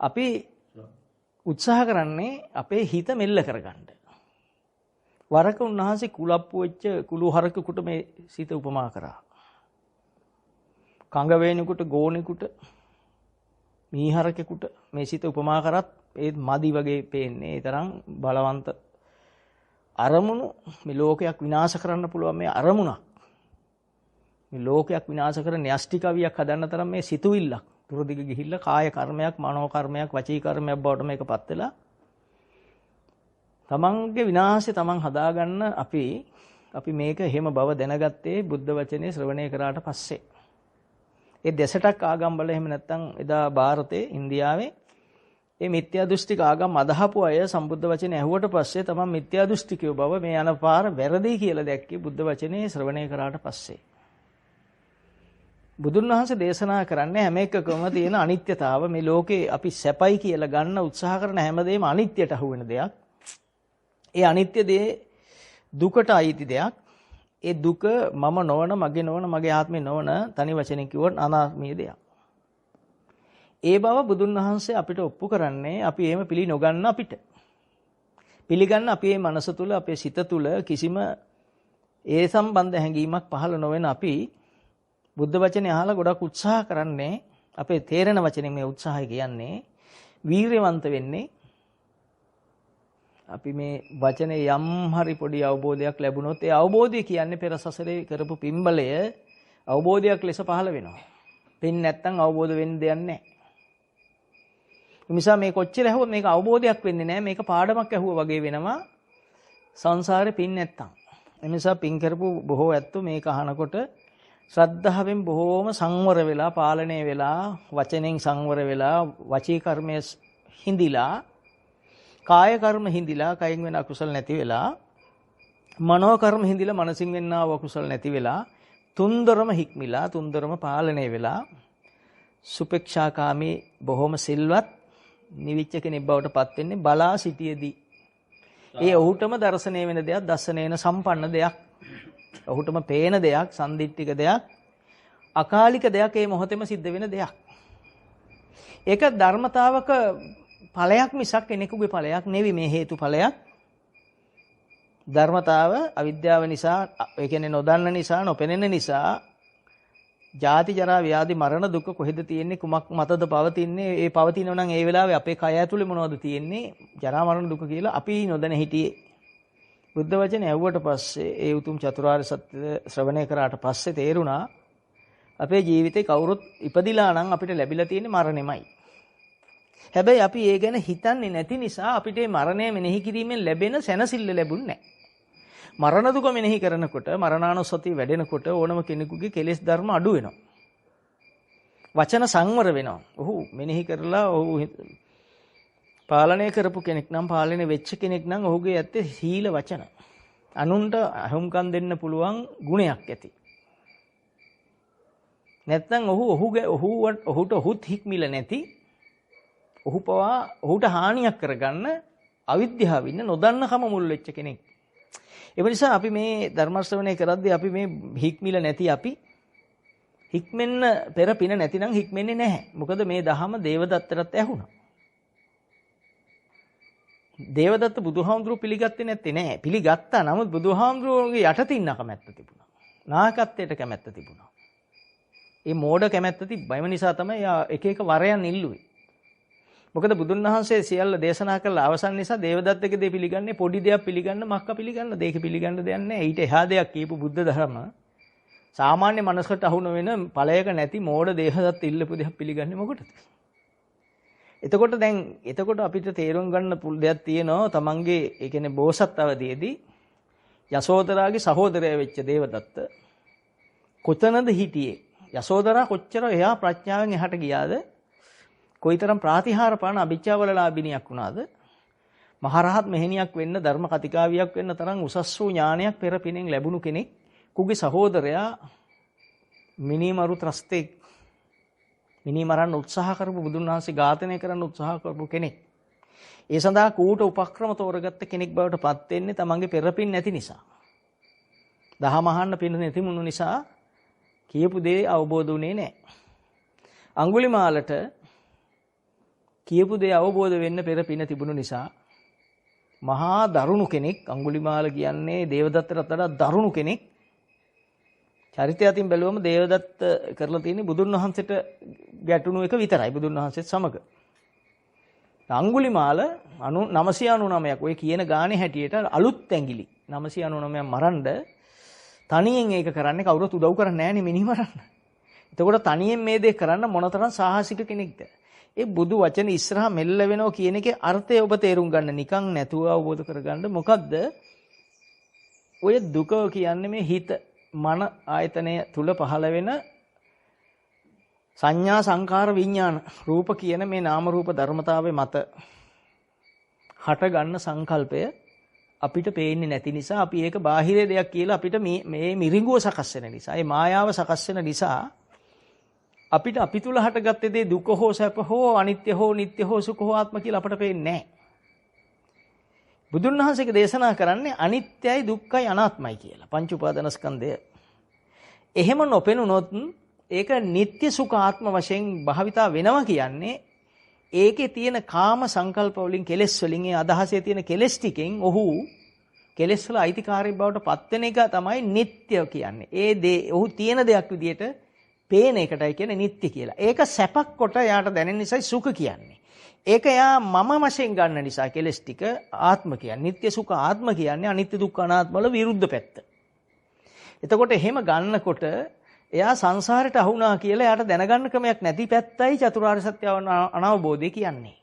අපි උත්සාහ කරන්නේ අපේ හිත මෙල්ල කරගන්න. වරක උන්වහන්සේ කුලප්පු වෙච්ච කුළු හරකෙකුට මේ සිත උපමා කරා. කඟ වේනෙකුට, ගෝනෙකුට, මීහරකෙකුට මේ සිත උපමා කරත් ඒ මදි වගේ පේන්නේ. ඒ තරම් බලවන්ත අරමුණු මේ ලෝකයක් විනාශ කරන්න පුළුවන් මේ අරමුණක්. මේ ලෝකයක් විනාශ කර න්‍යෂ්ටි කවියක් හදන්න තරම් මේ සිතුවිල්ලක් දුරදිග ගිහිල්ලා කාය කර්මයක්, මනෝ කර්මයක්, වචී කර්මයක් බවට මේකපත් වෙලා තමන්ගේ විනාශය තමන් හදාගන්න අපි මේක එහෙම බව දැනගත්තේ බුද්ධ වචනේ ශ්‍රවණය කරාට පස්සේ. ඒ දෙසටක් ආගම් වල එහෙම නැත්නම් එදා ಭಾರತයේ ඉන්දියාවේ මේ මිත්‍යා දෘෂ්ටික ආගම් අදහපු අය සම්බුද්ධ වචනේ ඇහුවට පස්සේ තමන් මිත්‍යා දෘෂ්ටිකයෝ බව මේ යන පාර වැරදි කියලා දැක්කේ බුද්ධ වචනේ ශ්‍රවණය කරාට පස්සේ. බුදුන් වහන්සේ දේශනා කරන්නේ හැම එකකම තියෙන අනිත්‍යතාව. මේ ලෝකේ අපි සැපයි කියලා ගන්න උත්සාහ කරන හැමදේම අනිත්‍යයට අහු වෙන දෙයක්. ඒ අනිත්‍ය දේ දුකට අයිති දෙයක්. ඒ දුක මම නොවන, මගේ නොවන, මගේ ආත්මේ නොවන, තනි වචනෙන් කිව්වොත් අනාත්මීය දෙයක්. ඒ බව බුදුන් වහන්සේ අපිට ඔප්පු කරන්නේ අපි එහෙම පිළි නොගන්න අපිට. පිළිගන්න අපේ මනස තුල, අපේ සිත තුල කිසිම ඒ සම්බන්ධ හැඟීමක් පහළ නොවන අපි බුද්ධ වචනේ අහලා ගොඩක් උත්සාහ කරන්නේ අපේ තේරෙන වචනේ මේ උත්සාහය කියන්නේ වීරයවන්ත වෙන්නේ අපි මේ වචනේ යම් හරි පොඩි අවබෝධයක් ලැබුණොත් ඒ අවබෝධය කියන්නේ පෙර සසරේ කරපු පින්බලය අවබෝධයක් ලෙස පහළ වෙනවා. පින් නැත්තම් අවබෝධ වෙන්න දෙයක් නැහැ. ඒ නිසා මේ කොච්චර ඇහුවොත් මේක අවබෝධයක් වෙන්නේ නැහැ. මේක පාඩමක් ඇහුවා වගේ වෙනවා සංසාරේ පින් නැත්තම්. ඒ නිසා පින් කරපු බොහෝ ඇත්තෝ මේක අහනකොට ශ්‍රද්ධාවෙන් බොහෝම සංවර වෙලා, පාලනය වෙලා, වචනෙන් සංවර වෙලා, වචී කර්මයේ හිඳිලා, කාය කර්ම හිඳිලා, කයින් වෙන අකුසල නැති වෙලා, මනෝ කර්ම හිඳිලා, මනසින් වෙන්නා වූ අකුසල නැති වෙලා, තුන්දරම හික්මිලා, තුන්දරම පාලනය වෙලා, සුපේක්ෂාකාමී බොහෝම සිල්වත් නිවිච්ච කෙනෙක් බවට පත් වෙන්නේ බලා සිටියේදී. ඒ ඔහුටම දර්ශනය වෙන දෙයක්, දර්ශනේන සම්පන්න දෙයක්, ඔහුටම පේන දෙයක්, සම්දිට්ඨික දෙයක්, අකාලික දෙයක්, ඒ මොහොතේම සිද්ධ වෙන දෙයක්. ඒක ධර්මතාවක ඵලයක් මිසක් කෙනෙකුගේ ඵලයක් නෙවෙයි. මේ හේතු ඵලයක්. ධර්මතාව අවිද්‍යාව නිසා, ඒ කියන්නේ නොදන්න නිසා, නොපෙනෙන නිසා, ජාති ජරා ව්‍යාධි මරණ දුක කොහෙද තියෙන්නේ, කුමක් මතද පවතින්නේ? ඒ පවතිනව නම් ඒ වෙලාවේ අපේ කය ඇතුලේ මොනවද තියෙන්නේ? ජරා මරණ දුක කියලා අපි නොදැන හිටියේ. බුද්ධ වචනේ ඇහුවට පස්සේ, ඒ උතුම් චතුරාර්ය සත්‍ය ශ්‍රවණය කරාට පස්සේ තේරුණා අපේ ජීවිතේ කවුරුත් ඉපදිලා නම් අපිට ලැබිලා තියෙන්නේ මරණෙමයි. හැබැයි අපි ඒ ගැන හිතන්නේ නැති නිසා අපිට මේ මරණය මෙනෙහි කිරීමෙන් ලැබෙන සැනසෙල්ල ලැබුණේ නැහැ. මරණ දුක මෙනෙහි කරනකොට, මරණානුස්සතිය වැඩෙනකොට ඕනම කෙනෙකුගේ කෙලෙස් ධර්ම අඩු වෙනවා. වචන සංවර වෙනවා. ඔහු මෙනෙහි කරලා ඔහු පාලනය කරපු කෙනෙක් නම්, පාලනය වෙච්ච කෙනෙක් නම් ඔහුගේ ඇත්තේ සීල වචන. අනුන්ට අහුම්කම් දෙන්න පුළුවන් ගුණයක් ඇති. නැත්නම් ඔහුට හික්මිල නැති, ඔහුට හානියක් කරගන්න අවිද්‍යාව ඉන්න, නොදන්නකම මුල් වෙච්ච කෙනෙක්. ඒ නිසා අපි මේ ධර්ම ශ්‍රවණය කරද්දී අපි මේ හික්මිල නැති අපි හික්මෙන්න පෙර පින නැතිනම් හික්මෙන්නේ නැහැ. මොකද මේ දහම දේවදත්තටත් ඇහුණා. දේවදත්ත බුදුහාමුදුරුවෝ පිළිගත්තේ නැත්තේ නෑ. පිළිගත්තා. නමුත් බුදුහාමුදුරුවෝගේ යටතේ ඉන්න කැමැත්ත තිබුණා. නායකත්වයට කැමැත්ත තිබුණා. මේ මෝඩ කැමැත්ත තිබ්බා. ඒ නිසා තමයි එක එක වරයන් ඉල්ලුවේ. මොකද බුදුන් වහන්සේ සියල්ල දේශනා කළ අවසන් නිසා දේවදත්තගේ දේ පිළිගන්නේ පොඩි දෙයක් පිළිගන්න, මක්ක පිළිගන්න, දෙයක පිළිගන්න දෙයක් නෑ. ඊට එහා දෙයක් කියපු බුද්ධ ධර්ම සාමාන්‍ය මනසකට අහු නොවන ඵලයක නැති මෝඩ දේහදත්ත ඉල්ලපු දෙයක් පිළිගන්නේ මොකටද? එතකොට අපිට තේරුම් ගන්න පුළුවන් දෙයක් තියෙනවා. තමන්ගේ ඒ කියන්නේ බෝසත් අවදීදී යසෝදරාගේ සහෝදරය වෙච්ච දේවදත්ත කොතනද හිටියේ? යසෝදරා කොච්චර එහා ප්‍රඥාවෙන් එහාට ගියාද? කොයිතරම් ප්‍රාතිහාර පාන අභිචාවලලාභිනියක් වුණාද? මහරහත් මෙහෙණියක් වෙන්න, ධර්ම කතිකාවියක් වෙන්න තරම් උසස් වූ ඥානයක් පෙර පිනෙන් ලැබුණු කෙනෙක්. කුගේ සහෝදරයා මිනිමරු ත්‍රස්තෙක්, මිනි මරන්න උත්සාහ කරපු, බුදුන් වහන්සේ ඝාතනය කරන්න උත්සාහ කරපු කෙනෙක්. ඒ සඳහා කූට උපක්‍රම තෝරගත්ත කෙනෙක් බවට පත් වෙන්නේ තමන්ගේ පෙරපින් නැති නිසා. දහම අහන්න පින් නැති මුණු නිසා කියපු දේ අවබෝධ වුණේ නැහැ. අඟුලිමාලට කියපු දේ අවබෝධ වෙන්න පෙර පින තිබුණු නිසා මහා දරුණු කෙනෙක් අඟුලිමාල කියන්නේ දේවදත්තට වඩා දරුණු කෙනෙක්. චරිතය අතින් බැලුවම දේවදත්ත කරලා තියෙන්නේ බුදුන් වහන්සේට ගැටුණු එක විතරයි බුදුන් වහන්සේත් සමග. අඟුලිමාල 999ක් ඔය කියන ගානේ හැටියට අලුත් ඇඟිලි 999ක් මරන්න තනියෙන් ඒක කරන්නේ කවුරුත් උදව් කරන්නේ නැහැ නේ මිනිහ මරන්න. එතකොට තනියෙන් මේ දේ කරන්න මොනතරම් සාහසික කෙනෙක්ද? ඒ බුදු වචන ඉස්සරහා මෙල්ල වෙනවා කියන එකේ අර්ථය ඔබ තේරුම් ගන්න නිකන් නැතුව අවබෝධ කරගන්න. මොකද්ද? ඔය දුක කියන්නේ මේ හිත මන ආයතනය තුල පහළ වෙන සංඥා සංකාර විඥාන රූප කියන මේ නාම රූප ධර්මතාවයේ මත හට ගන්න සංකල්පය අපිට පේන්නේ නැති නිසා අපි ඒක බාහිර දෙයක් කියලා අපිට මේ මිරිඟුව සකස් වෙන නිසා ඒ මායාව සකස් වෙන නිසා අපිට අපි තුල හටගත්තේ දේ දුක හෝ සැප හෝ අනිත්‍ය හෝ නිට්ටය හෝ සුඛ හෝ ආත්ම කියලා අපට පේන්නේ නැහැ. බුදුන් වහන්සේගේ දේශනා කරන්නේ අනිත්‍යයි දුක්ඛයි අනාත්මයි කියලා. පංච උපාදානස්කන්ධය. එහෙම නොපෙනුනොත් ඒක නිට්ටය සුඛ ආත්ම වශයෙන් භාවිතා වෙනවා කියන්නේ ඒකේ තියෙන කාම සංකල්ප වලින් කෙලෙස් වලින් ඒ අදහසේ තියෙන කෙලෙස් ටිකෙන් ඔහු කෙලෙස් වල අයිතිකාරී බවට පත් වෙන එක තමයි නිට්ටය කියන්නේ. ඒ දේ ඔහු තියෙන දෙයක් විදියට පේන එකටයි කියන්නේ නිට්ටය කියලා. ඒක සැපක් කොට යාට දැනෙන නිසායි සුඛ කියන්නේ. ඒක යා මම වශයෙන් ගන්න නිසා කෙලෙස් ටික ආත්ම කියන්නේ. නිට්ටය සුඛ ආත්ම කියන්නේ අනිත්‍ය දුක්ඛ අනාත්ම වල විරුද්ධ පැත්ත. එතකොට එහෙම ගන්නකොට එයා සංසාරයට අහුණා කියලා එයාට දැනගන්න ක්‍රමයක් නැති පැත්තයි චතුරාර්ය සත්‍ය අනවබෝධය කියන්නේ.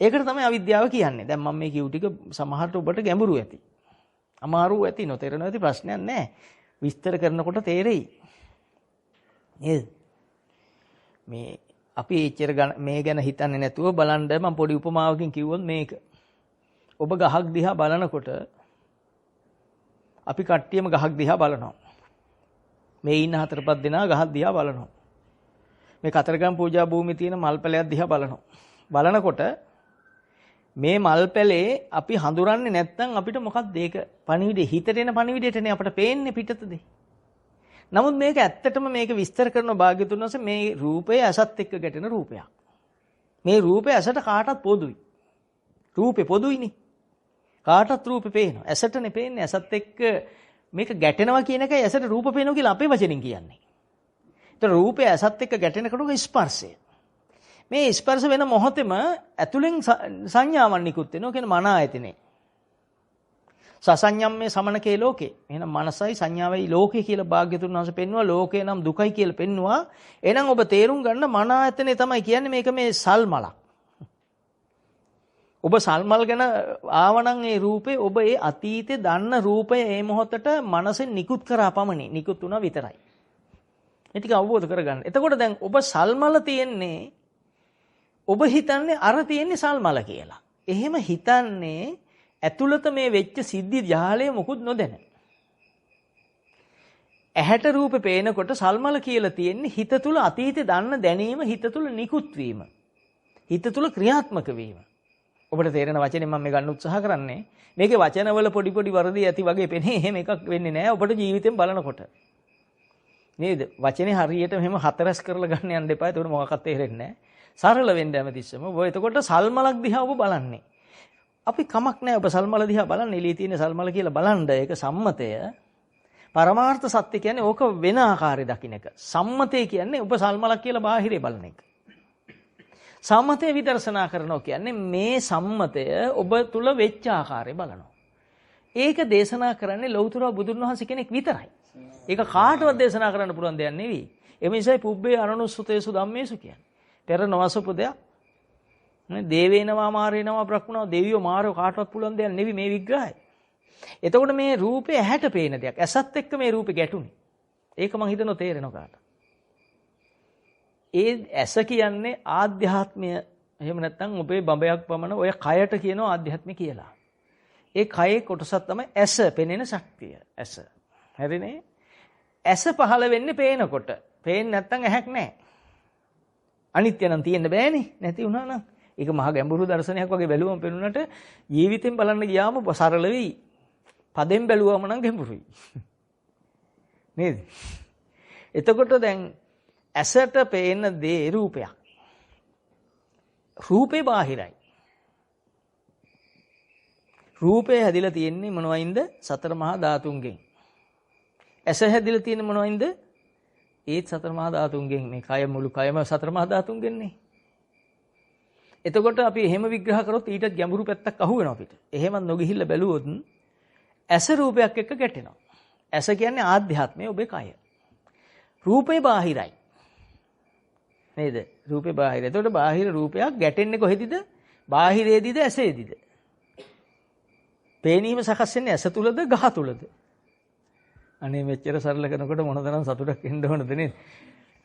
ඒකට තමයි අවිද්‍යාව කියන්නේ. දැන් මම මේ කියු ටික සමහරට ඔබට ගැඹුරු ඇති. අමාරු ඇති නොතේරෙනවා ඇති ප්‍රශ්නයක් නැහැ. විස්තර කරනකොට තේරෙයි. නේද? මේ අපි එච්චර මේ ගැන හිතන්නේ නැතුව බලන්න මම පොඩි උපමාවකින් කිව්වොත් මේක. ඔබ ගහක් දිහා බලනකොට අපි කට්ටියම ගහක් දිහා බලනවා. මේ ඉන්න 4-5 දෙනා ගහක් දිහා බලනවා. මේ කතරගම පූජා භූමියේ තියෙන මල් පැලයක් දිහා බලනවා. බලනකොට මේ මල් පැලේ අපි හඳුරන්නේ නැත්නම් අපිට මොකක්ද ඒක පණිවිඩේ හිතට එන පණිවිඩයටනේ අපට පේන්නේ පිටතදී. නමුත් මේක ඇත්තටම මේක විස්තර කරන භාග්‍යතුන් වහන්සේ මේ රූපය ඇසත් එක්ක ගැටෙන රූපයක්. මේ රූපය ඇසට කාටත් පොදුයි. රූපේ පොදුයිනේ. කාටත් රූපේ පේනවා. ඇසටනේ පේන්නේ. ඇසත් එක්ක මේක ගැටෙනවා කියන එකයි ඇසට රූප පේනවා කියලා අපේ වචනෙන් කියන්නේ. ඒතර රූපය ඇසත් එක්ක ගැටෙනකොට ස්පර්ශය. මේ ස්පර්ශ වෙන මොහොතේම ඇතුලෙන් සංඥාවන් නිකුත් වෙනවා කියන මන ආයතනේ. සසඤ්ඤම්මේ සමනකේ ලෝකේ. එහෙනම් මනසයි සංඥාවයි ලෝකේ කියලා භාග්‍යතුන් වහන්සේ පෙන්වුවා. ලෝකේ නම් දුකයි කියලා පෙන්වුවා. එහෙනම් ඔබ තේරුම් ගන්න මන ආයතනේ තමයි කියන්නේ මේක මේ සල්මලක්. ඔබ සල්මල් ගැන ආවනම් ඒ රූපේ ඔබ ඒ අතීතේ දන්න රූපය ඒ මොහොතට මනසෙන් නිකුත් කරා පමණි. නිකුත් වුණා විතරයි. මේ ටික අවබෝධ කරගන්න. එතකොට දැන් ඔබ සල්මල තියෙන්නේ ඔබ හිතන්නේ අර තියෙන්නේ සල්මල කියලා. එහෙම හිතන්නේ ඇතුළත මේ වෙච්ච සිද්ධි ජාලය මොකුත් නොදැන. ඇහැට රූපේ පේනකොට සල්මල කියලා තියෙන්නේ හිත තුල අතීතේ දන්න දැනීම හිත තුල නිකුත් වීම. හිත තුල ක්‍රියාත්මක වීම. ඔබට තේරෙන වචනේ මම මේ ගන්න උත්සාහ කරන්නේ. මේකේ වචනවල පොඩි පොඩි වරදී ඇති වගේ පෙනේ. එහෙම එකක් වෙන්නේ නැහැ ඔබට ජීවිතෙන් බලනකොට. නේද? වචනේ හරියට මෙහෙම හතරස් කරලා ගන්න යන්න එපා. ඒකට මොකක්වත් තේරෙන්නේ නැහැ. සරල වෙන්න හැමතිස්සෙම. ඔබ එතකොට සල්මලක් දිහා ඔබ බලන්නේ. අපි කමක් නැහැ ඔබ සල්මල දිහා බලන්න. එළියේ තියෙන සල්මල කියලා බලන්න. ඒක සම්මතය. පරමාර්ථ සත්‍ය කියන්නේ ඕක වෙන ආකාරය දකින්න එක. සම්මතය කියන්නේ ඔබ සල්මලක් කියලා බාහිරේ බලන එක. සම්මතය විදර්ශනා කරනවා කියන්නේ මේ සම්මතය ඔබ තුල වෙච්ච ආකාරය බලනවා. ඒක දේශනා කරන්නේ ලෞතර බුදුන් වහන්සේ කෙනෙක් විතරයි. ඒක කාටවත් දේශනා කරන්න පුළුවන් දෙයක් නෙවෙයි. ඒ නිසායි පුබ්බේ අනනුස්සතේසු ධම්මේසු කියන්නේ. පෙර නොවසපු දෙයක්. දේවේනවා මාරේනවා බ්‍රහ්මනවා දෙවියෝ මාරෝ කාටවත් පුළුවන් දෙයක් නෙවෙයි මේ විග්‍රහය. එතකොට මේ රූපේ ඇහැට පේන දෙයක්. ඇසත් එක්ක මේ රූපේ ගැටුනේ. ඒක මං හිතනවා තේරෙනවා කාට. ඒ ඇස කියන්නේ ආධ්‍යාත්මය. එහෙම නැත්නම් ඔබේ බඹයක් පමණ ඔය කයට කියනවා ආධ්‍යාත්මය කියලා. ඒ කයේ කොටසක් තමයි ඇස, පෙනෙන ශක්තිය. ඇස. හරිනේ? ඇස පහළ වෙන්නේ පේනකොට. පේන්නේ නැත්නම් ඇහැක් නැහැ. අනිත්‍ය නම් තියෙන්න බෑනේ. නැති වුණා නම්. ඒක මහා ගැඹුරු දර්ශනයක් වගේ බැලුවම පෙනුනට ජීවිතෙන් බලන්න ගියාම සරල වෙයි. පදෙන් බැලුවම නම් ගැඹුරුයි. නේද? එතකොට දැන් ඇසට පේන දේ රූපයක්. රූපේ බාහිරයි. රූපේ හැදිලා තියෙන්නේ මොනවයින්ද? සතර මහා ධාතුන්ගෙන්. ඇස හැදිලා තියෙන්නේ මොනවයින්ද? ඒත් සතර මහා ධාතුන්ගෙන්. මේ කය මුළු කයම සතර මහා ධාතුන්ගෙන්නේ. එතකොට අපි එහෙම විග්‍රහ කරොත් ඊට ගැඹුරු පැත්තක් අහු වෙනවා අපිට. එහෙම නොගිහිල්ලා බැලුවොත් ඇස රූපයක් එක්ක ගැටෙනවා. ඇස කියන්නේ ආධ්‍යාත්මය ඔබේ කය. රූපේ බාහිරයි. නේද? රූපේ බාහිරයි. එතකොට බාහිර රූපයක් ගැටෙන්නේ කොහෙදද? බාහිරේදීද ඇසේදීද? පේනීම සකස් වෙන්නේ ඇස තුලද ගහ තුලද? අනේ මෙච්චර සරල කරනකොට මොනතරම් සතුටක් එන්න ඕනද නේද?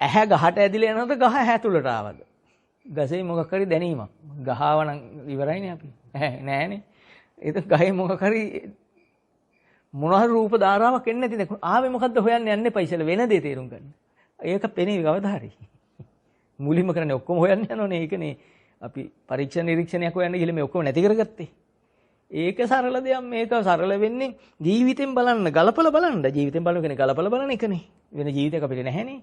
ඇහැ ගහට ඇදිලා යනවද ගහ ඇහැ තුලට ආවද? ගසේ මොකක් හරි දැනීමක්. ගහව නම් ඉවරයිනේ අපි. නෑනේ. ඒක ගහේ මොකක් හරි මොනවා රූප ධාරාවක් එන්නේ නැතිද? ආවේ මොකද්ද හොයන්න යන්න එපා ඉතල වෙන දේ තේරුම් ගන්න. ඒක පෙනේ කවදා හරි. මුලින්ම කරන්නේ ඔක්කොම හොයන්න යනෝනේ. ඒකනේ අපි පරීක්ෂා නිරීක්ෂණයක් හොයන්න ගිහලා මේ ඔක්කොම නැති කරගත්තේ. ඒක සරල දෙයක්. මේක සරල වෙන්නේ ජීවිතෙන් බලන්න, ගලපලා බලන්න. ජීවිතෙන් බලන කෙනේ ගලපලා බලන එකනේ. වෙන ජීවිතයක් අපිට නැහැනේ.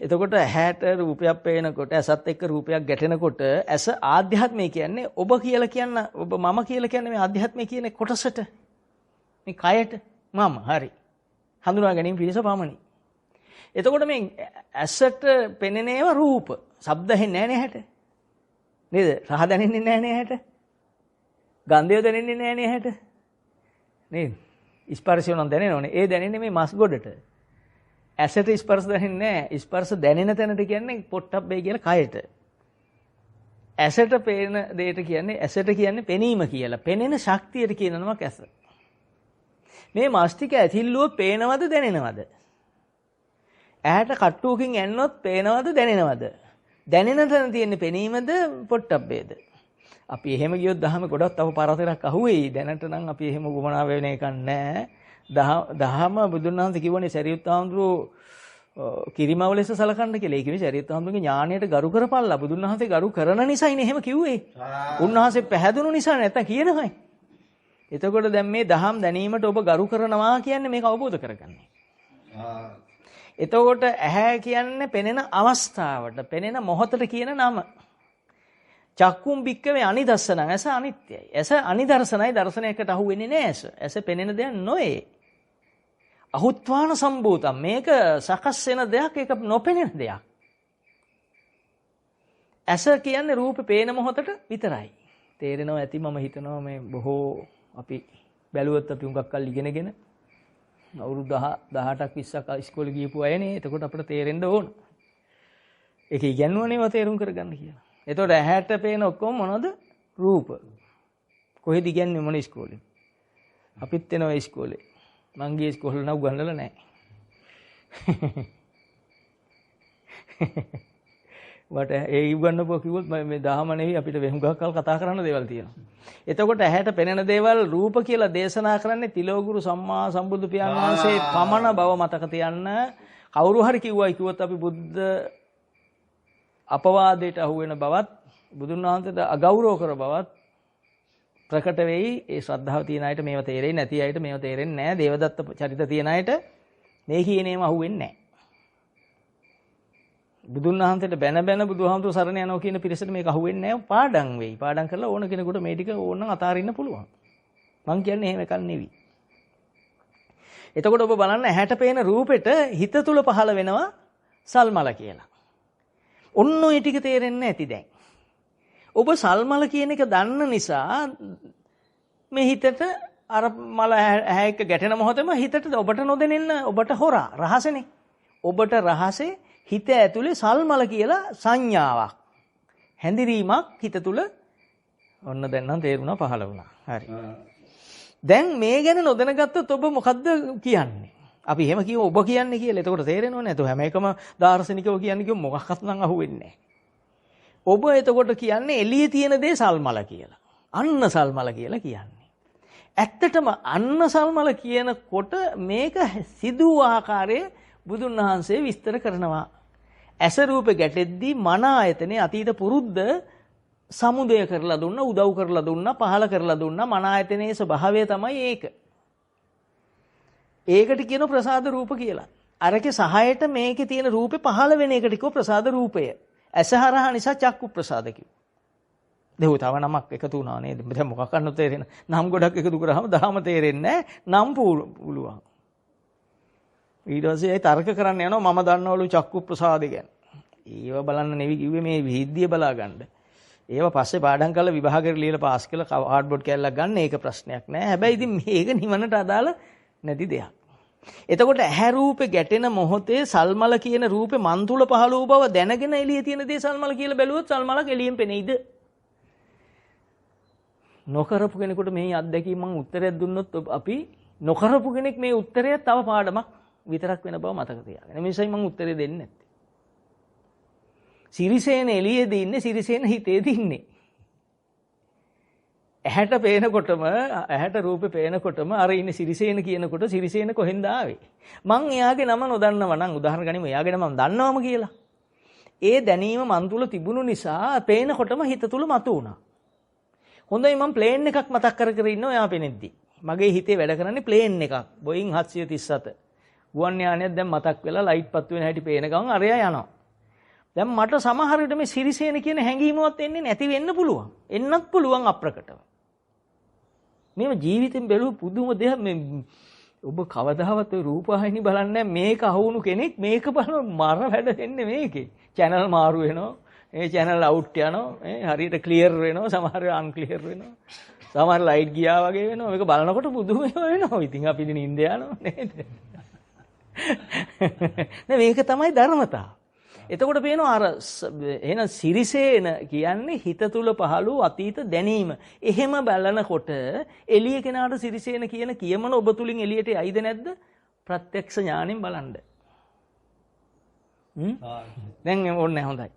එතකොට ඇහැට රූපයක් පේනකොට, ඇසත් එක්ක රූපයක් ගැටෙනකොට ඇස ආධ්‍යාත්මය කියන්නේ ඔබ කියලා කියන්න, ඔබ මම කියලා කියන්නේ මේ ආධ්‍යාත්මය කියන කොටසට. මේ කයට මම හරි. හඳුනා ගැනීම පිණිස පමණි. එතකොට මේ ඇසට පෙනෙන ඒවා රූප. ශබ්ද ඇහෙන්නේ නැහැ නේ ඇහැට. නේද? රහ දැනෙන්නේ නැහැ නේ ඇහැට. ගන්ධය දැනෙන්නේ නැහැ නේ ඇහැට. නේද? ස්පර්ශය නම් දැනෙනවනේ. ඒ දැනෙන්නේ මේ මස් ගොඩට. ඇසට ස්පර්ශ දැනෙන්නේ නැහැ. ස්පර්ශ දැනෙන තැනට කියන්නේ පොට්ටබ්බේ කියලා කයට. ඇසට පේන දෙයට කියන්නේ ඇසට කියන්නේ පෙනීම කියලා. පෙනෙන ශක්තියට කියන නමක් ඇස. මේ මස් ටික ඇතිල්ලුව පේනවද දැනෙනවද? ඇහැට කට්ටුවකින් ඇන්නොත් පේනවද දැනෙනවද? දැනෙන තැන තියෙන්නේ පෙනීමද පොට්ටබ්බේද? අපි එහෙම ගියොත් දහම ගොඩක් තව පරතරක් අහුවෙයි. දැනට නම් අපි එහෙම ගමනා වෙන එකක් නැහැ. දහම බුදුන් වහන්සේ කිව්වනේ සරියුත් හාමුදුරුවෝ කිරිමව ලෙස සලකන්න කියලා. ඒ කිව්වේ සරියුත් හාමුදුරුවෝගේ ඥාණයට ගරු කරපල්ලා. බුදුන් වහන්සේ ගරු කරන නිසායිනේ එහෙම කිව්වේ. උන්වහන්සේ පැහැදුණු නිසා නැත්තම් කියනවයි. එතකොට දැන් මේ දහම් දැනීමට ඔබ ගරු කරනවා කියන්නේ මේක අවබෝධ කරගන්නේ. එතකොට ඇහැ කියන්නේ පෙනෙන අවස්ථාවට, පෙනෙන මොහොතට කියන නම. චක්කුම් බික්කවේ අනිදස්සන. ඇස අනිත්‍යයි. ඇස අනිදර්ශනයි. දර්ශනයකට අහු වෙන්නේ නැහැ ඇස. ඇස පෙනෙන දෙයක් නොවේ. අහුත්වාන සම්භූතම්. මේක සකස් වෙන දෙයක්, ඒක නොපෙනෙන දෙයක්. ඇස කියන්නේ රූපේ පේන මොහොතට විතරයි. තේරෙනවා ඇති. මම හිතනවා මේ බොහෝ අපි බැලුවොත් අපි උඟක් කල් ඉගෙනගෙන අවුරුදු 18ක් 20ක් ඉස්කෝලේ ගියපු අයනේ. එතකොට අපිට තේරෙන්න ඕන. ඒක ඉගෙනුවනේ තේරුම් කරගන්න කියලා. එතකොට ඇහැට පේන ඔක්කොම මොනවද? රූප. කොහෙද ඉගෙනන්නේ මොන ඉස්කෝලේ? අපිත් එනවා ඉස්කෝලේ. මං ගියේ ඉස්කෝලේ නම් උගන්වලා නැහැ. වට ඒ උගන්වපුවා කිව්වොත් මේ දහම නෙවෙයි අපිට වෙහුඟක් කල් කතා කරන්න දේවල් තියෙනවා. එතකොට ඇහැට පෙනෙන දේවල් රූප කියලා දේශනා කරන්නේ තිලෝගුරු සම්මා සම්බුදු පියාණන් වහන්සේ පමණ බව මතක තියන්න. කවුරු හරි කිව්වොත් අපි බුද්ධ අපවාදයට අහු වෙන බවත්, බුදුන් වහන්සේට අගෞරව කර බවත් ප්‍රකට වෙයි. ඒ ශ්‍රද්ධාව තියෙන අයට මේව තේරෙන්නේ නැති අයට මේව තේරෙන්නේ නැහැ. දේවදත්ත චරිත තියෙන අයට මේ කියනේම අහු වෙන්නේ නැහැ. බුදුන් වහන්සේට බැන බුදුහාමුදුරු සරණ යනවා කියන පිරිසට මේක අහු වෙන්නේ නැහැ. පාඩම් වෙයි. පාඩම් කරලා ඕන කෙනෙකුට මේ ටික ඕනනම් අතාරින්න පුළුවන්. මං කියන්නේ එහෙම එකක් නෙවෙයි. එතකොට ඔබ බලන්න ඇහැට පේන රූපෙට හිත තුල පහළ වෙනවා සල්මල කියලා. ඔන්න ඔය ටික තේරෙන්නේ නැති දැන්. ඔබ සල්මල කියන එක දන්න නිසා මේ හිතට අර මල ඇහැ එක්ක ගැටෙන මොහොතේම හිතට ඔබට නොදෙනෙන්න ඔබට හොරා රහසනේ. ඔබට රහසේ හිත ඇතුලේ සල්මල කියලා සංඥාවක්, හැඳිරීමක් හිත තුල ඔන්න දැන් නම් තේරුණා, පහළ වුණා. හරි. දැන් මේ ගැන නොදැනගත්තොත් ඔබ මොකද්ද කියන්නේ? අපි එහෙම කියමු ඔබ කියන්නේ කියලා. එතකොට තේරෙනව නේද? හැම එකම දාර්ශනිකව කියන්නේ කිව්ව මොකක්වත් නම් අහුවෙන්නේ නැහැ. ඔබ එතකොට කියන්නේ එළියේ තියෙන දේ සල්මල කියලා. අන්න සල්මල කියලා කියන්නේ. ඇත්තටම අන්න සල්මල කියනකොට මේක සිදු ආකාරයේ බුදුන් වහන්සේ විස්තර කරනවා. ඇස රූපේ ගැටෙද්දී මන ආයතනේ අතීත පුරුද්ද සමුදය කරලා දුන්නා, උදව් කරලා දුන්නා, පහල කරලා දුන්නා. මන ආයතනයේ ස්වභාවය තමයි ඒක. ඒකට කියන ප්‍රසාද රූප කියලා. අරකේ සහයට මේකේ තියෙන රූපේ පහළ වෙන එකට කිව්ව ප්‍රසාද රූපය. ඇස හරහා නිසා චක්කු ප්‍රසාද කිව්වා. දෙහුව තව නමක් එකතු වුණා නේද? දැන් මොකක් කරන්නද තේරෙන්නේ? නම් ගොඩක් එකතු කරාම දහම තේරෙන්නේ නැහැ. නම් පුළුවන්. ඊට පස්සේ ඒ තර්ක කරන්න යනවා මම දන්නවලු චක්කු ප්‍රසාදේ ගැන. ඒව බලන්න නෙවි කිව්වේ මේ විහිද්ධිය බලා ගන්න. ඒව පස්සේ පාඩම් කරලා විභාගෙට ලියලා පාස් කරලා කාඩ්බෝඩ් කැල්ලක් ගන්න ඒක ප්‍රශ්නයක් නෑ. හැබැයි ඉතින් මේක නිවනට අදාළ නැති දෙයක්. එතකොට ඇහැ රූපේ ගැටෙන මොහොතේ සල්මල කියන රූපේ මන් තුල පහළ වූ බව දැනගෙන එළියේ තියෙන දේ සල්මල කියලා බැලුවොත් සල්මලක් එළියෙන් පෙනෙයිද? නොකරපු කෙනෙකුට මේ අත්දැකීම මම උත්තරයක් දුන්නොත් අපි නොකරපු කෙනෙක් මේ උත්තරය තව පාඩමක් විතරක් වෙන බව මතක තියාගන්න. මේ නිසායි මම උත්තරේ දෙන්නේ නැත්තේ. සිරිසේන එළියේදී ඉන්නේ සිරිසේන හිතේදී ඉන්නේ. ඇහැට පේනකොටම ඇහැට රූපේ පේනකොටම අර ඉන්නේ සිරිසේන කියනකොට සිරිසේන කොහෙන්ද ආවේ? මං එයාගේ නම නොදන්නව නම් උදාහරණ ගනිමු එයාගේ නම මම දන්නවම කියලා. ඒ දැනීම මන් තුල තිබුණු නිසා පේනකොටම හිත තුල මතු වුණා. හොඳයි මම ප්ලේන් එකක් මතක් කර කර ඉන්නවා එයා පෙනෙද්දි. මගේ හිතේ වැඩ කරන්නේ ප්ලේන් එකක්. බෝයින් 737. ගුවන් යානයක් දැන් මතක් වෙලා ලයිට් පත්තු වෙන හැටි පේන ගමන් අරයා යනවා. දැන් මට සමහර විට මේ සිරිසේන කියන හැඟීමවත් එන්නේ නැති වෙන්න පුළුවන්. එන්නත් පුළුවන් අප්‍රකටව. මේව ජීවිතෙන් බැලුව පුදුම දෙයක්. මේ ඔබ කවදාවත් ඔය රූපවාහිනී බලන්නේ මේක අහුණු කෙනෙක් මේක බලන මර වැඩ වෙන්නේ මේකේ. channel මාරු වෙනවා. ඒ channel out යනවා. හරියට clear වෙනවා. සමහර unclear වෙනවා. සමහර light ගියා වගේ වෙනවා. මේක බලනකොට පුදුම වෙනවා. ඉතින් අපි ඉතින් නිින්ද යනවා නේද? මේක තමයි ධර්මතාව. එතකොට පේනවා අර එහෙනම් සිරිසේන කියන්නේ හිත තුල පහළ වූ අතීත දැනීම. එහෙම බලනකොට එළිය කෙනාට සිරිසේන කියන කියමන ඔබ තුලින් එළියට යයිද නැද්ද? ප්‍රත්‍යක්ෂ ඥාණයෙන් බලන්න. දැන් ඕනේ හොඳයි.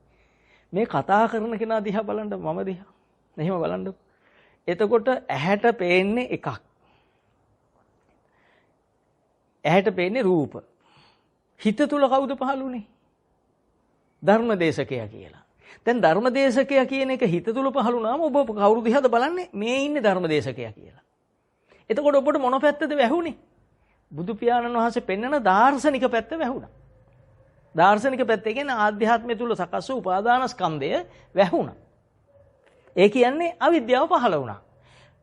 මේ කතා කරන කෙනා දිහා බලන්න මම දිහා. එහෙම බලන්නකො. එතකොට ඇහැට පේන්නේ එකක්. ඇහැට පේන්නේ රූප. හිත තුල කවුද පහළුනේ? ධර්මදේශකයා කියලා. දැන් ධර්මදේශකයා කියන එක හිත තුල පහළුනාම ඔබ කවුරු දිහාද බලන්නේ? මේ ඉන්නේ ධර්මදේශකයා කියලා. එතකොට ඔබට මොන පැත්තද වැහුනේ? බුදු පියාණන් වහන්සේ පෙන්වන දාර්ශනික පැත්ත වැහුණා. දාර්ශනික පැත්ත කියන්නේ ආධ්‍යාත්මය තුල සකස් වූ උපාදාන ස්කන්ධය වැහුණා. ඒ කියන්නේ අවිද්‍යාව පහළ වුණා.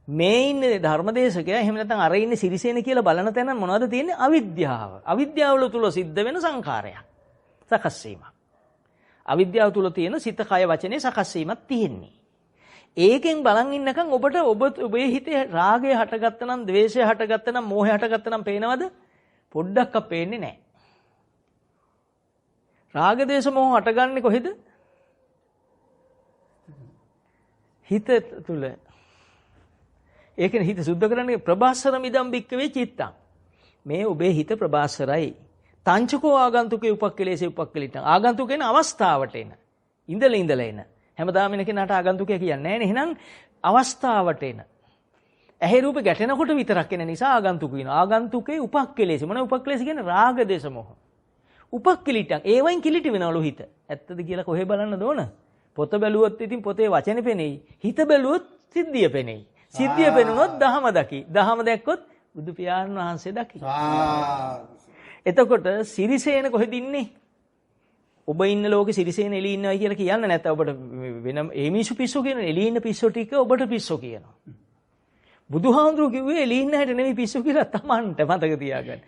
මේ ඉන්නේ ධර්මදේශකයා එහෙම නැත්නම් අර ඉන්නේ සිරිසේන කියලා බලන තැන මොනවද තියෙන්නේ? අවිද්‍යාව. අවිද්‍යාව තුල සිද්ධ වෙන සංඛාරයක්. සකස් වීමක්. අවිද්‍යාව තුල තියෙන සිත කය වචනේ සකස් වීමක් තියෙන්නේ. ඒකෙන් බලන් ඉන්නකම් ඔබේ හිතේ රාගය හටගත්තා නම්, ද්වේෂය හටගත්තා නම්, මෝහය හටගත්තා නම් පේනවද? පොඩ්ඩක්වත් පේන්නේ නැහැ. රාග ද්වේෂ මෝහ හටගන්නේ කොහෙද? හිත තුල. ඒකනේ හිත සුද්ධ කරන්නේ ප්‍රභාස්වර මිදම් බික්කවේ චිත්තං. මේ ඔබේ හිත ප්‍රභාස්වරයි. තංචකෝ ආගන්තුකේ උපක්ඛලේසේ උපක්ඛලිතං. ආගන්තුකේන අවස්ථාවට එන. ඉඳලා එන. හැමදාම එන කෙනාට ආගන්තුකයා කියන්නේ නැහැ නේ. එහෙනම් අවස්ථාවට එන. ඇහි රූපේ ගැටෙනකොට විතරක් එන නිසා ආගන්තුක වෙනවා. ආගන්තුකේ උපක්ඛලේසේ. මොන උපක්ඛලේසේ කියන්නේ? රාග දේශ මොහ. උපක්ඛලිතං. ඒවෙන් කිලිටි වෙනවලු හිත. ඇත්තද කියලා කොහෙ බලන්නද ඕන? පොත බැලුවොත් ඉතින් පොතේ වචනේ පෙනෙයි. හිත බැලුවොත් සිද්ධිය පෙනෙයි. සිද්ධිය පෙනුනොත් දහම දකි. දහම දැක්කොත් බුදු පියාණන් වහන්සේ දකි. එතකොට සිරිසේන කොහෙද ඉන්නේ? ඔබ ඉන්න ලෝකේ සිරිසේන එළි ඉන්නවයි කියලා කියන්න නැත්නම් ඔබට වෙන ඒ මිනිස්සු පිස්සෝ කියන එළි ඉන්න පිස්සෝ ටික ඔබට පිස්සෝ කියනවා. බුදුහාමුදුරුවෝ කිව්වේ එළි ඉන්න හැට නෙමෙයි පිස්සෝ කියලා තමන්ට මතක තියාගන්න.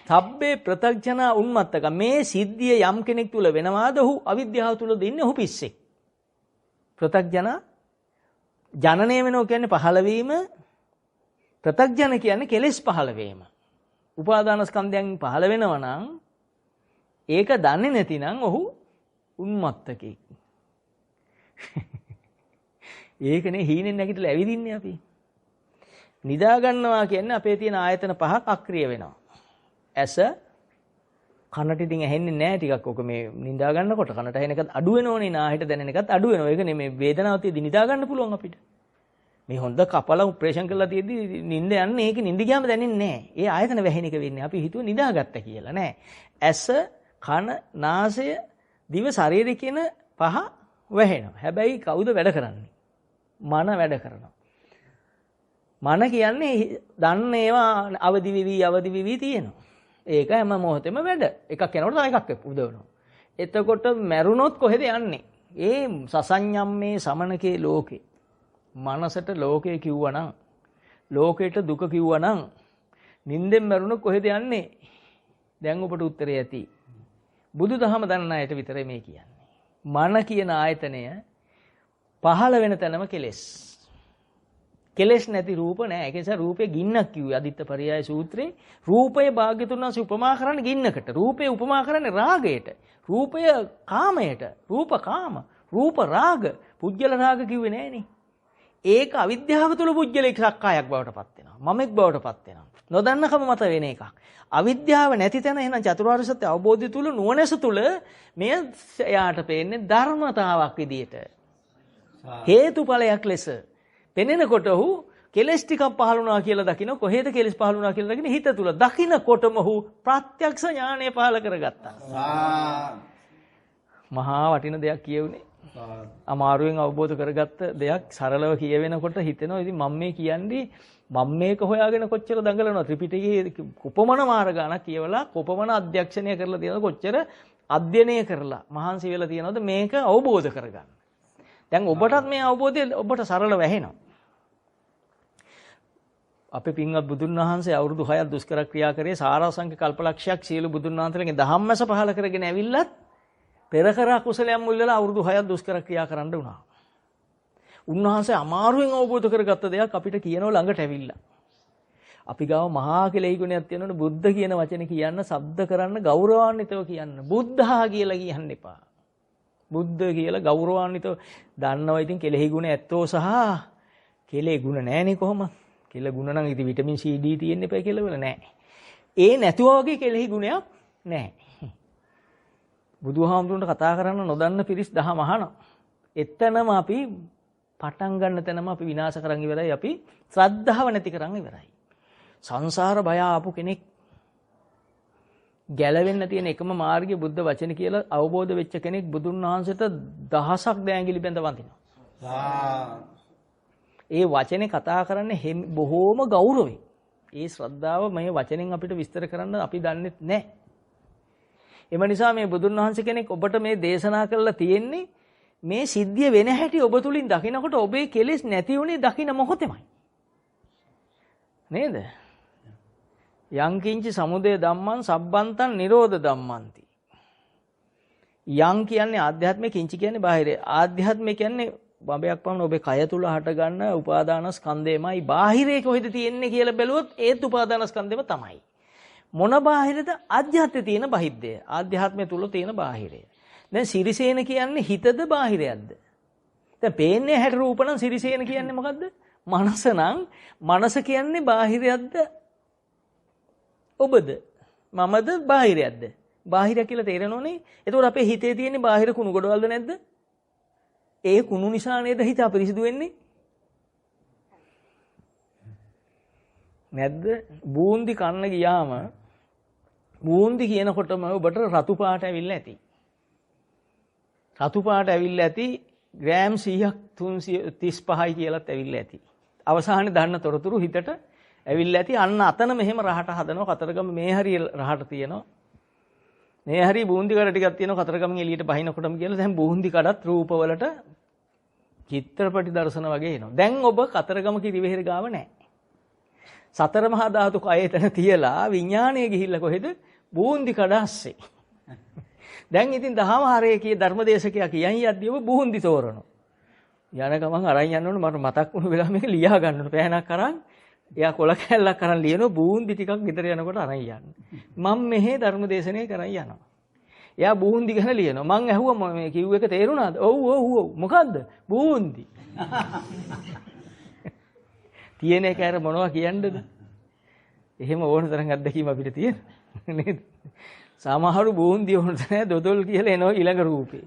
සබ්බේ ප්‍රත්‍යඥා උන්මත්තක මේ සිද්ධිය යම් කෙනෙක් තුල වෙනවාද ඔහු අවිද්‍යාව තුලද ඉන්නේ ඔහු පිස්සෙක්. ප්‍රත්‍යඥා ජනනය වෙනවා කියන්නේ පහළ වීම. ප්‍රත්‍යඥ කියන්නේ කෙලෙස් පහළ වීම. උපාදාන ස්කන්ධයන් පහළ වෙනවා නම් ඒක දන්නේ නැතිනම් ඔහු උන්මත්තකෙක්. ඒකනේ හීනෙන් නැගිටලා ඇවිදින්නේ අපි. නිදා ගන්නවා කියන්නේ අපේ තියෙන ආයතන පහක් අක්‍රිය වෙනවා. ඇස කනට ඉතින් ඇහෙන්නේ නැහැ ටිකක්. ඔක මේ නිදා ගන්නකොට කනට ඇහෙන එකත් අඩු වෙනෝනේ. නාහෙට දැනෙන එකත් අඩු වෙනවා. ඒක නෙමෙයි වේදනාව තියදී නිදා ගන්න පුළුවන් අපිට. මේ හොඳ කපල ඔපරේෂන් කරලා තියදී නිින්ද යන්නේ ඒක නිින්ද ගියාම දැනෙන්නේ නැහැ. ඒ ආයතන වැහෙන එක වෙන්නේ. අපි හිතුව නිදාගත්ත කියලා නෑ. ඇස, කන, නාසය, දිව, ශරීරය කියන පහ වැහෙනවා. හැබැයි කවුද වැඩ කරන්නේ? මන වැඩ කරනවා. මන කියන්නේ දන්න ඒවා අවදි වෙවි තියෙනවා. ඒක හැම මොහොතෙම වැඩ. එකක් යනකොට තව එකක් උදවනවා. එතකොට මැරුණොත් කොහෙද යන්නේ? ඒ සසඤ්ඤම්මේ සමනකේ ලෝකේ මනසට ලෝකේ කිව්වනම් ලෝකයට දුක කිව්වනම් නින්දෙන් මරුණ කොහෙද යන්නේ? දැන් ඔබට උත්තරය ඇති. බුදුදහම දන්න අයට විතරයි මේ කියන්නේ. මන කියන ආයතනය පහළ වෙන තැනම කෙලෙස්. කෙලෙස් නැති රූප නෑ. ඒක නිසා රූපේ ගින්නක් කිව්වේ අදිත්ත පරියාය සූත්‍රේ. රූපය භාග්‍යතුන් වහන්සේ උපමා කරන්නේ ගින්නකට. රූපේ උපමා කරන්නේ රාගයට. රූපය කාමයට. රූප කාම. රූප රාග. පුජ්‍යල රාග කිව්වේ නෑනේ. ඒක අවිද්‍යාව තුළ පුජ්‍යලෙක් සක්කායක් බවට පත් වෙනවා. මමෙක් බවට පත් වෙනවා. නොදන්නකම මත වෙන එකක්. අවිද්‍යාව නැති තැන එහෙනම් චතුරාර්ය සත්‍ය අවබෝධය තුළ නුවණැස තුළ මෙය යාට පේන්නේ ධර්මතාවක් විදියට. හේතුඵලයක් ලෙස පෙනෙනකොට ඔහු කෙලස් ටිකක් පහළ වුණා කියලා දකින්න කොහෙද කෙලස් පහළ වුණා කියලා දකින්න හිත තුළ දකින්නකොටම ඔහු ප්‍රත්‍යක්ෂ ඥානය පහළ කරගත්තා. මහා වටින දෙයක් කියුනේ. අමාරුවෙන් අවබෝධ කරගත්ත දෙයක් සරලව කියවෙනකොට හිතෙනවා ඉතින් මම මේ කියන්නේ මම මේක හොයාගෙන කොච්චර දඟලනවා ත්‍රිපිටකයේ කුපමණ මාර ගණක් කියවලා කුපමණ අධ්‍යක්ෂණය කරලා තියෙනවද කොච්චර අධ්‍යයනය කරලා මහන්සි වෙලා තියෙනවද මේක අවබෝධ කරගන්න. දැන් ඔබටත් මේ අවබෝධය ඔබට සරලව ඇහෙනවා. අපේ පින්වත් බුදුන් වහන්සේ අවුරුදු 6ක් දුෂ්කර ක්‍රියා කරේ සාරාංශක කල්පලක්ෂයක් සියලු බුදුන් වහන්සේලාගේ ධම්මස පහල කරගෙන ඇවිල්ලත් පෙර කරා කුසලයන් මුල් වෙලා අවුරුදු 6ක් දුෂ්කර ක්‍රියා කරන්න වුණා. උන්වහන්සේ අමාරුවෙන් අවබෝධ කරගත්ත දෙයක් අපිට කියනව ළඟට ඇවිල්ලා. අපි ගාව මහා කෙලෙහි ගුණයක් තියෙනවනේ බුද්ධ කියන වචනේ කියන්න, ශබ්ද කරන්න, ගෞරවාන්විතව කියන්න. බුද්ධහා කියලා කියන්න එපා. බුද්ධ කියලා ගෞරවාන්විතව දන්නවා ඉතින් කෙලෙහි ගුණ ඇත්තෝ සහ කෙලෙහි ගුණ නැහැනේ කොහොමද? කෙල ගුණ නම් ඉතින් විටමින් C D තියෙන්න එපා කියලා වල නැහැ. ඒ නැතුව වගේ කෙලෙහි ගුණයක් නැහැ. බුදුහාමුදුරන්ට කතා කරන්න නොදන්න පිරිස් දහම අහනවා. එතනම අපි පටන් ගන්න තැනම අපි විනාශ කරන් ඉවරයි. අපි ශ්‍රද්ධාව නැති කරන් ඉවරයි. සංසාර බය ආපු කෙනෙක් ගැලවෙන්න තියෙන එකම මාර්ගය බුද්ධ වචන කියලා අවබෝධ වෙච්ච කෙනෙක් බුදුන් වහන්සේට දහසක් දෑංගිලි බැඳ වඳිනවා. ඒ වචනේ කතා කරන්නේ බොහෝම ගෞරවයෙන්. ඒ ශ්‍රද්ධාව මේ වචනෙන් අපිට විස්තර කරන්න අපි දන්නේ නැහැ. එම නිසා මේ බුදුන් වහන්සේ කෙනෙක් ඔබට මේ දේශනා කරලා තියෙන්නේ මේ සිද්ධිය වෙන හැටි ඔබ තුලින් දකිනකොට ඔබේ කෙලෙස් නැති වුණේ දකින මොහොතෙමයි. නේද? යං කිංචි සමුදය ධම්මං සබ්බන්තං නිරෝධ ධම්මන්ති. යං කියන්නේ ආධ්‍යාත්මය, කිංචි කියන්නේ බාහිරය. ආධ්‍යාත්මය කියන්නේ බඹයක් පමණ ඔබේ කය තුල හට ගන්න උපාදාන ස්කන්ධයමයි. බාහිරේ කොහෙද තියෙන්නේ කියලා බැලුවොත් ඒත් උපාදාන ස්කන්ධෙම තමයි. මොන බාහිරද? ආධ්‍යාත්මයේ තියෙන බහිද්දය. ආධ්‍යාත්මය තුල තියෙන බාහිරය. දැන් සිරිසේන කියන්නේ හිතද බාහිරයක්ද? දැන් පේන්නේ හැට රූප නම් සිරිසේන කියන්නේ මොකද්ද? මනස නම් මනස කියන්නේ බාහිරයක්ද? ඔබද? මමද බාහිරයක්ද? බාහිරය කියලා තේරෙනෝනේ. එතකොට අපේ හිතේ තියෙන බාහිර කුණු ගොඩවල්ද නැද්ද? ඒ කුණු නිසා නේද හිත අපිරිසිදු වෙන්නේ? නැද්ද? බූන්දි කන්න ගියාම බූන්දි කියනකොටම ඔබට රතු පාට ඇවිල්ලා ඇති. රතු පාට ඇවිල්ලා ඇති ග්‍රෑම් 100ක් 335යි කියලාත් ඇවිල්ලා ඇති. අවසානයේ දාන්න තොරතුරු හිතට ඇවිල්ලා ඇති. අන්න අතන මෙහෙම රහට හදනවා. කතරගම මේ හරිය රහට තියෙනවා. මේ හරිය බූන්දි කඩ ටිකක් තියෙනවා. කතරගමෙන් එළියට බහිනකොටම කියලා දැන් බූන්දි කඩත් රූපවලට චිත්‍රපටි දර්ශන වගේ එනවා. දැන් ඔබ කතරගම කිරිවෙහෙර ගාව නැහැ. සතර මහා ධාතු කයතන තියලා විඥාණය ගිහිල්ලා කොහෙද? බූන්දි කඩ ඇස්සේ. දැන් ඉතින් දහම හරේ කිය ධර්මදේශකයා කියන් යද්දී ඔබ බූන්දි තෝරනවා. යන ගමන් අරන් යන්න ඕන මට මතක් වුණු වෙලාව මේක ලියා ගන්න ඕන. පෑනක් අරන් එයා කොල කැල්ලක් අරන් ලියනවා බූන්දි ටිකක් ගෙදර යනකොට අරන් යන්න. මම මෙහෙ ධර්මදේශනය කරන් යනවා. එයා බූන්දි ගැන ලියනවා. මං ඇහුවා මේ කිව් එක තේරුණාද? ඔව්. මොකද්ද? බූන්දි. තියෙන එක අර මොනවා කියන්නද? එහෙම ඕන තරම් අත්දැකීම් අපිට තියෙන නේද? සමහරු බූන්දි ඕන තරම් දොදොල් කියලා එනවා ඊළඟ රූපේ.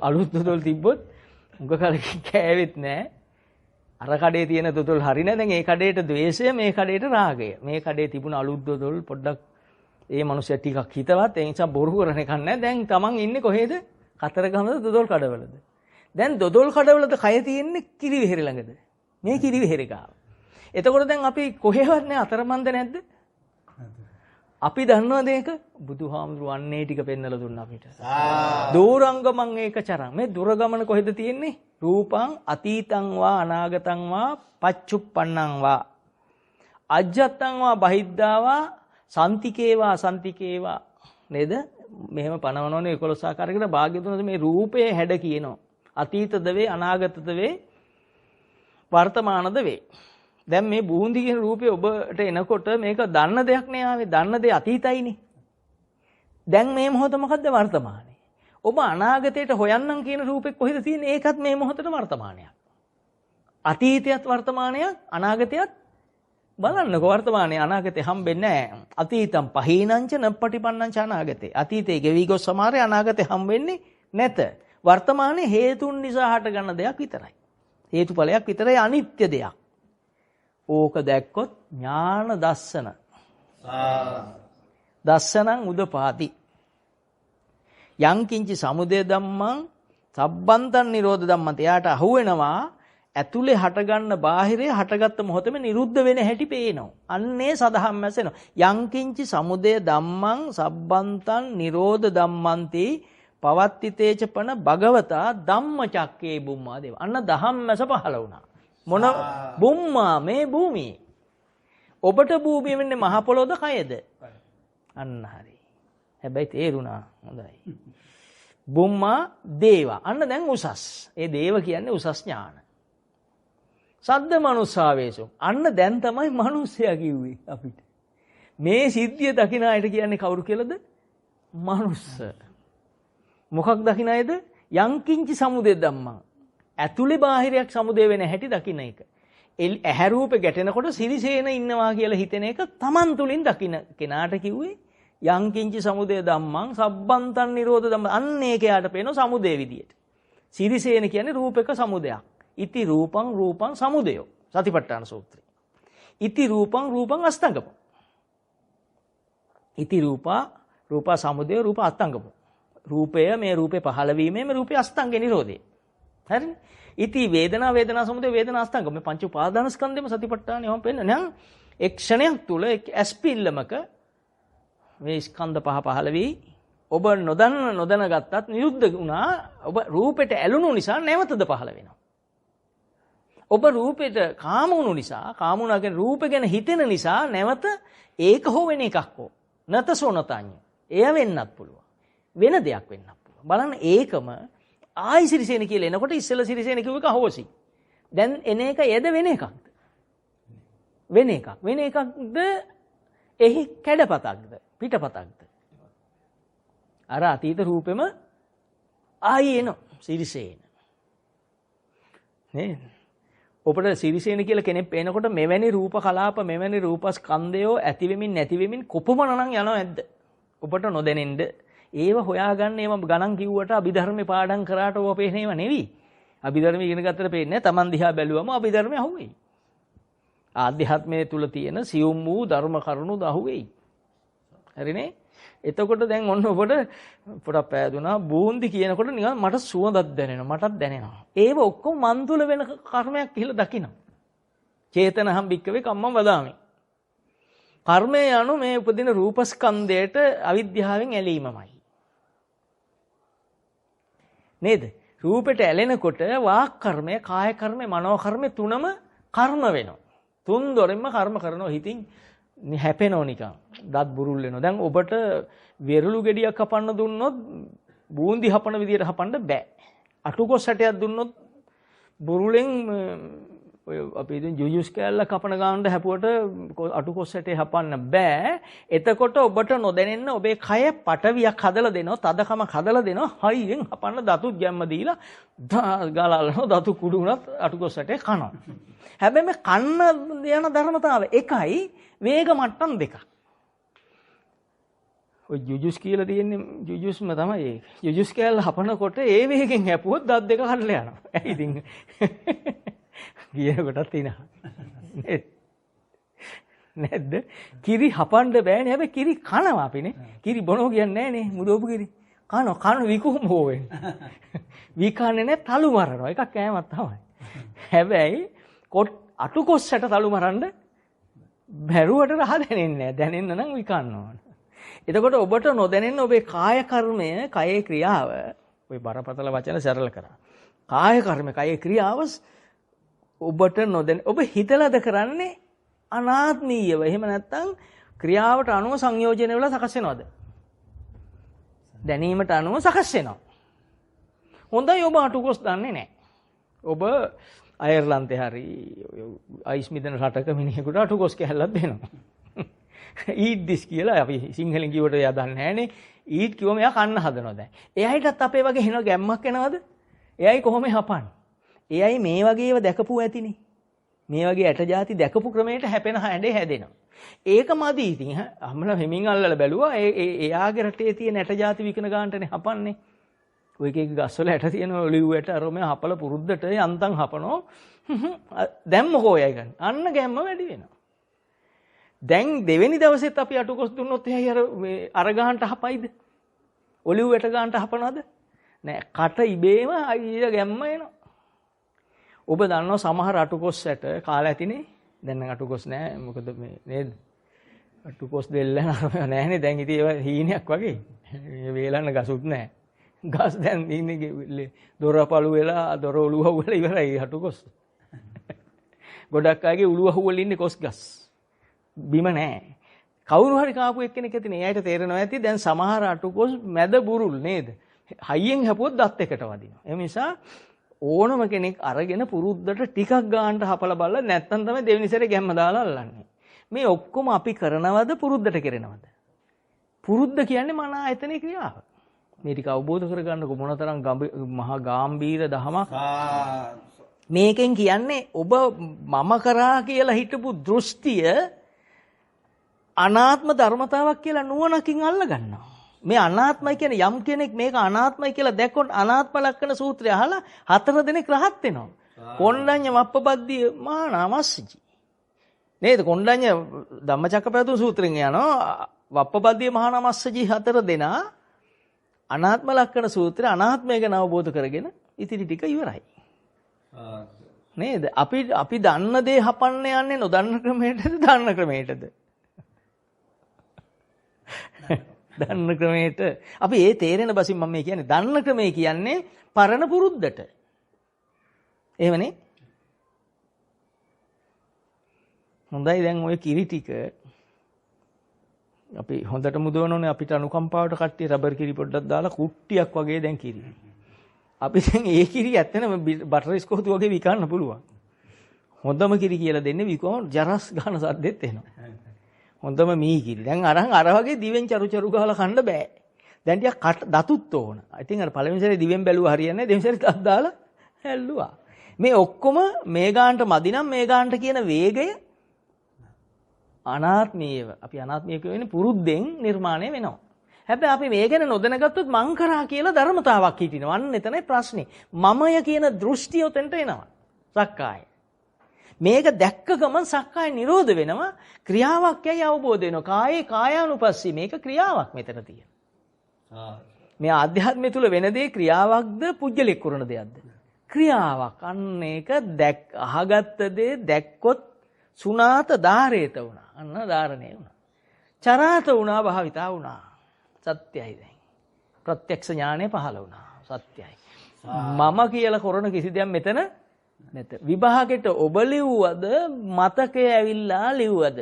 අලුත් දොදොල් තිබ්බොත් උග කලකින් කෑවෙත් නැහැ. අර කඩේ තියෙන දොදොල් හරි නැහැ. දැන් ඒ කඩේට ද්වේෂය, මේ කඩේට රාගය. මේ කඩේ තිබුණ අලුත් දොදොල් පොඩ්ඩක් ඒ මනුස්සයා ටිකක් හිතවත් ඒ නිසා බොරු කරන එකක් නැහැ. දැන් Taman ඉන්නේ කොහෙද? කතරගමද දොදොල් කඩවලද? දැන් දොදොල් කඩවලද කය තියෙන්නේ කිරිවෙහෙර ළඟද? මේ කිරිවෙහෙර ගාව. එතකොට දැන් අපි කොහෙවත් නැහැ අතරමන්ද නැද්ද? අපි දන්නවද ඒක? බුදුහාමුදුරු අන්නේ ටික පෙන්නලා දුන්නා අපිට. දූරංගමං ඒක චරං. මේ දුර ගමන කොහෙද තියෙන්නේ? රූපං අතීතං වා අනාගතං වා පච්චුප්පන්නං වා අජ්ජත්තං වා බහිද්ධා වා සන්තිකේවා සන්තිකේවා නේද? මෙහෙම පනවනෝනේ 11 ආකාරයකට භාග්‍යතුන් මේ රූපයේ හැඩ කියනවා. අතීතද වේ අනාගතද වේ වර්තමානද වේ. දැන් මේ බූන්දි කියන රූපේ ඔබට එනකොට මේක දන්න දෙයක් නේ ආවේ. දන්න දේ අතීතයිනේ. දැන් මේ මොහොත මොකද්ද? වර්තමානේ. ඔබ අනාගතයට හොයන්නම් කියන රූපේ කොහෙද තියෙන්නේ? ඒකත් මේ මොහොතේ වර්තමානයක්. අතීතයත් වර්තමානයක්, අනාගතයත් බලන්නකො වර්තමානයේ අනාගතේ හම්බෙන්නේ නැහැ. අතීතම් පහීනංච නප්පටිපන්නංච අනාගතේ. අතීතේ ගෙවි ගොස් සමහරේ අනාගතේ හම්බෙන්නේ නැත. වර්තමානයේ හේතුන් නිසා හටගන්න දෙයක් විතරයි. හේතුඵලයක් විතරයි, අනිත්‍ය දෙයක්. ඕක දැක්කොත් ඥාන දස්සන. දස්සනං උදපාති. යං කිංචි සමුදය ධම්මං සබ්බන්තං නිරෝධ ධම්මං. එයාට අහුවෙනවා ඇතුලේ හටගන්න බාහිරේ හටගත්ත මොහොතේම නිරුද්ධ වෙන හැටි පේනවා. අන්නේ සදහම් මැසෙනවා. යං කිංචි සමුදය ධම්මං සබ්බන්තං නිරෝධ ධම්මන්ති පවත්තිතේචපන භගවතා ධම්මචක්කේ බුම්මා දේව. අන්න දහම් මැස පහළ වුණා. මොන බුම්මා? මේ භූමියේ. ඔබට භූමිය වෙන්නේ මහ පොළොවද කයද? අන්න හරි. හැබැයි තේරුණා. හොඳයි. බුම්මා දේව. අන්න දැන් උසස්. ඒ දේව කියන්නේ උසස් ඥාන. සද්ද මනුස්සාවේසු. අන්න දැන් තමයි මිනිස්සයා කිව්වේ අපිට. මේ සිද්ධිය දකින්න අයට කියන්නේ කවුරු කියලාද? මනුස්ස. මොකක් දකින්න අයද? යංකින්චි සමුදය ධම්මං. ඇතුලේ බාහිරයක් සමුදය වෙන හැටි දකින්න එක. ඇහැ රූපේ ගැටෙනකොට සිරිසේන ඉන්නවා කියලා හිතෙන එක Taman තුලින් දකින්න කෙනාට කිව්වේ යංකින්චි සමුදය ධම්මං සබ්බන්තං නිරෝධ ධම්ම. අන්න ඒකයට පේන සමුදය විදියට. සිරිසේන කියන්නේ රූපක සමුදයක්. ඉති රූපං රූපං සමුදයෝ සතිපට්ඨාන සූත්‍රය. ඉති රූපං රූපං අස්තංගම. ඉති රූපා රූපා සමුදය රූප අස්තංගම. රූපය මේ රූපේ පහළ වීමේ මේ රූපේ අස්තංගේ නිරෝධය. හරිනේ? ඉති වේදනා වේදනා සමුදය වේදනා අස්තංගම. මේ පංච උපාදාන ස්කන්ධෙම සතිපට්ඨානෙ වම් පෙන්න නම් එක් ක්ෂණයක් තුල එක් ඇස්පිල්ලමක මේ ස්කන්ධ පහ පහළ වී ඔබ නොදැන ගත්තත් නිරුද්ධ වුණා. ඔබ රූපෙට ඇලුණු නිසා නැවතද පහළ වෙනවා. ඔබ රූපෙට කාම වුණු නිසා, කාම වුණා කියන්නේ රූප ගැන හිතෙන නිසා නැවත ඒක හෝ වෙන එකක් හෝ නතසෝනතඤ්ඤ. එය වෙන්නත් පුළුවන්. වෙන දෙයක් වෙන්නත් පුළුවන්. බලන්න ඒකම ආයි සිරිසේන කියලා එනකොට ඉස්සෙල්ලා සිරිසේන කිව්ව එක අහෝසි. දැන් එන එක යද වෙන එකක්ද? වෙන එකක්. වෙන එකක්ද? එහි කැඩපතක්ද? පිටපතක්ද? අර අතීත රූපෙම ආයි එනවා සිරිසේන. නේද? ඔබට සිරිසේන කියලා කෙනෙක් පේනකොට මෙවැනි රූප කලාප මෙවැනි රූප ස්කන්ධයෝ ඇති වෙමින් නැති වෙමින් කොපමණනම් යනව ඇද්ද? ඔබට නොදැනෙන්න ඒව හොයාගන්න ඒව ගණන් කිව්වට අභිධර්මේ පාඩම් කරාට ඕව පේනේව නෙවෙයි. අභිධර්මයේ ඉගෙන ගත්තට පේන්නේ Taman දිහා බැලුවම අභිධර්මයේ අහුවෙයි. ආධ්‍යාත්මයේ තුල තියෙන සියුම් වූ ධර්ම කරුණු අහුවෙයි. හරිනේ? එතකොට දැන් ඔන්න ඔබට පොඩක් පෑදුනා බූන්දි කියනකොට නිකන් මට සුවඳක් දැනෙනවා මටත් දැනෙනවා. ඒව ඔක්කොම මන් තුල වෙන කර්මයක් කියලා දකිනවා. චේතනහම් භික්කවේ කම්මං වදාමි. කර්මය යනු මේ උපදින රූපස්කන්ධයට අවිද්‍යාවෙන් ඇලීමමයි. නේද? රූපෙට ඇලෙනකොට වාක් කර්මය, කාය කර්මය, මනෝ කර්මය තුනම කර්ම වෙනවා. තුන් දොරින්ම කර්ම කරනවා. හිතින් හැපෙනෝ නිකන්. දත් බුරුල් වෙනවා. දැන් ඔබට වෙරළු ගෙඩියක් හපන්න දුන්නොත් බූන්දි හපන විදියට හපන්න බෑ. අටුකොස් හැටයක් දුන්නොත් බුරුලෙන් ඔය අපි ඉතින් ජුජුස් කෑල්ල කපන ගානට හැපුවට අටුකොස් හැටේ හපන්න බෑ. එතකොට ඔබට නොදැනෙන්න ඔබේ කය පටවියක් හදලා දෙනවා, තදකමක් හදලා දෙනවා. හයියෙන් හපන්න දතුත් ගැම්ම දීලා ගාලනවා. දතු කුඩු උනත් අටුකොස් හැටේ කනවා. හැබැයි මේ කන්න යන ධර්මතාවය එකයි, වේග මට්ටම් දෙකක්. ඔය ජුජුස් කියලා තියෙන්නේ ජුජුස්ම තමයි ඒක. ජුජුස් කෑල්ල හපනකොට ඒ වේගෙන් හැපුවොත් දත් දෙක කඩලා යනවා. ඇයි ඉතින් ගිය කොටත් තියනවා. නැද්ද? කිරි හපන්න බෑනේ. හැබැයි කිරි කනවා අපිනේ. කිරි බොනෝ කියන්නේ නෑනේ. මුදෝපු කිරි. කන විකුම් හොවෙන්නේ. විකන්නේ නෑ, තලු මරනවා. එකක් කෑමක් තමයි. හැබැයි අටුකොස්සට තලු මරන්න බැරුවට රහ දැනෙන්නේ නෑ. දැනෙන්න නම් විකන්න ඕන. එතකොට ඔබට නොදැනෙන ඔබේ කාය කර්මය, කයේ ක්‍රියාව, ඔය බරපතල වචන සරල කරා. කාය කර්ම, කයේ ක්‍රියාව ඔබට නොදැන ඔබ හිතලාද කරන්නේ අනාත්මීයව. එහෙම නැත්නම් ක්‍රියාවට අනුව සංයෝජන වෙලා සකස් වෙනවද? දැනීමට අනුව සකස් වෙනවා. හොඳයි ඔබ අටුකොස් දන්නේ නැහැ. ඔබ අයර්ලන්තේ හරි අයිස් මිදෙන රටක මිනිහෙකුට අටුකොස් කැල්ලක් දෙනවා. ඊට් දිස් කියලා අපි සිංහලෙන් කිව්වට එයා දන්නේ නැහනේ. ඊට් කිව්වම එයා කන්න හදනවා දැන්. එයාටත් අපේ වගේ හින ගැම්මක් එනවද? එයයි කොහොම හපන්නේ? එයයි මේ වගේ ඒවා දැකපු ඇතිනේ. මේ වගේ ඇට ಜಾති දැකපු ක්‍රමයට හැපෙන හැඩේ හැදෙනවා. ඒක මදි ඉතින්. අම්මලා හිමින් අල්ලලා බැලුවා. එයාගේ රටේ තියෙන ඇට ಜಾති විකන ගන්නටනේ හපන්නේ. ඔය එක ගස්වල ඇට තියෙන ඔලිව් ඇට අරම හපල පුරුද්දට යන්තම් හපනෝ. දැන් මොකෝ යයි ගන්න. අන්න ගැම්ම වැඩි වෙනවා. දැන් දෙවෙනි දවසෙත් අපි අටුකොස් දුන්නොත් එහේ අර ගහන්න හපයිද? ඔලිව් ඇට ගන්නට හපනවද? නෑ. කට ඉබේම අයිය ගැම්ම එනවා. ඔබ දන්නවා සමහර අටුකොස් ඇට කාලා ඇතිනේ. දැන් නම් අටුකොස් නෑ. මොකද මේ නේද? අටුකොස් දෙල්ල නෑනේ. දැන් ඉතින් ඒවා හීනයක් වගේ. මේ වේලන්න ගසුත් නෑ. ගස් දැන් ඉන්නේ දොරපළු වෙලා දොර ඔලුව වෙලා ඉවරයි අටුකොස්. ගොඩක් අයගේ උළුව වල ඉන්නේ කොස් ගස්. බිම නෑ. කවුරු හරි කාපු එක්කෙනෙක් ඇතිනේ. එයාට තේරෙනවා ඇති දැන් සමහර අටුකොස් මැද බුරුල් නේද? හයියෙන් හැපුවොත් දත් එකට වදිනවා. ඒ නිසා ඕනම කෙනෙක් අරගෙන පුරුද්දට ටිකක් ගන්නට හපලා බලලා නැත්තම් තමයි දෙවෙනි සැරේ ගැම්ම දාලා අල්ලන්නේ. මේ ඔක්කොම අපි කරනවද පුරුද්දට කරනවද? පුරුද්ද කියන්නේ මන ආයතනයේ ක්‍රියාව. මේ ටික අවබෝධ කරගන්නකො මොනතරම් මහා ගාම්භීර දහමක්. මේකෙන් කියන්නේ ඔබ මම කරා කියලා හිටපු දෘෂ්ටිය අනාත්ම ධර්මතාවක් කියලා නුවණකින් අල්ල ගන්නවා. මේ අනාත්මයි කියන්නේ යම් කෙනෙක් මේක අනාත්මයි කියලා දැක්කොත් අනාත්ම ලක්ෂණ සූත්‍රය අහලා 4 දෙනෙක් රහත් වෙනවා. කොණ්ඩඤ්ඤ වප්පබද්දිය මහානාමස්සජි. නේද? කොණ්ඩඤ්ඤ ධම්මචක්කපවතුන් සූත්‍රයෙන් යනවා වප්පබද්දිය මහානාමස්සජි 4 දෙනා අනාත්ම ලක්ෂණ සූත්‍රය අනාත්මය ගැන අවබෝධ කරගෙන ඉතිරි ටික ඉවරයි. නේද? අපි දන්න දේ හපන්න යන්නේ නොදන්න ක්‍රමයටද දන්න ක්‍රමයටද? දන්න ක්‍රමයට අපි ඒ තේරෙන බසින් මම මේ කියන්නේ දන්න ක්‍රමය කියන්නේ පරණ පුරුද්දට. එහෙමනේ. හොඳයි දැන් ওই කිරි ටික අපි හොඳට මුදවන ඕනේ අපිට අනුකම්පාවට කට්ටිය රබර් කිරි පොඩ්ඩක් දාලා කුට්ටියක් වගේ දැන් කිරි. අපි දැන් ඒ කිරි ඇත්තටම බටර් ස්කෝතු වගේ විකන්න පුළුවන්. හොඳම කිරි කියලා දෙන්නේ විකෝම ජරස් ගන්න සද්දෙත් එනවා. හොඳම මී කිරි. දැන් අරන් අර වගේ දිවෙන් චරු චරු ගහලා කන්න බෑ. දැන් ටිකක් දතුත් ඕන. ඉතින් අර පළවෙනි සැරේ දිවෙන් බැලුවා හරියන්නේ නැහැ. දෙවෙනි සැරේ දත් දාලා හැල්ලුවා. මේ ඔක්කොම මේ ගානට මදි නම් මේ ගානට කියන වේගය අනාත්මීයව. අපි අනාත්මීය කියන්නේ පුරුද්දෙන් නිර්මාණය වෙනවා. හැබැයි අපි මේ ගැන නොදැනගත්තොත් මං කරා කියලා ධර්මතාවක් හිටිනවා. අන්න එතනයි ප්‍රශ්නේ. මමය කියන දෘෂ්ටිය උතෙන්ට එනවා. සක්කාය. මේක දැක්ක ගමන් සක්කාය නිරෝධ වෙනවා. ක්‍රියාවක් යයි අවබෝධ වෙනවා. කායේ කායානුපස්සී මේක ක්‍රියාවක් මෙතන තියෙන. මේ ආධ්‍යාත්මය තුල වෙන දේ ක්‍රියාවක්ද පුජ්‍යලෙක් කරන දෙයක්ද? ක්‍රියාවක්. අන්න ඒක අහගත්ත දේ දැක්කොත් සුණාත ධාරේත වුණා. අන්න ධාරණය වුණා. චරාත වුණා භාවිතා වුණා. සත්‍යයි දැන්. ප්‍රත්‍යක්ෂ ඥානය පහළ වුණා. සත්‍යයි. මම කියලා කරන කිසි දෙයක් මෙතන නැත. විභාගෙට ඔබ ලිව්වද මතකය ඇවිල්ලා ලිව්වද?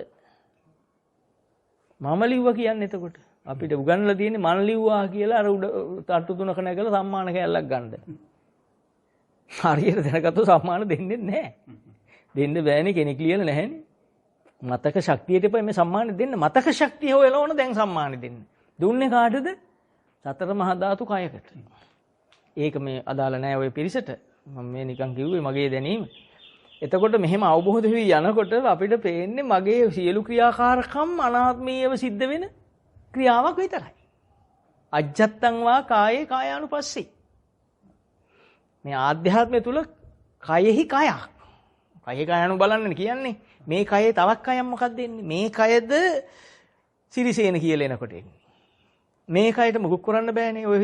මම ලිව්වා කියන්නේ එතකොට අපිට උගන්වලා තියෙන්නේ මන් ලිව්වා කියලා අර උඩ තට්ටු තුනක නැගලා සම්මාන කෑල්ලක් ගන්නද. හරියට දැනගත්තොත් සම්මාන දෙන්නේ නැහැ. දෙන්න බෑනේ කෙනෙක් ලියලා නැහැනේ. මතක ශක්තියට එපා මේ සම්මාන දෙන්න. මතක ශක්තිය හොයලා ඕන දැන් සම්මාන දෙන්න. දුන්නේ කාටද? සතර මහා ධාතු කයකට. ඒක මේ අදාළ නැහැ ඔය පිරිසට. මම මේ නිකන් කිව්වේ මගේ දැනීම. එතකොට මෙහෙම අවබෝධ වෙවි යනකොට අපිට පේන්නේ මගේ සියලු ක්‍රියාකාරකම් අනාත්මීයව සිද්ධ වෙන ක්‍රියාවක් විතරයි. අජ්ජත්තං වා කායේ කායානුපස්සී. මේ ආධ්‍යාත්මය තුල කයෙහි කයක්. කයෙහි කයano බලන්න කියන්නේ මේ කයේ තවක් කයක් මොකක්ද එන්නේ? මේ කයද සිරිසේන කියලා එනකොට එන්නේ. මේ කයට මුකුත් කරන්න බෑනේ. ඔය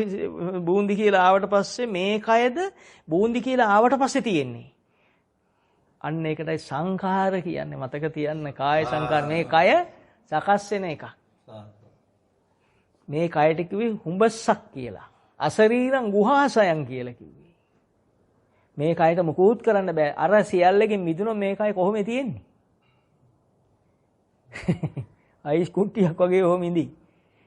බූන්දි කියලා ආවට පස්සේ මේ කයද බූන්දි කියලා ආවට පස්සේ තියෙන්නේ. අන්න ඒකටයි සංඛාර කියන්නේ. මතක තියන්න කාය සංඛාර මේ කය සකස් වෙන එකක්. මේ කයට කිව්වේ හුඹස්සක් කියලා. අසරීරං ගුහාසයන් කියලා කිව්වේ. මේ කයට මුකුත් කරන්න බෑ. අර සියල්ලකින් මිදුණොත් මේ කය කොහොමද තියෙන්නේ? අයිස් කුට්ටියක් වගේ ඔහොම ඉඳි.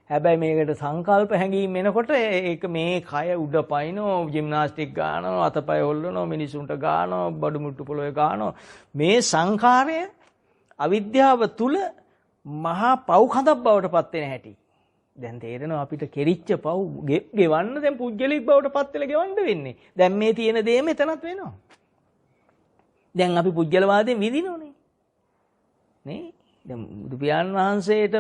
හැබැයි මේකට සංකල්ප හැඟීම් එනකොට ඒක මේ කය උඩ පයින්නෝ, ජිම්නාස්ටික් ගන්නවා, අතපය හොල්ලනවා, මිනිසුන්ට ගන්නවා, බඩු මුට්ටු පොළවේ ගන්නවා. මේ සංඛාරය අවිද්‍යාව තුල මහා පව්කඳක් බවට පත් වෙන හැටි. දැන් තේරෙනවා අපිට කෙරිච්ච පව් ගෙවන්න දැන් පුජ්‍යලික් බවට පත් වෙලා ගෙවන්න වෙන්නේ. දැන් මේ තියෙන දේ මෙතනත් වෙනවා. දැන් අපි පුජ්‍යලවාදයෙන් විඳිනෝනේ. නේ? දැන් බුදු පියාණන් වහන්සේට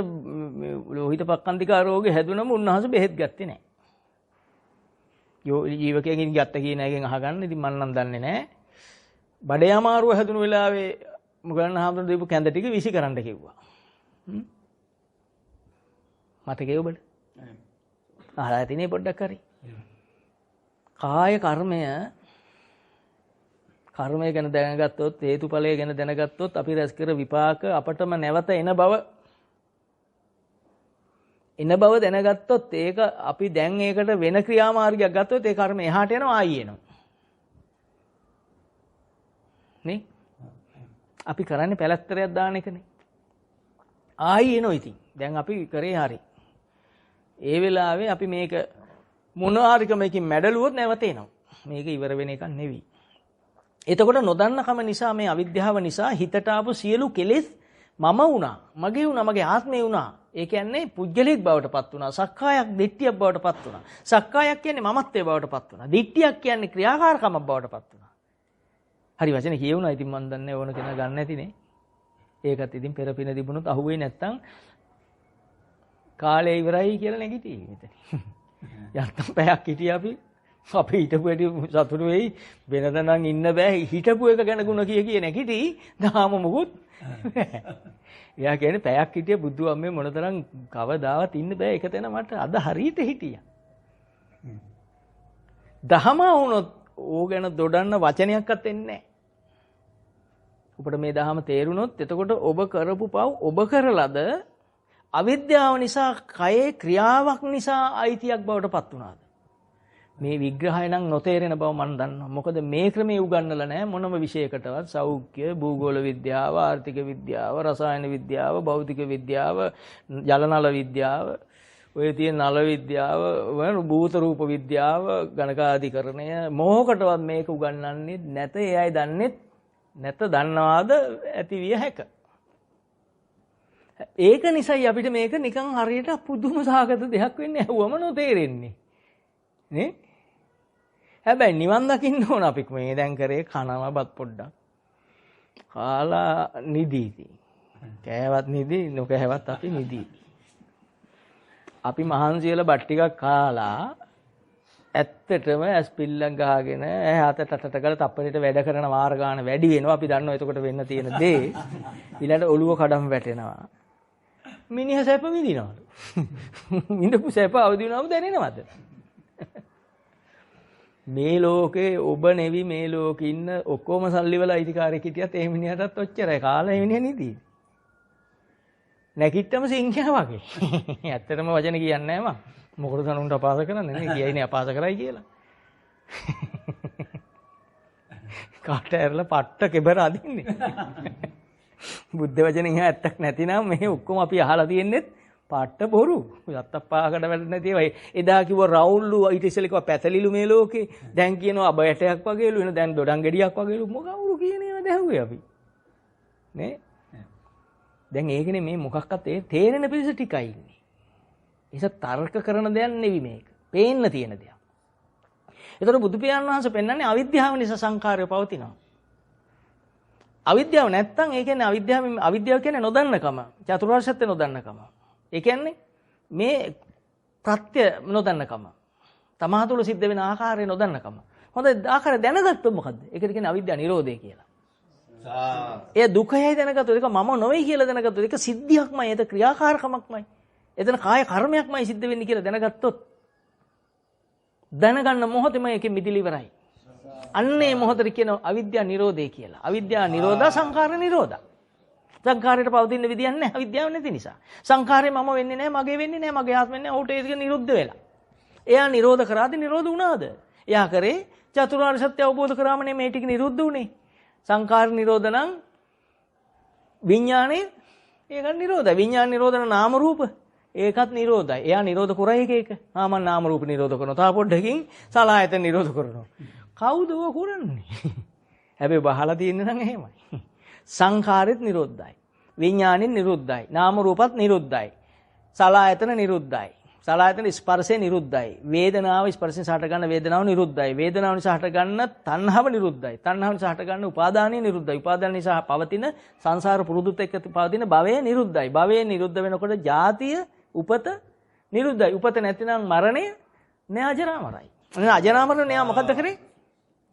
ලෝහිත පක්ඛන්තිකා රෝගේ හැදුනම උන්වහන්සේ බෙහෙත් ගත්තේ නැහැ. ජීවකයෙක්ගෙන් ගත්ත කියන එකෙන් අහගන්න. ඉතින් මම නම් දන්නේ නැහැ. බඩේ අමාරුව හැදුණු වෙලාවේ මොකද හාමුදුරුවෝ දීපු කැඳ ටික විසි කරන්න කිව්වා. මතකයි ඔබට? අහලා තිනේ පොඩ්ඩක් හරි. කාය කර්මය ගැන දැනගත්තොත්, හේතුඵලය ගැන දැනගත්තොත් අපි රැස් කර විපාක අපටම නැවත එන බව දැනගත්තොත් ඒක අපි දැන් ඒකට වෙන ක්‍රියාමාර්ගයක් ගත්තොත් ඒ කර්ම එහාට යනවා ආයි එනවා. නේ? අපි කරන්නේ පැලැස්තරයක් දාන එකනේ. ආයි එනවා ඉතින්. දැන් අපි කරේ හරි. ඒ වෙලාවේ අපි මේක මොනවාරිකමකින් මැඩලුවොත් නැවත එනවා. මේක ඉවර වෙන එකක් නෙවෙයි. එතකොට නොදන්නකම නිසා මේ අවිද්‍යාව නිසා හිතට ආපු සියලු කෙලෙස් මම වුණා, මගේ වුණා, මගේ ආත්මේ වුණා. ඒ කියන්නේ පුජ්‍යලෙක් බවට පත් වුණා. සක්කායක් දිට්ඨියක් බවට පත් වුණා. සක්කායක් කියන්නේ මමත්වයේ බවට පත් වුණා. දිට්ඨියක් කියන්නේ ක්‍රියාකාරකමක් බවට පත් වුණා. හරි වචනේ කියවුණා. ඉතින් මම දන්නේ ඕන කෙනා ගන්න නැතිනේ. ඒකත් ඉතින් පෙර පින තිබුණොත් අහුවේ නැත්තම් කාලේ ඉවරයි කියලා නැගිටී මෙතන. යත්තම් පැයක් හිටියා අපි හිටපු ඇටි සතුටු වෙයි. වෙනද නම් ඉන්න බෑ. හිටපු එක ගැන ගුණ කිය නැගිටී. දාම මොකුත්. එයා කියන්නේ පැයක් හිටිය බුදු අම්මේ මොනතරම් කවදාවත් ඉන්න බෑ එක තැන මට අද හරියට හිටියා. දහම වුණොත් ඕ ගැන දොඩන්න වචනයක්වත් එන්නේ නැහැ. ඔබට මේ දහම තේරුණොත් එතකොට ඔබ කරපු පව් ඔබ කරලද අවිද්‍යාව නිසා කයේ ක්‍රියාවක් නිසා අයිතියක් බවට පත් වුණාද? මේ විග්‍රහය නම් නොතේරෙන බව මම දන්නවා. මොකද මේ ක්‍රමයේ උගන්වලා නැහැ මොනම විෂයකටවත්. සෞඛ්‍ය, භූගෝල විද්‍යාව, ආර්ථික විද්‍යාව, රසායන විද්‍යාව, භෞතික විද්‍යාව, ජලනල විද්‍යාව, ඔය තියෙන නල විද්‍යාව, භූත රූප විද්‍යාව, ගණකාධිකරණය මොහොකටවත් මේක උගන්වන්නේ නැත. ඒ අය දන්නේ නැත. දන්නවාද ඇති විය හැක. ඒක නිසායි අපිට මේක නිකන් හරියට පුදුම සාගත දෙයක් වෙන්නේ ඇහුවම නොතේරෙන්නේ. නේ? හැබැයි නිවන් දකින්න ඕන අපි මේ දැන් කරේ කනවවත් පොඩ්ඩක්. කාලා නිදීති. කෑවත් නිදී, නොකෑවත් අපි නිදී. අපි මහන්සි වෙලා බත් ටිකක් කාලා ඇත්තටම ඇස් පිල්ලක් ගහගෙන ඈත ටටට ගාලා තප්පරේට වැඩ කරන වාර ගන්න වැඩි වෙනවා. අපි දන්නවා එතකොට වෙන්න තියෙන දේ. ඊළඟ ඔළුව කඩම් වැටෙනවා. මිනිහ සැප විඳිනවලු. ඉඳපු සැප අවදි වුණාම දැනෙනවද? මේ ලෝකේ ඔබ නෙවි මේ ලෝකේ ඉන්න ඔක්කොම සල්ලි වල අයිතිකාරයෙක් හිටියත් ඒ මිනිහටත් ඔච්චරයි. කාලා ඒ මිනිහ නිදී. නැකිටම සිංහයා වගේ. ඇත්තටම වචන කියන්නේ නැහැ මම. මොකටද අනුන්ට අපහාස කරන්නේ නේ? කියයිනේ අපහාස කරයි කියලා. කාට ඇරලා පට්ට කෙබර අදින්නේ. බුද්ධ වචනේ ඉහා ඇත්තක් නැතිනම් මේ ඔක්කොම අපි අහලා තියෙන්නේ පාට්ට බොරු. යත්තක් පාකට වැඩ නැති ඒවා. එදා කිව්ව රවුල්ලු ඊට ඉස්සෙල්ලා කිව්වා පැතලිලු මේ ලෝකේ. දැන් කියනවා අබ යටයක් වගේලු. එන දැන් දොඩම් ගෙඩියක් වගේලු. මොකවුරු කියන ඒවා දැහුවේ අපි. නේ? දැන් ඒකනේ මේ මොකක්වත් තේරෙන පිළිස ටිකයි ඉන්නේ. ඒක තර්ක කරන දෙයක් නෙවි මේක. පේන්න තියෙන දෙයක්. ඒතර බුදු පියාණන් වහන්සේ පෙන්වන්නේ අවිද්‍යාව නිසා සංඛාරය පවතිනවා. අවිද්‍යාව නැත්තම් ඒ කියන්නේ අවිද්‍යාව කියන්නේ නොදන්නකම. චතුරාර්ය සත්‍ය නොදන්නකම. ඒ කියන්නේ මේ ප්‍රත්‍ය නොදන්නකම. තමා තුළ සිද්ධ වෙන ආකාරය නොදන්නකම. හොඳ ආකාරය දැනගත්තොත් මොකද්ද? ඒකට කියන්නේ අවිද්‍යා නිරෝධය කියලා. ඒ දුකයි දැනගත්තොත් ඒක මම නොවේ කියලා දැනගත්තොත් ඒක සිද්ධියක්මයි. ඒක ක්‍රියාකාරකමක්මයි. එතන කාය කර්මයක්මයි සිද්ධ වෙන්නේ කියලා දැනගත්තොත් දැනගන්න මොහොතේම ඒකෙ මිදිලි ඉවරයි. අන්නේ මොහොතට කියන අවිද්‍යා නිරෝධය කියලා. අවිද්‍යා නිරෝධා සංඛාර නිරෝධා. සංඛාරයට පවතින විදියක් නැහැ අවිද්‍යාව නැති නිසා. සංඛාරේ මම වෙන්නේ නැහැ, මගේ වෙන්නේ නැහැ, මගේ ආත්මෙ නැහැ. ඌට ඒක නිරුද්ධ වෙලා. එයා නිරෝධ කරාද නිරෝධ වුණාද? එයා කරේ චතුරාර්ය සත්‍ය අවබෝධ කරාමනේ මේ ටික නිරුද්ධ වුණේ. සංඛාර නිරෝධ නම් විඥානේ ඒක නිරෝධයි. විඥාන නිරෝධන නාම රූප ඒකත් නිරෝධයි. එයා නිරෝධ කරයි එක. මම නාම රූප නිරෝධ කරනවා. තා පොඩ්ඩකින් සලආයතන නිරෝධ කරනවා. කවුද ඔය කරන්නේ? හැබැයි බහලා තියෙන්නේ නම් එහෙමයි. සංඛාරෙත් නිරුද්ධයි. විඥානෙත් නිරුද්ධයි. නාම රූපත් නිරුද්ධයි. සලආයතන නිරුද්ධයි. සලආයතන ස්පර්ශේ නිරුද්ධයි. වේදනාව ස්පර්ශයෙන් හට ගන්න වේදනාව නිරුද්ධයි. වේදනාව නිසා හට ගන්න තණ්හාව නිරුද්ධයි. තණ්හාව නිසා හට ගන්න උපාදානය නිරුද්ධයි. උපාදාන නිසා පවතින සංසාර පුරුදුත් එක්ක පවතින භවය නිරුද්ධයි. භවය නිරුද්ධ වෙනකොට ජාතිය උපත නිරුද්ධයි. උපත නැතිනම් මරණය නෑ අජරාමරයි. අජරාමර නෑ මොකද්ද කරේ?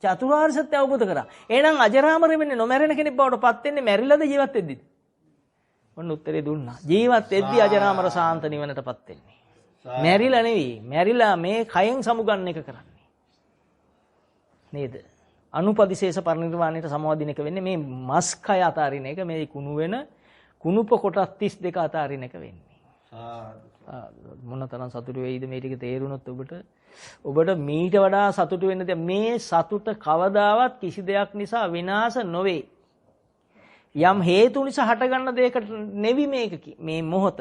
චතුරාර්ය සත්‍ය අවබෝධ කරා. එහෙනම් අජරාමර වෙන්නේ නොමැරෙන කෙනෙක් බවට පත් වෙන්නේ මැරිලාද ජීවත් වෙද්දිද? ඔන්න උත්තරේ දුන්නා. ජීවත් වෙද්දී අජරාමර සාන්ත නිවනටපත් වෙන්නේ. මැරිලා නෙවෙයි. මැරිලා මේ කයෙන් සමුගන්න එක කරන්නේ. නේද? අනුපදිශේෂ පරිනිර්වාණයට සමවදින එක වෙන්නේ මේ මස් කය අතාරින එක, මේ කුණු වෙන කුණුප කොටස් 32 අතාරින එක වෙන්නේ. මොනතරම් සතුටු වෙයිද මේ ටික තේරුණොත් ඔබට මීට වඩා සතුටු වෙන්න දෙයක් මේ සතුට කවදාවත් කිසි දෙයක් නිසා විනාශ නොවේ. යම් හේතු නිසා හටගන්න දෙයකට නෙවි මේක මේ මොහොත.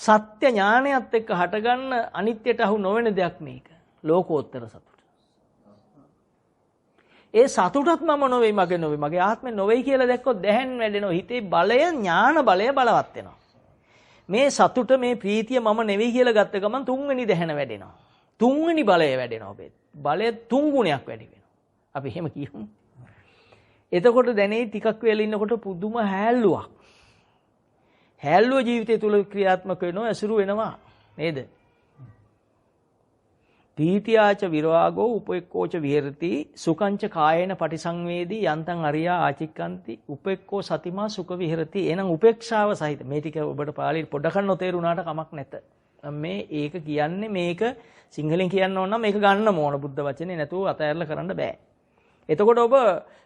සත්‍ය ඥානයත් එක්ක හටගන්න අනිත්‍යට අහු නොවන දෙයක් මේක. ලෝකෝත්තර සතුට. ඒ සතුටත් මම නොවේ, මගේ නොවේ, මගේ ආත්මෙ නොවේ කියලා දැක්කොත් දැහැන් වැඩෙනවා. හිතේ බලය, ඥාන බලය බලවත් වෙනවා. මේ සතුට, මේ ප්‍රීතිය මම නෙවෙයි කියලා ගත්ත ගමන් තුන්වෙනි දැහැන වැඩෙනවා. තුන්වෙනි බලය වැඩෙනවා. බලය තුන් ගුණයක් වැඩි වෙනවා. අපි එහෙම කියමු. එතකොට දැනේ ටිකක් වෙලා ඉන්නකොට පුදුම හැල්ලුවක්. හැල්ලුව ජීවිතය තුළ ක්‍රියාත්මක වෙනවා, ඇසුරු වෙනවා නේද? පීතියාච විරාගෝ උපෙක්ඛෝච විහෙරති සුකංච කායේන පටිසංවේදී යන්තං අරියා ආචික්කන්ති උපෙක්ඛෝ සතිමා සුඛ විහෙරති. එහෙනම් උපේක්ෂාව සහිත මේ ටික ඔබට පාළි පොඩ්ඩක් නොතේරුණාට කමක් නැත. මේ ඒක කියන්නේ මේක සිංහලෙන් කියන්න ඕන නම් මේක ගන්න ඕන බුද්ධ වචනේ නැතුව අතහැරලා කරන්න බෑ. එතකොට ඔබ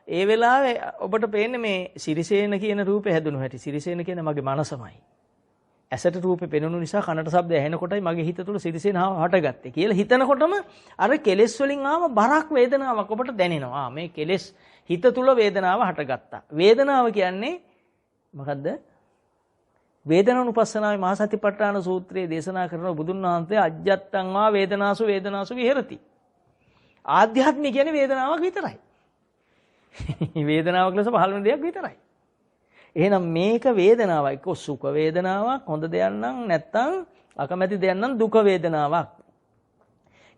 ඒ වෙලාවේ ඔබට පේන්නේ මේ සිරිසේන කියන රූපේ හැදුණු හැටි. සිරිසේන කියන්නේ මගේ මනසමයි. ඇසට රූපේ පෙනුණු නිසා කනට ශබ්ද ඇහෙනකොටයි මගේ හිත තුළ සිරිසේන හටගත්තේ කියලා හිතනකොටම අර කෙලෙස් වලින් ආව බරක් වේදනාවක් ඔබට දැනෙනවා. මේ කෙලෙස් හිත තුළ වේදනාව හටගත්තා. වේදනාව කියන්නේ මොකද්ද? වේදනානුපස්සනාවේ මහා සතිපට්ඨාන සූත්‍රයේ දේශනා කරන බුදුන් වහන්සේ අජ්ජත්තං වා වේදනාසු වේදනාසු විහෙරති. ආධ්‍යාත්මික කියන්නේ වේදනාවක් විතරයි. වේදනාවක් ලෙස පහළ වෙන දෙයක් විතරයි. එහෙනම් මේක වේදනාවක්. එක්ක සුඛ වේදනාවක් හොඳ දෙයක් නම් නැත්තම් අකමැති දෙයක් නම් දුක වේදනාවක්.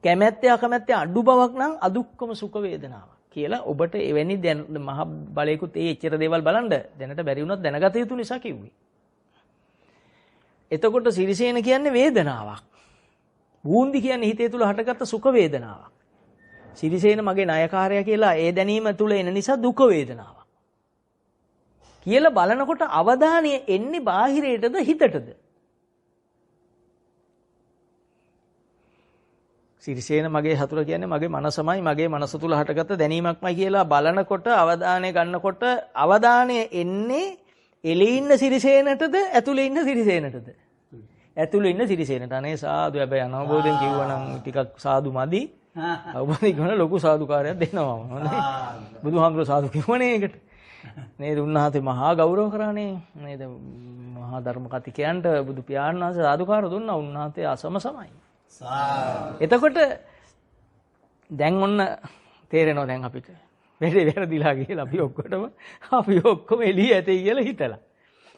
කැමැත්තේ අකමැත්තේ අඩු බවක් නම් අදුක්කම සුඛ වේදනාවක් කියලා ඔබට එවැනි මහ බලයකුත් ඒ එච්චර දේවල් බලන්න දැනට බැරි වුණත් දැනගත යුතු නිසා කිව්වේ. එතකොට සිරිසේන කියන්නේ වේදනාවක්. බූන්දි කියන්නේ හිතේ තුල හටගත්ත සුඛ වේදනාවක්. සිරිසේන මගේ ණයකාරයා කියලා ඒ දැනීම තුල එන නිසා දුක වේදනාවක්. කියලා බලනකොට අවධානය එන්නේ බාහිරයටද හිතටද? සිරිසේන මගේ හතුර කියන්නේ මගේ මනසමයි, මගේ මනස තුල හටගත්ත දැනීමක්මයි කියලා බලනකොට අවධානය ගන්නකොට අවධානය එන්නේ එළේ ඉන්න සිරිසේනටද ඇතුලේ ඉන්න සිරිසේනටද? ඇතුලේ ඉන්න සිරිසේනට. අනේ සාදු. හැබැයි අනවබෝධයෙන් කිව්වනම් ටිකක් සාදු මදි. අවබෝධයෙන් කරන ලොකු සාදුකාරයක් දෙනවා. හොඳයි. බුදුහාමුදුරුවෝ සාදු කිව්වනේ ඒකට. නේද? උන්වහන්සේ මහා ගෞරව කරානේ. නේද? මහා ධර්ම කතිකයන්ට බුදු පියාණන් වහන්සේ සාදුකාර දුන්නා. උන්වහන්සේ අසම සමයි. එතකොට දැන් ඔන්න තේරෙනවා දැන් අපිට. වැඩේ වැරදිලා කියලා අපි ඔක්කොම එළිය ඇතේ කියලා හිතලා.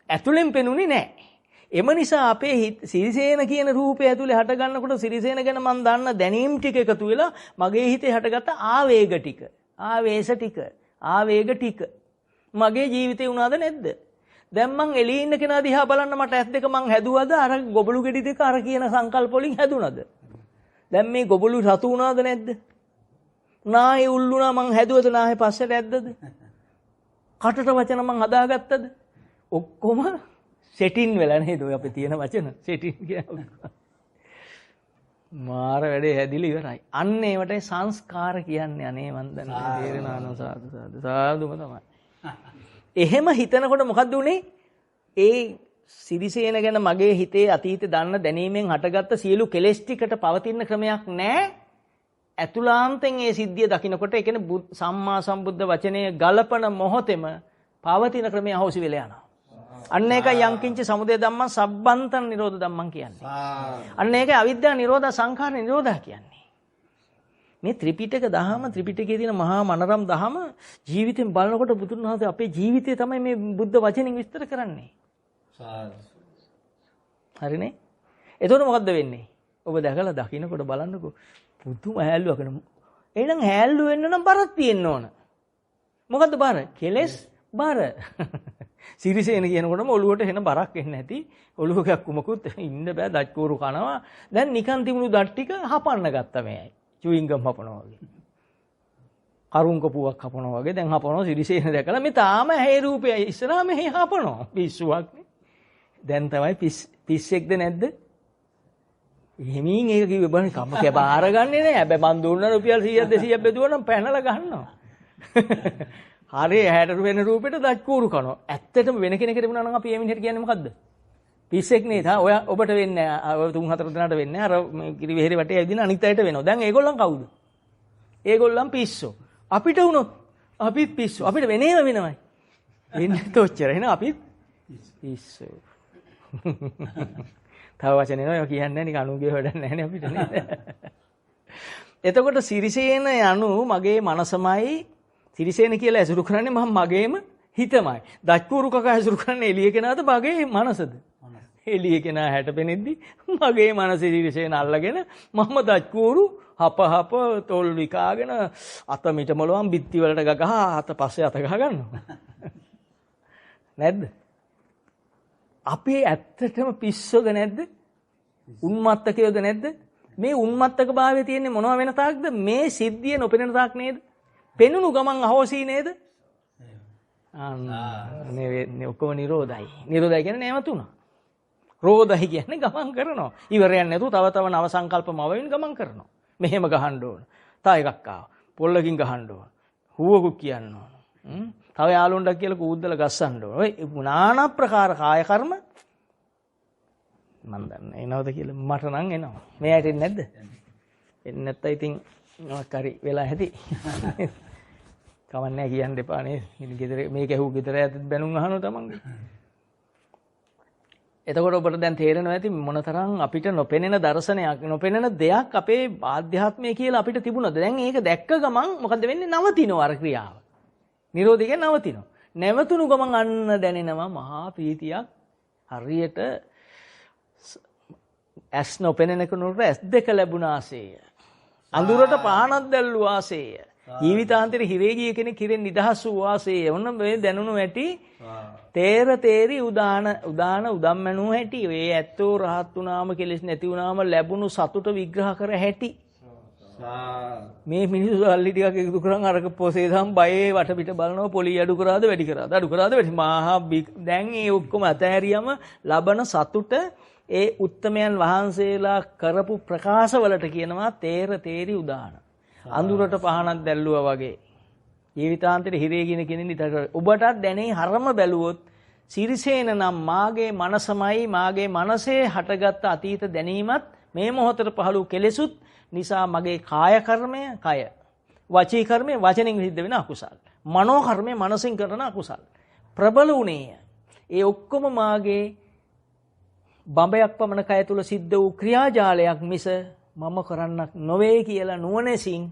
ඇතුලෙන් පෙනුනේ නැහැ. එම නිසා අපේ සිරිසේන කියන රූපය ඇතුලේ හට ගන්නකොට සිරිසේන ගැන මම දන්න දැනීම් ටික එකතු වෙලා මගේ හිතේ හටගත්ත ආවේග ටික, ආවේශ ටික, ආවේග ටික මගේ ජීවිතේ වුණාද නැද්ද? දැන් මං එළියේ ඉන්න කෙනා දිහා බලන්න මට ඇස් දෙක මං හැදුවද අර ගොබළු ගෙඩි දෙක අර කියන සංකල්ප වලින් හැදුනද? දැන් මේ ගොබළු රතු වුණාද නැද්ද? නාහේ උල්ලුණා මං හැදුවද නාහේ පස්සට ඇද්දද? කටට වචන මං හදාගත්තද? ඔක්කොම සෙටින් වෙලා නේද ඔය අපේ තියෙන වචන සෙටින් කියන මාර වැඩේ හැදිලා ඉවරයි. අන්න ඒවට සංස්කාර කියන්නේ. අනේ මන් දන්නේ තේරෙනවද? සාදුම තමයි. එහෙම හිතනකොට මොකද්ද උනේ? ඒ සිරිසේන ගැන මගේ හිතේ අතීතේ දන්න දැනීමෙන් හටගත්ත සියලු කෙලෙස් ටිකට පවතින ක්‍රමයක් නැහැ. ඇතුළාන්තෙන් ඒ සිද්ධිය දකින්නකොට ඒ කියන්නේ සම්මා සම්බුද්ධ වචනය ගලපන මොහොතේම පවතින ක්‍රමය අහෝසි වෙලා යනවා. අන්න ඒකයි යංකින්ච සමුදය ධම්මං සබ්බන්තං නිරෝධ ධම්මං කියන්නේ. අන්න ඒකයි අවිද්‍යා නිරෝධ සංඛාර නිරෝධා කියන්නේ. මේ ත්‍රිපිටක දහම ත්‍රිපිටකයේ තියෙන මහා මනරම් දහම ජීවිතෙන් බලනකොට බුදුන් වහන්සේ අපේ ජීවිතය තමයි මේ බුද්ධ වචනෙන් විස්තර කරන්නේ. හරිනේ? එතකොට මොකද්ද වෙන්නේ? ඔබ දැකලා දකින්නකොට බලන්නකෝ පුදුම හැල්ලුවක. එහෙනම් හැල්ලු වෙන්න නම් බරක් තියෙන්න ඕන. මොකද්ද බර? කෙලෙස් බර. සිරිසේන කියනකොටම ඔළුවට එන බරක් එන්නේ නැති ඔළුව කැක්කුමකුත් ඉන්න බෑ දච්කෝරු කනවා. දැන් නිකන් තිබුණු දත් ටික හපන්න ගත්තා මේයි. චුයින්ගම් හපනවා වගේ. කරුංක පුවක් හපනවා වගේ දැන් හපනවා සිරිසේන දැකලා මේ තාම ඇහි රූපය ඉස්සරහා මෙහි හපනවා. පිස්සුවක් නේ. දැන් තමයි පිස්සෙක්ද නැද්ද? එහෙමින් ඒක කිව්වේ බණ කම කැබාර ගන්නෙ නෑ. හැබැයි මන් දුන්න රුපියල් 100ක් 200ක් බෙදුවා නම් පැනලා ගන්නවා. හරි ඇහැට වෙන රූපෙට දච්කෝරු කනවා. ඇත්තටම වෙන කෙනෙකුට වුණා නම් අපි එමිනෙට කියන්නේ මොකද්ද? පිස්සෙක් නේ. ඔය ඔබට වෙන්නේ නෑ. 3-4 දෙනාට වෙන්නේ නෑ. අර කිරි වෙහෙරේ වටේ ඇවිදින අනිත් අයට වෙනවා. දැන් ඒගොල්ලන් කවුද? ඒගොල්ලන් පිස්සෝ. අපිට වුණොත් අපිත් පිස්සෝ. අපිට වෙනේම වෙනවයි. වෙන්නේ තොච්චර. එහෙනම් අපිත් පිස්සෝ. තව වචන එනවා කියන්නේ නැහැ නික අනුගේ වැඩක් නැහැ නේ අපිට නේද? එතකොට සිරිසේන යනු මගේ මනසමයි. සිරිසේන කියලා ඇසුරු කරන්නේ මම මගේම හිතමයි. දච්කෝරු කකා ඇසුරු කරන්නේ එළිය කෙනාද මගේ මනසද? එළිය කෙනා හැට පෙනෙද්දි මගේ මනසේ සිරිසේන අල්ලගෙන මම දච්කෝරු හප තොල් විකාගෙන අත මිට මොලවම් බිත්ති වලට ගගහ අත පස්සේ අත ගහ ගන්නවා. නැද්ද? අපි ඇත්තටම පිස්සෝද නැද්ද? උන්මත්තකයෝද නැද්ද? මේ උන්මත්තක භාවයේ තියෙන්නේ මොනව වෙන තාක්ද? මේ සිද්ධිය නොපෙනෙන තාක් නේද? පෙනුණු ගමන් අහෝසි නේද? මේ ඔක්කොම නිරෝධයි. නිරෝධයි කියන්නේ නැවතුණා. රෝධයි කියන්නේ ගමන් කරනවා. ඉවරයක් නැතුව තව තව නව සංකල්ප මවෙන් ගමන් කරනවා. මෙහෙම ගහන්න ඕන. තව එකක් ආවා. පොල්ලකින් ගහන්න ඕන. හුවකුක් කියන්න ඕන. තව යාළුවන්ට කියලා කූද්දල ගස්සන්න ඕන. ඔය নানা ප්‍රකාර කාය කර්ම මන් දන්නේ එනවද කියලා මට නම් එනවා. මේ ඇයිට එන්නේ නැද්ද? එන්නේ නැත්නම් ඉතින් මොකක් හරි වෙලා ඇති. කවන්නේ කියන්න එපා නේද? ඉතින් ගෙදර මේක ඇහුව ගෙදර ඇතුත් බැනුම් අහනවා තමන්ගේ. එතකොට ඔබට දැන් තේරෙනවා ඇති මොනතරම් අපිට නොපෙනෙන දර්ශනයක් නොපෙනෙන දෙයක් අපේ ආධ්‍යාත්මය කියලා අපිට තිබුණාද? දැන් ඒක දැක්ක ගමන් මොකද වෙන්නේ? නවතිනවා අර ක්‍රියාව. නිරෝධය කියන්නේ නවතිනවා. නැවතුණු ගමන් අන්න දැනෙනවා මහා ප්‍රීතියක්. හරියට ඇස් නොපෙනෙන කෙනෙකුට ඇස් දෙක ලැබුණාසේය. අඳුරට පහනක් දැල්ලුවාසේය. ජීවිතාන්තයේ හිරේ ගිය කෙනෙක් හිරෙන් නිදහස් වූ වාසේය. ඔන්න මේ දැනුණු ඇති තේර තේරි උදාන උදම්මනු හැටි. ඔය ඇත්තෝ රහත් වුණාම කෙලෙස් නැති වුණාම ලැබුණු සතුට විග්‍රහ කර හැටි. මේ මිනිස්සු අල්ලි ටිකක් එකතු කරන් අරක පොසේ දම් බයේ වටපිට බලනවා පොලි අඩු කරාද වැඩි කරාද අඩු කරාද වැඩි මහා දැන් මේ ඔක්කොම අතහැරියම ලබන සතුට ඒ උත්තමයන් වහන්සේලා කරපු ප්‍රකාශවලට කියනවා තේර තේරි උදාන. අඳුරට පහනක් දැල්ලුවා වගේ. ජීවිතාන්තයේ හිරේ කියන කෙනින් ඉතට ඔබටත් දැනේ හරම බැලුවොත් සිරිසේන නම් මාගේ මනසමයි මාගේ මනසේ හටගත්ත අතීත දැනීමත් මේ මොහොතේ පහළ කෙලෙසුත් නිසා මගේ කාය කර්මය කය වචී කර්මය වචනෙන් සිද්ධ වෙන අකුසල් මනෝ කර්මය මනසින් කරන අකුසල් ප්‍රබල උනේය. ඒ ඔක්කොම මාගේ බඹයක් පමණ කය තුල සිද්ධ වූ ක්‍රියාජාලයක් මිස මම කරන්නක් නොවේ කියලා නුවණැසින්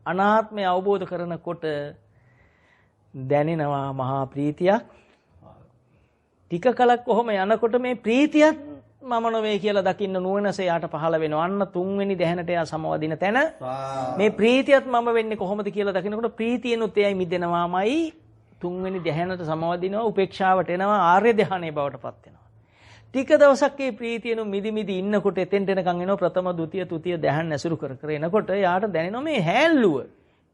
අනාත්මය අවබෝධ කරනකොට දැනෙනවා මහා ප්‍රීතියක්. ටික කලක් කොහොම යනකොට මේ ප්‍රීතියත් මම නොවේ කියලා දකින්න නුවණස යාට පහළ වෙනවා. අන්න තුන්වෙනි දැහැනට යා සමවදින තැන මේ ප්‍රීතියත් මම වෙන්නේ කොහොමද කියලා දකිනකොට ප්‍රීතියනොත් එයයි මිදෙනවාමයි තුන්වෙනි දැහැනට සමවදිනවා. උපේක්ෂාවට එනවා. ආර්ය ධානයේ බවට පත් වෙනවා. ටික දවසක් මේ ප්‍රීතියනු මිදි ඉන්නකොට එතෙන්ට එනකන් එනවා ප්‍රථම ද්විතීය තෘතීය දැහන් ඇසුරු කර එනකොට යාට දැනෙනවා මේ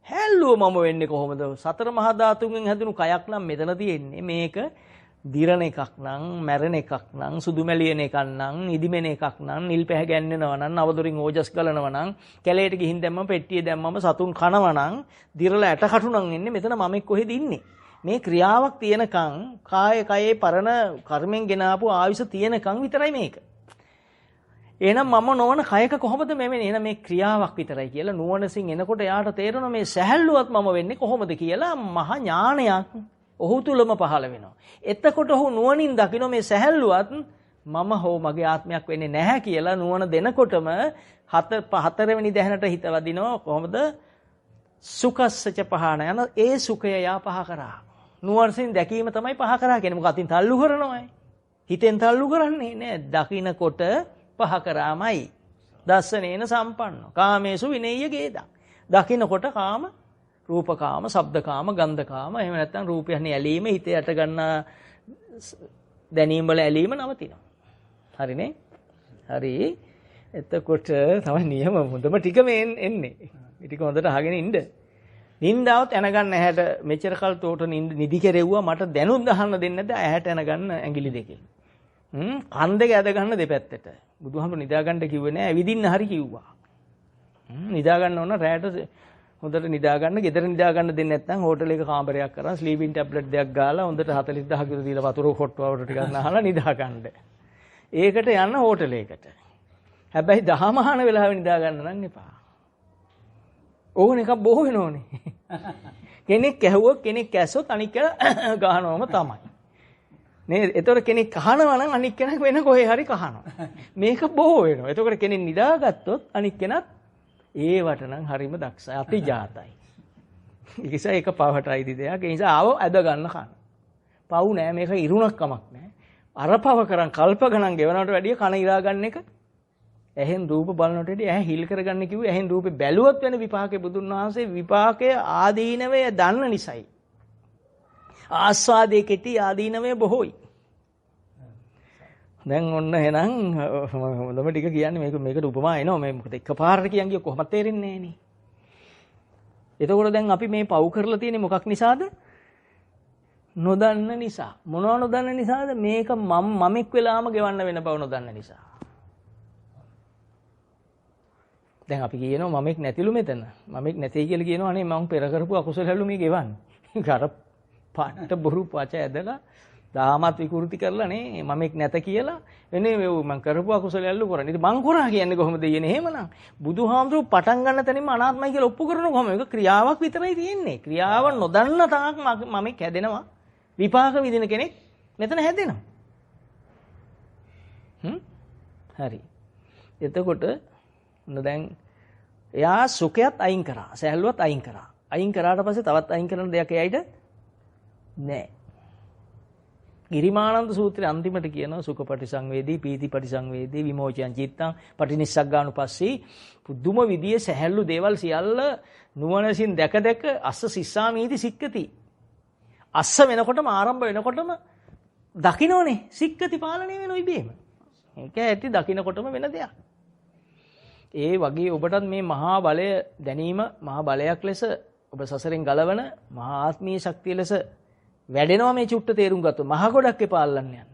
හැල්ලුව මම වෙන්නේ කොහොමද? සතර මහා ධාතුන්ගෙන් හැදුණු කයක් නම් මෙතන තියෙන්නේ. මේක දිරණ එකක් නම්, මැරෙන එකක් නම්, සුදු මැලියන එකක් නම්, ඉදිමෙන එකක් නම්, නිල් පැහැ ගැන්වෙනවා නම්, අවදොරින් ඕජස් ගලනවා නම්, කැලේට ගිහින් දැම්මම පෙට්ටිය දැම්මම සතුන් කනවා නම්, දිරලා ඇට කටු නම් එන්නේ මෙතන මම කොහෙද ඉන්නේ? මේ ක්‍රියාවක් තියෙනකන් කයේ පරණ කර්මෙන් ගෙන ආපු ආයුෂ තියෙනකන් විතරයි මේක. එහෙනම් මම නොවන කයක කොහොමද මෙමෙන්නේ? එහෙනම් මේ ක්‍රියාවක් විතරයි කියලා නුවණසින් එනකොට යාට තේරෙනවා මේ සැහැල්ලුවත් මම වෙන්නේ කොහොමද කියලා මහා ඥානයක් ඔහු තුලම පහළ වෙනවා. එතකොට ඔහු නුවණින් දකින්න මේ සැහැල්ලුවත් මම හෝ මගේ ආත්මයක් වෙන්නේ නැහැ කියලා නුවණ දෙනකොටම හතරවෙනි දැහැනට හිත වදිනවා. කොහොමද? සුඛස්සච පහන යන ඒ සුඛය යා පහ කරා. නුවණින් දැකීම තමයි පහ කරා කියන්නේ. මොකද අතින් තල්ලු කරනවායි. හිතෙන් තල්ලු කරන්නේ නෑ. දකින්නකොට පහ කරාමයි. දස්සනේන සම්පන්නෝ. කාමේසු විනේය ගේදා. දකින්නකොට කාම, රූපකාම, ශබ්දකාම, ගන්ධකාම, එහෙම නැත්නම් රූපයන්හි ඇලීම, හිතේ යට ගන්න දැනීම් වල ඇලීම නවතිනවා. හරිනේ? හරි. එතකොට තමයි නියම හොඳම ටික මේ එන්නේ. ඒ ටික හොඳට අහගෙන ඉන්න. නින්දාවත් එනගන්න ඇහැට මෙච්චර කල් තෝට නිදි කෙරෙව්වා මට දැනුත් අහන්න දෙන්නේ නැද්ද ඇහැට එනගන්න ඇඟිලි දෙකෙන්. කන් දෙක ඇද ගන්න දෙපැත්තට. බුදුහාමුදුරු නිදා ගන්න කිව්වේ නෑ ඇවිදින්න හරි කිව්වා. නිදා ගන්න ඕන රැයට හොඳට නිදා ගන්න. ගෙදර නිදා ගන්න දෙන්නේ නැත්නම් හෝටලයක කාමරයක් කරන් ස්ලීපින් ටැබ්ලට් දෙකක් ගාලා හොඳට 40000 කට දීලා වතුර කොට්ටුවට ටිකක් නහලා නිදා ගන්න. ඒකට යන්න හෝටලයකට. හැබැයි දහමහන වෙලාවෙ නිදා ගන්න නම් එපා. ඕන එකක් බොහෝ වෙනෝනේ. කෙනෙක් කැහුවොත් කෙනෙක් කැස්සොත් අනික් කෙනා ගහනවම තමයි. නේද? එතකොට කෙනෙක් කහනවා නම් අනික් කෙනෙක් වෙන කොහේ හරි කහනවා. මේක බොහෝ වෙනවා. එතකොට කෙනෙක් නිදාගත්තොත් අනික් කෙනත් ඒවට නම් හරිම දක්ෂයි. අතිජාතයි. ඒක පවටයිදි දෙයක්. ඒ නිසා ආව ඇද ගන්න කන. පව් නෑ මේක ඉරුණක් කමක් නෑ. අර පව කරන් කල්ප ගණන් ගෙවනවට වැඩිය කන ඉරා ගන්න එක. එහෙන් රූප බලනට වැඩිය ඇහැ හිල් කරගන්න කිව්වේ එහෙන් රූපේ බැලුවොත් වෙන විපාකේ බුදුන් වහන්සේ විපාකයේ ආදීනවය දන්න නිසායි. ආස්වාදයේ කෙටි ආදීනවය බොහෝයි. දැන් ඔන්න එහෙනම් හොඳම ටික කියන්නේ මේකට උපමා එනවා. මේ මොකද එකපාරට කියන්නේ කොහොමද තේරෙන්නේ නෑනේ. එතකොට දැන් අපි මේ පව් කරලා තියෙන්නේ මොකක් නිසාද? නොදන්න නිසා. මොනවා නොදන්න නිසාද? මේක මමෙක් වෙලාම ගෙවන්න වෙන බව නොදන්න නිසා. දැන් අපි කියනවා මමෙක් නැතිලු මෙතන. මමෙක් නැtei කියලා කියනවා අනේ මම පෙර කරපු අකුසලලු මේ ගෙවන්නේ. අර පාට බොරු පච ඇදලා දාමත් විකෘති කරලා නේ මමෙක් නැත කියලා එනේ මම කරපු අකුසලයල්ලු කරන්නේ. ඉතින් මං කරා කියන්නේ කොහොමද යන්නේ? එහෙමනම් බුදුහාමුදුරුවෝ පටන් ගන්න තැනින්ම අනාත්මයි කියලා ඔප්පු කරන කොහොම? ඒක ක්‍රියාවක් විතරයි තියෙන්නේ. ක්‍රියාව නොදන්න තාක් මමෙක් හැදෙනවා. විපාක විදින කෙනෙක් මෙතන හැදෙනවා. හරි. එතකොට දැන් එයා සුඛයත් අයින් කරා, සැහැල්ලුවත් අයින් කරා. අයින් කරාට පස්සේ තවත් අයින් කරන දෙයක් එයිද? නෑ. ගිරිමානන්ද සූත්‍රයේ අන්තිමට කියනවා සුඛපටිසංවේදී, පීතිපටිසංවේදී, විමෝචයන් චිත්තං, පටිනිස්සග්ගානුපස්සී පුදුම විදියේ සැහැල්ලු දේවල් සියල්ල නුවණසින් දැක දැක අස්ස සිස්සාමීති සික්කති. අස්ස වෙනකොටම ආරම්භ වෙනකොටම දකින්නෝනේ සික්කති පාලනය වෙන ඉබේම. ඒක ඇති දකින්නකොටම වෙන දෙයක්. ඒ වගේ ඔබටත් මේ මහා බලය දැනීම මහා බලයක් ලෙස ඔබ සසරෙන් ගලවන මහා ආත්මීය ශක්තිය ලෙස වැඩෙනවා මේ චුට්ට තේරුම් ගත්තොත්. මහා ගොඩක් එපා අල්ලන්න යන්න.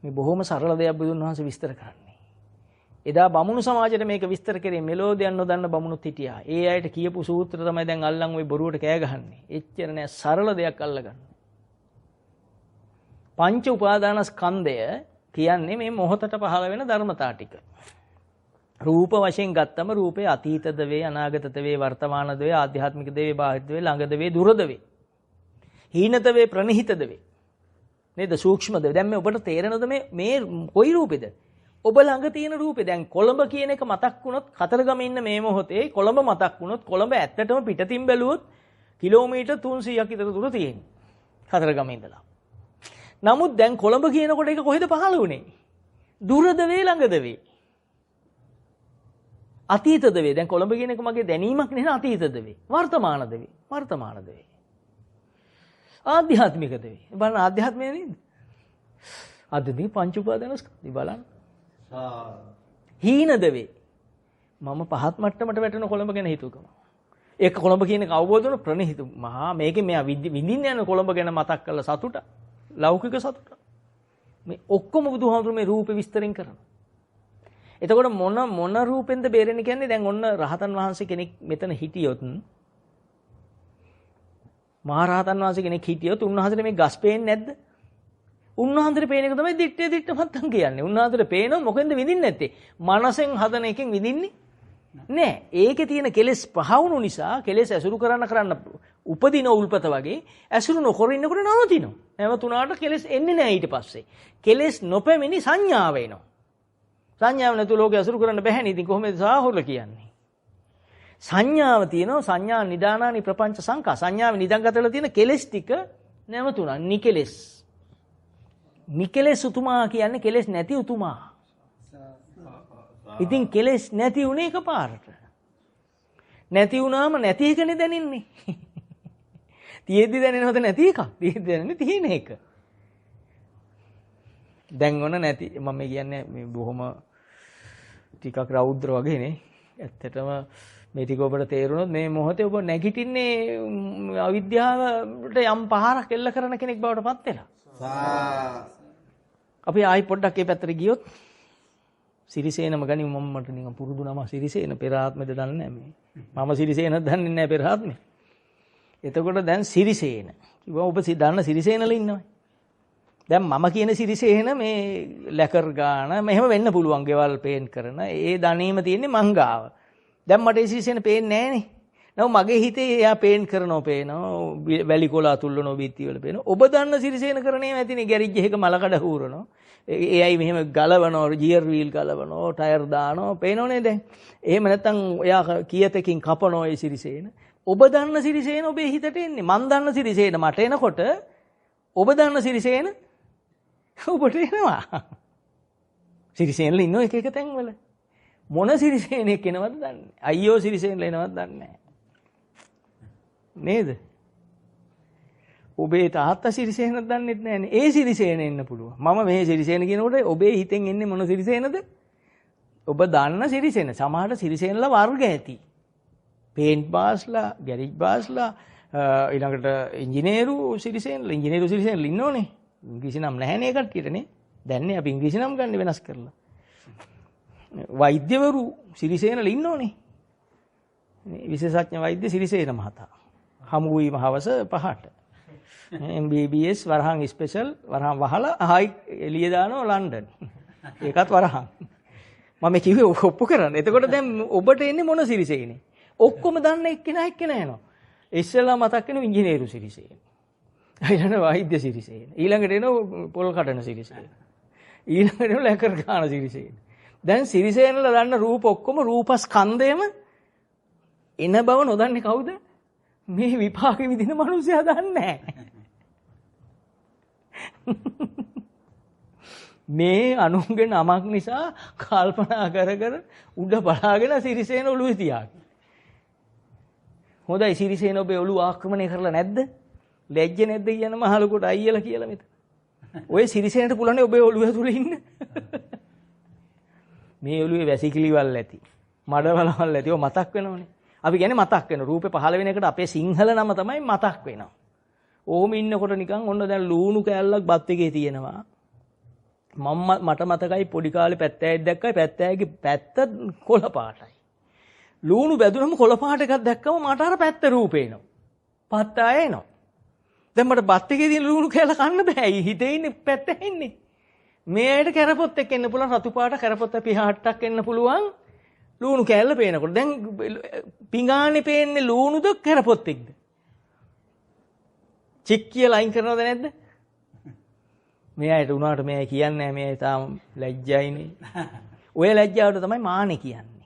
මේ බොහොම සරල දෙයක් බුදුන් වහන්සේ විස්තර කරන්නේ. එදා බමුණු සමාජයට මේක විස්තර කරේ මෙලෝදියන් නොදන්න බමුණුත් හිටියා. ඒ අයට කියපු සූත්‍ර තමයි දැන් අල්ලන් ওই බොරුවට කෑ ගහන්නේ. එච්චර නෑ සරල දෙයක් අල්ලගන්න. පංච උපාදානස්කන්ධය කියන්නේ මේ මොහොතට පහළ වෙන ධර්මතා ටික. රූප වශයෙන් ගත්තම රූපේ අතීතද වේ, අනාගතද වේ, වර්තමානද වේ, ආධ්‍යාත්මිකද වේ, බාහිරද වේ, ළඟද වේ, දුරද වේ. හීනත වේ, ප්‍රනිහිතද වේ. නේද? සූක්ෂමද වේ. දැන් මේ ඔබට තේරෙනවද මේ කොයි රූපෙද? ඔබ ළඟ තියෙන රූපේ. දැන් කොළඹ කියන එක මතක් වුණොත් කතරගම ඉන්න මේ මොහොතේ කොළඹ මතක් වුණොත් කොළඹ ඇත්තටම පිටතින් බැලුවොත් කිලෝමීටර් 300ක් විතර දුර තියෙන්නේ. කතරගම ඉඳලා. නමුත් දැන් කොළඹ කියනකොට ඒක කොහෙද පහළ වුනේ? දුරද වේ, ළඟද වේ? අතීතද වේ. දැන් කොළඹ කියන එක මගේ දැනීමක් නෙවෙයි අතීතද වේ. වර්තමානද වේ. වර්තමානද වේ. ආධ්‍යාත්මිකද වේ. බලන්න ආධ්‍යාත්මය නේද? අදදී පංච උපාදානස්කන්ධය බලන්න. හීනද වේ. මම පහත් මට්ටමට වැටෙන කොළඹ ගැන හිතුවකම. ඒක කොළඹ කියන එක අවබෝධ වුණ ප්‍රණහිත. මහා මේකේ මෙයා විඳින්න යන කොළඹ ගැන මතක් කරලා සතුට. ලෞකික සතුට. මේ ඔක්කොම බුදුහාමුදුරු මේ රූපේ විස්තරෙන් කරනවා. එතකොට මොන රූපෙන්ද බේරෙන්නේ කියන්නේ? දැන් ඔන්න රහතන් වහන්සේ කෙනෙක් මෙතන හිටියොත් මහරහතන් වහන්සේ කෙනෙක් හිටියොත් උන්වහන්සේට මේ ගස් පේන්නේ නැද්ද? උන්වහන්සේට පේන එක තමයි දිත්තේ මත්තන් කියන්නේ. උන්වහන්සේට පේනවා මොකෙන්ද විඳින්නේ නැත්තේ? මනසෙන් හදන එකෙන් විඳින්නේ නෑ. ඒකේ තියෙන කෙලෙස් පහ වුණු නිසා කෙලෙස් ඇසුරු කරන්න උපදින උල්පත වගේ ඇසුරු නොකර ඉන්නකොට නවතිනවා. නැවතුණාට කෙලෙස් එන්නේ නෑ ඊට පස්සේ. කෙලෙස් නොපැමිණි සංඥාව එනවා. සංඥාව නැතුව ලෝකේ ඇසුරු කරන්න බැහැනේ. ඉතින් කොහොමද සාහොල්ල කියන්නේ? සංඥාව තියෙනවා. සංඥා නිදානානි ප්‍රපංච සංකා. සංඥාව නිදන්ගතලා තියෙන කෙලෙස් ටික නැවතුණා. නිකෙලෙස්. නිකෙලෙස් උතුමා කියන්නේ කෙලෙස් නැති උතුමා. ඉතින් කෙලෙස් නැති උනේ එකපාරට. නැති වුණාම නැති එකනේ දැනෙන්නේ. තියෙද්දි දැනෙනවද නැති එකක්? තියෙද්දි දැනෙන්නේ තියෙන එක. දැන් ඔන්න නැති මම කියන්නේ මේ බොහොම ටිකක් රෞද්‍ර වගේනේ. ඇත්තටම මේ ටික ඔබට තේරුණොත් මේ මොහොතේ ඔබ නැගිටින්නේ අවිද්‍යාවට යම් පහරක් එල්ල කරන කෙනෙක් බවට පත් වෙලා. අපි ආයි පොඩ්ඩක් මේ පැත්තට ගියොත් සිරිසේනම ගනිමු. මම මට නිකන් පුරුදු නම සිරිසේන පෙර ආත්මෙද දන්නේ නැහැ මේ. මම සිරිසේන දන්නේ නැහැ පෙර ආත්මෙ. එතකොට දැන් සිරිසේන. කිව්වා ඔබ දන්න සිරිසේනල ඉන්නවා. දැන් මම කියන සිරිසේන මේ ලැකර් ගාන මෙහෙම වෙන්න පුළුවන් ගෙවල් පේන්ට් කරන ඒ දණේම තියෙන්නේ මං ගාව. දැන් මට ඒ සිරිසේන පේන්නේ නැහනේ. නෝ මගේ හිතේ එයා පේන්ට් කරනෝ පේනවා වැලි කොළ අතුල්ලනෝ බීත්ති වල පේනවා. ඔබ දන්න සිරිසේන කරන්නේ නැතිනේ ගෑරේජ් එකක මලකඩ හූරනෝ. එයයි මෙහෙම ගලවනෝ ගියර් වීල් ගලවනෝ ටයර් දානෝ පේනෝනේ දැන්. එහෙම නැත්නම් එයා කීයතකින් කපනෝ ඒ සිරිසේන. ඔබ දන්න සිරිසේන ඔබේ හිතට එන්නේ. මන් දන්න සිරිසේන මට එනකොට ඔබ දන්න සිරිසේන ඔබට එනවා. සිරිසේනල ඉන්නෝ එක එක තැන්වල. මොන සිරිසේනෙක් එනවද දන්නේ? අයියෝ සිරිසේනල එනවද දන්නේ නැහැ. නේද? ඔබේ තාත්තා සිරිසේනක් දන්නෙත් නැහැනේ. ඒ සිරිසේන එන්න පුළුවන්. මම මේ සිරිසේන කියනකොට ඔබේ හිතෙන් එන්නේ මොන සිරිසේනද? ඔබ දන්න සිරිසේන. සමහර සිරිසේනලා වර්ග ඇති. පේන්ට් බාස්ලා, ගෑරේජ් බාස්ලා, ඊළඟට ඉංජිනේරු සිරිසේනලා ඉන්නෝනේ. ඉංග්‍රීසි නම් නැහැනේ කට්ටියටනේ. දැන්නේ අපි ඉංග්‍රීසි නම් ගන්න වෙනස් කරලා. වෛද්‍යවරු සිරිසේනලා ඉන්නෝනේ. විශේෂඥ වෛද්‍ය සිරිසේන මහතා. හමු වීම හවස 5ට. MBBS වරහන් ස්පෙෂල් වරහන් වහලා ආයි එළිය දානවා ලන්ඩන්. ඒකත් වරහන්. මම කිව්වේ ඔප්පු කරන්න. එතකොට දැන් ඔබට එන්නේ මොන සිරිසේනේ? ඔක්කොම දන්න එක්කෙනා එනවා. ඉස්සෙල්ලා මතක් වෙන ඉංජිනේරු සිරිසේන. ඊළඟට වෛද්‍ය සිරිසේන. ඊළඟට එන පොල් කඩන සිරිසේන. ඊළඟට එන ලැකර් ගාන සිරිසේන. දැන් සිරිසේනලා දන්න රූප ඔක්කොම රූපස්කන්ධයම එන බව නොදන්නේ කවුද? මේ විපාක විදින මිනිස්සයා දන්නේ නැහැ. මේ අනුන්ගේ නමක් නිසා කල්පනා කර කර උඩ බලාගෙන සිරිසේන ඔළුවේ තියාගෙන. හොඳයි සිරිසේන ඔබේ ඔළුව ආක්‍රමණය කරලා නැද්ද? ලැජ්ජ නැද්ද කියන මහලුකට අයියලා කියලා මෙතන. ඔය සිරිසේනට පුළුවන් ඔබේ ඔළුව ඇතුලේ ඉන්න. මේ ඔළුවේ වැසිකිලිවල් ඇති. මඩවලවල් ඇති. ඔය මතක් වෙනවනේ. අපි කියන්නේ මතක් වෙන රූපේ පහළ වෙන එකට අපේ සිංහල නම තමයි මතක් වෙනවා. ඕම ඉන්නකොට නිකන් ඔන්න දැන් ලූණු කෑල්ලක් බත් එකේ තියෙනවා. මට මතකයි පොඩි කාලේ පැත්තෑයෙක් දැක්කයි පැත්තෑයගේ පැත්ත කොළ පාටයි. ලූණු බැදුනම කොළ පාට එකක් දැක්කම මට අර පැත්ත රූපේ එනවා. පත්තාය එනවා. දැන් මට බත් එකේ තියෙන ලූණු කෑල්ල කන්න බෑ. හිතේ ඉන්නේ පැත්ත එන්නේ. මේ ඇයිට කැරපොත් එක්ක එන්න පුළුවන් රතු පාට කැරපොත් පිහාට්ටක් එන්න පුළුවන්. ලූණු කෑල්ල පේනකොට දැන් පිඟානේ පේන්නේ ලූණුද කැරපොත් එක්කද? චික් කියලා අයින් කරනවද නැද්ද? මේ අයට උනාට මේ අය කියන්නේ නැහැ මේ අය තාම ලැජ්ජයිනේ. ඔය ලැජ්ජාවට තමයි මානේ කියන්නේ.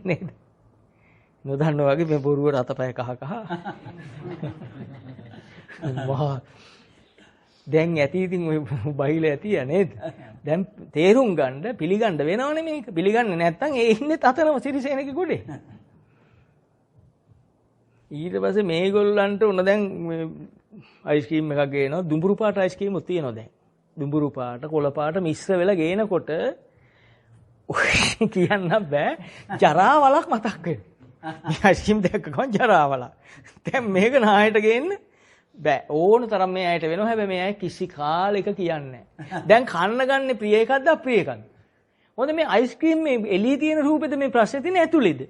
නේද? නොදන්නා වගේ මේ බොරුවට අතපය කහ කහ. වහා දැන් ඇති ඉතින් ඔය බයිල ඇතිය නේද? දැන් තේරුම් ගන්න පිළිගන්න වෙනවනේ මේක. පිළිගන්නේ නැත්නම් ඒ ඉන්නේ තතරම සිරිසේනගේ ගොඩේ. ඊට පස්සේ මේගොල්ලන්ට උන දැන් අයිස්ක්‍රීම් එකක් ගේනවා. දුඹුරු පාට අයිස්ක්‍රීම් උත් තියෙනවා දැන්. දුඹුරු පාට කොළ පාට මිශ්‍ර වෙලා ගේනකොට කියන්න බෑ ජරාවලක් මතක් වෙනවා. මේ අයිස්ක්‍රීම් දැක්ක ගමන් ජරාවලක්. දැන් මේක නායට ගේන්න බෑ ඕන තරම් මේ අයට වෙනවා. හැබැයි මේ අය කිසි කාලෙක කියන්නේ නැහැ. දැන් කන්න ගන්න ප්‍රිය එකක්ද අප්‍රිය එකක්ද? මොකද මේ අයිස්ක්‍රීම් මේ එළියේ තියෙන රූපෙද මේ ප්‍රශ්නේ තියෙන්නේ ඇතුළේද?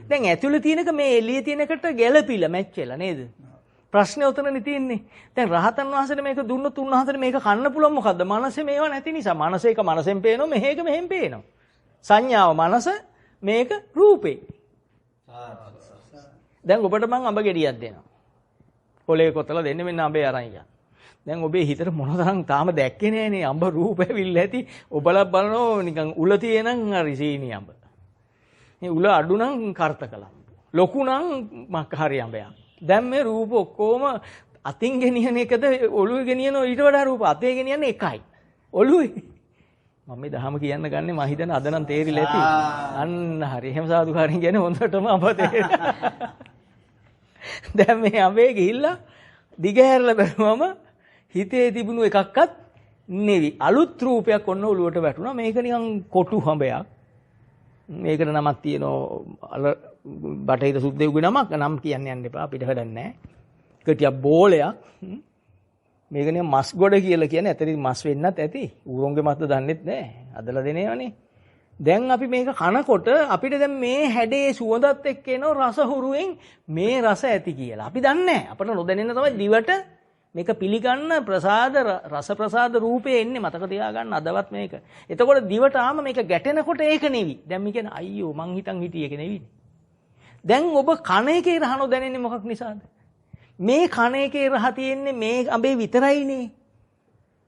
දැන් ඇතුළේ තියෙනක මේ එළියේ තියෙනකට ගැළපිලා මැච් වෙලා නේද? ප්‍රශ්නේ උතනනේ තියෙන්නේ. දැන් රහතන් වහන්සේට මේක දුන්නොත් උන්වහන්සේට මේක කන්න පුළුවන් මොකද්ද? මනසේ මේවා නැති නිසා. මනසේක මනසෙන් පේනවා, මෙහෙක මෙහෙන් පේනවා. සංඥාව මනස, මේක රූපේ. දැන් ඔබට මං අඹ ගෙඩියක් දෙනවා. කොලේ කොතලා දෙන්න මෙන්න අඹේ අරන් යන්න. දැන් ඔබේ හිතට මොනතරම් තාම දැක්කේ නෑනේ අඹ රූප ඇවිල්ලා ඇති. ඔබලා බලනවා නිකන් උල තියෙනන් හරි සීනි අඹ. මේ උල අඩු නම් කර්තකලම්. ලොකු නම් මක් හරි අඹයක්. දැන් මේ රූප ඔක්කොම අතින් ගෙනියන එකද ඔළුවේ ගෙනියන ඊට වඩා රූප අතේ ගෙනියන්නේ එකයි. ඔළුවේ. මම මේ දහම කියන්න ගන්නේ මම හිතන අද නම් තේරිලා ඇති. අන්න හරි. එහෙම සාදුකාරින් කියන්නේ හොඳටම අඹ තේරෙනවා. දැන් මේ අඹේ ගිහිල්ලා දිගහැරලා බැලුවම හිතේ තිබුණු එකක්වත් නෙවි. අලුත් රූපයක් ඔන්න ඔළුවට වැටුණා. මේක නිකන් කොටු හඹයක්. මේකට නමක් තියෙනවා බටහිර සුද්දෙකුගේ නමක්. නම් කියන්න යන්න එපා. අපිට වැඩක් නැහැ. කටියක් බෝලයක්. මේක නිකන් මස් ගොඩ කියලා කියන්නේ. ඇත්තටම මස් වෙන්නත් ඇති. ඌරොන්ගේ මස්ද දන්නෙත් නැහැ. අදලා දෙනේවනේ. දැන් අපි මේක කනකොට අපිට දැන් මේ හැඩේ සුවඳත් එක්ක එන රස හුරුවෙන් මේ රස ඇති කියලා. අපි දන්නේ නැහැ. අපට නොදැනෙන්න තමයි දිවට මේක පිළිගන්න ප්‍රසාද රස ප්‍රසාද රූපේ එන්නේ. මතක තියාගන්න අදවත් මේක. එතකොට දිවට ආම මේක ගැටෙනකොට ඒක නෙවි. දැන් මේ කියන්නේ අයියෝ මං හිතන් හිටියේ ඒක නෙවිනේ. දැන් ඔබ කන එකේ රහ නොදැනෙන්නේ මොකක් නිසාද? මේ කන එකේ රහ තියෙන්නේ මේ අඹේ විතරයිනේ.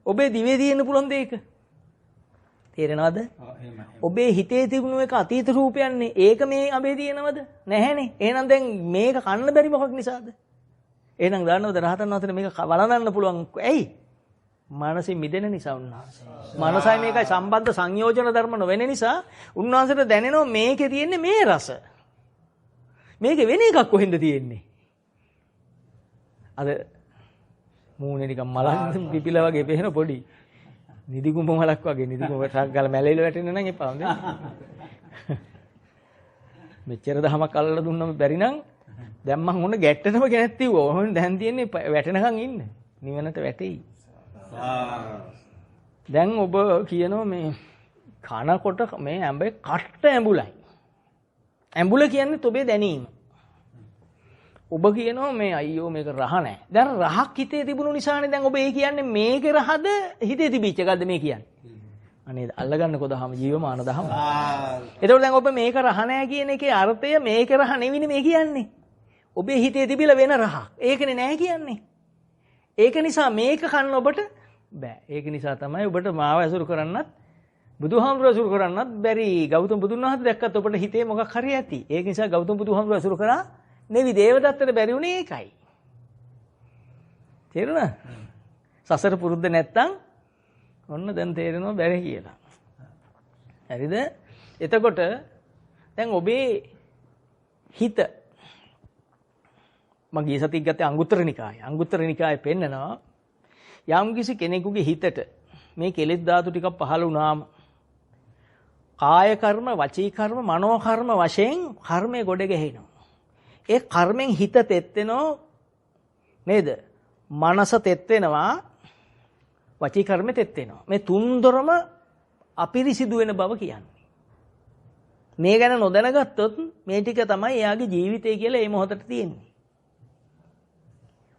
ඔබේ දිවේ තියෙන්න පුළුවන් දෙයක. තේරෙනවද? ඔබේ හිතේ තිබුණු එක අතීත රූපයන්නේ. ඒක මේ අඹේ තියෙනවද? නැහැනේ. එහෙනම් දැන් මේක කන්න බැරි මොකක් නිසාද? එහෙනම් දන්නවද රහතන් වහන්සේට මේක වළඳන්න පුළුවන්. ඇයි? මානසින් මිදෙන නිසා උන්වහන්සේ. මානසයි මේකයි සම්බන්ධ සංයෝජන ධර්ම නොවන නිසා උන්වහන්සේට දැනෙනවා මේකේ තියෙන්නේ මේ රස. මේකේ වෙන එකක් කොහෙන්ද තියෙන්නේ? අද මූණේ නිකන් මලන් පිපිලා වගේ පේන පොඩි නිදි කුඹ මලක් වගේ නිදි කුඹ ටක් ගාලා මැලෙල වැටෙන්න නම් එපා නේද? මෙච්චර දහමක් අල්ලලා දුන්නම බැරි නම් දැන් මං උන්න ගැට්ටනම කෙනෙක් තියුවා. ඔහොම දැන් තියෙන්නේ වැටෙනකන් ඉන්න. නිවනට වැටෙයි. දැන් ඔබ කියනවා මේ කනකොට මේ ඇඹේ කට්ට ඇඹුලයි. ඇඹුල කියන්නේ ඔබේ දැනීම. ඔබ කියනවා මේ අයියෝ මේක රහ නැහැ. දැන් රහක් හිතේ තිබුණු නිසානේ දැන් ඔබ ඒ කියන්නේ මේකේ රහද හිතේ තිබිච්ච එකක්ද මේ කියන්නේ? අනේ අල්ලගන්නකො දහම ජීවමාන දහම. එතකොට දැන් ඔබ මේක රහ නැහැ කියන එකේ අර්ථය මේක රහ නෙවිනේ මේ කියන්නේ. ඔබේ හිතේ තිබිලා වෙන රහක්. ඒකනේ නැහැ කියන්නේ. ඒක නිසා මේක කන්න ඔබට බෑ. ඒක නිසා තමයි ඔබට මාව ඇසුරු කරන්නත් බුදුහාමුදුරුවෝ ඇසුරු කරන්නත් බැරි. ගෞතම බුදුන් වහන්සේ දැක්කත් ඔබට හිතේ මොකක් හරි ඇති. ඒක නිසා ගෞතම බුදුහාමුදුරුවෝ ඇසුරු කරා නෙවි දේවදත්තට බැරි උනේ ඒකයි. තේරුණා? සසර පුරුද්ද නැත්තම් ඔන්න දැන් තේරෙනවා බැරි කියලා. හරිද? එතකොට දැන් ඔබේ හිත මම ගිය සතියේ ගත්තේ අංගුත්තර නිකායේ. අංගුත්තර නිකායේ පෙන්නනවා යම්කිසි කෙනෙකුගේ හිතට මේ කෙලෙස් ධාතු ටිකක් පහළ වුණාම කාය කර්ම, වචී කර්ම, මනෝ කර්ම වශයෙන් කර්මයේ ගොඩ ගැහෙනවා. ඒ කර්මෙන් හිත තෙත් වෙනෝ නේද? මනස තෙත් වෙනවා, වචී කර්මෙ තෙත් වෙනවා. මේ තුන්දොරම අපිරිසිදු වෙන බව කියන්නේ. මේ ගැන නොදැනගත්තොත් මේ ටික තමයි එයාගේ ජීවිතය කියලා මේ මොහොතට තියෙන්නේ.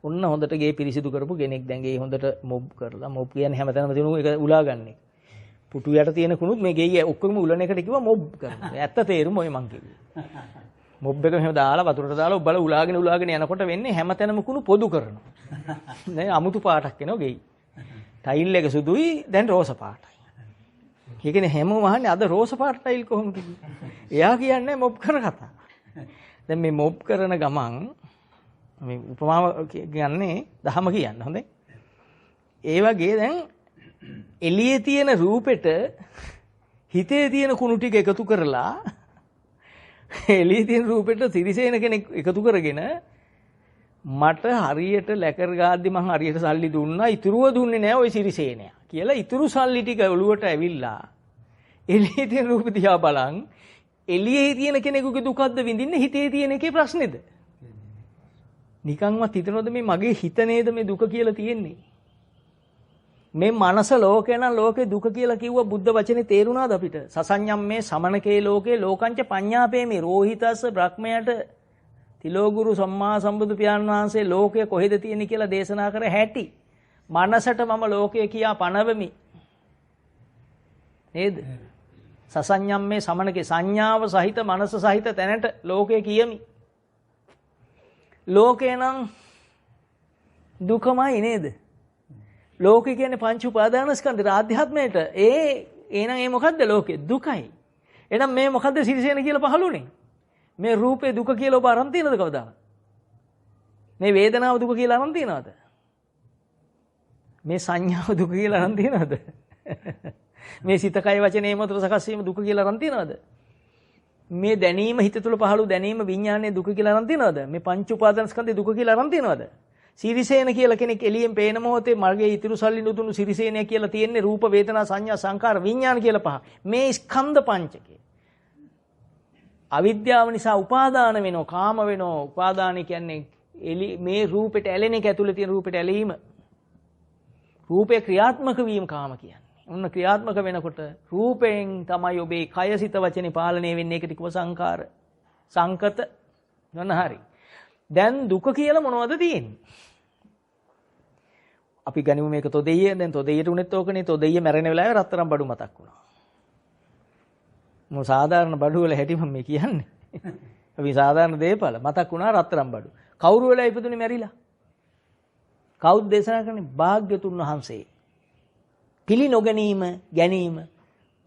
ඔන්න හොඳට ගේ පිරිසිදු කරපු කෙනෙක් දැන් ගේ හොඳට මොබ් කරලා මොබ් කියන්නේ හැමතැනම තියෙන එක උලාගන්නේ. පුටු යට තියෙන කුණුත් මේ ගේ ඔක්කොම උලන එකට කිව්වා මොබ් කරනවා. ඇත්ත තේරුම ඔය මං කිව්වේ. මොබ් එක මෙහෙම දාලා වතුරට දාලා ඔබලා උලාගෙන යනකොට වෙන්නේ හැමතැනම කුණු පොදු කරනවා. දැන් අමුතු පාටක් එනවා ගෙයි. ටයිල් එක සුදුයි දැන් රෝස පාටයි. ඒ කියන්නේ හැමෝම අහන්නේ අද රෝස පාට ටයිල් කොහොමද කියලා. එයා කියන්නේ මොබ් කරන කතා. දැන් මේ මොබ් කරන ගමන් මේ උපමාව කියන්නේ දහම කියන්න හොඳයි. ඒ වගේ දැන් එළියේ තියෙන රූපෙට හිතේ තියෙන කුණු ටික එකතු කරලා එළියේ තියෙන රූපෙට තිරිසේන කෙනෙක් එකතු කරගෙන මට හරියට ලැකර් ගාද්දි මං හරියට සල්ලි දුන්නා ඉතුරුව දුන්නේ නැහැ ওই සිරිසේනයා කියලා ඉතුරු සල්ලි ටික ඔලුවට ඇවිල්ලා එළියේ තියෙන රූප දිහා බලන් එළියේ තියෙන කෙනෙකුගේ දුකක්ද විඳින්නේ හිතේ තියෙන එකේ ප්‍රශ්නේද? නිකන්වත් හිතනොද මේ මගේ හිත නේද මේ දුක කියලා තියෙන්නේ? මේ මනස ලෝකේ නම් ලෝකේ දුක කියලා කිව්ව බුද්ධ වචනේ තේරුණාද අපිට? සසඤ්ඤම් මේ සමනකේ ලෝකේ ලෝකංච පඤ්ඤාපේ මේ රෝහිතස්ස බ්‍රහ්මයට තිලෝගුරු සම්මා සම්බුදු පියාණන් වහන්සේ ලෝකය කොහෙද තියෙන්නේ කියලා දේශනා කර හැටි. මනසට මම ලෝකය කියා පනවමි. නේද? සසඤ්ඤම් මේ සමනකේ සංඥාව සහිත මනස සහිත තැනට ලෝකය කියමි. ලෝකේ නම් දුකමයි නේද? ලෝකේ කියන්නේ පංච උපාදානස්කන්ධ ආධ්‍යාත්මයට. එහෙනම් ඒ මොකද්ද ලෝකේ? දුකයි. එහෙනම් මේ මොකද්ද සිරිසේන කියලා පහළුනේ? මේ රූපේ දුක කියලා ඔබ අරන් තියනද කවදාවත්? මේ වේදනාව දුක කියලා අරන් තියනවද? මේ සංඥාව දුක කියලා අරන් තියනවද? මේ සිත කය වචනේ මතර සකස් වීම දුක කියලා අරන් තියනවද? මේ දැනීම හිත තුළ පහළු දැනීම විඥානයේ දුක කියලා අරන් තියනවද? මේ පංච උපාදානස්කන්ධේ දුක කියලා අරන් තියනවද? සිරිසේන කියලා කෙනෙක් එළියෙන් පේන මොහොතේ මගේ ඉතුරු සල්ලි නුදුණු සිරිසේනය කියලා තියෙන්නේ රූප වේදනා සංඥා සංකාර විඥාන කියලා පහ. මේ ස්කන්ධ පංචකේ අවිද්‍යාව නිසා උපාදාන වෙනවා, කාම වෙනවා. උපාදාන කියන්නේ මේ රූපෙට ඇලෙන එක ඇතුලේ තියෙන රූපෙට ඇලීම. රූපේ ක්‍රියාත්මක වීම කාම කියන්නේ. ඔන්න ක්‍රියාත්මක වෙනකොට රූපයෙන් තමයි ඔබේ කය සිත වචනේ පාලනය වෙන්නේ. ඒකට කිව්ව සංකාර. සංකත නෝන හරි. දැන් දුක කියලා මොනවද තියෙන්නේ? අපි ගනිමු මේක තොදෙయ్య. දැන් තොදෙయ్యට උනේත් ඕකනේ. තොදෙయ్య මැරෙන වෙලාවේ රත්තරන් බඩු මතක් වුණා. මොන සාධාරණ බඩු වල හැටි මම කියන්නේ. අපි සාධාරණ දේපල මතක් වුණා රත්තරන් බඩු. කවුරු වෙලා ඉපදුනේ මැරිලා? කවුද දේශනා කරන්නේ? භාග්‍යතුන් වහන්සේ. පිළි නොගැනීම ගැනීම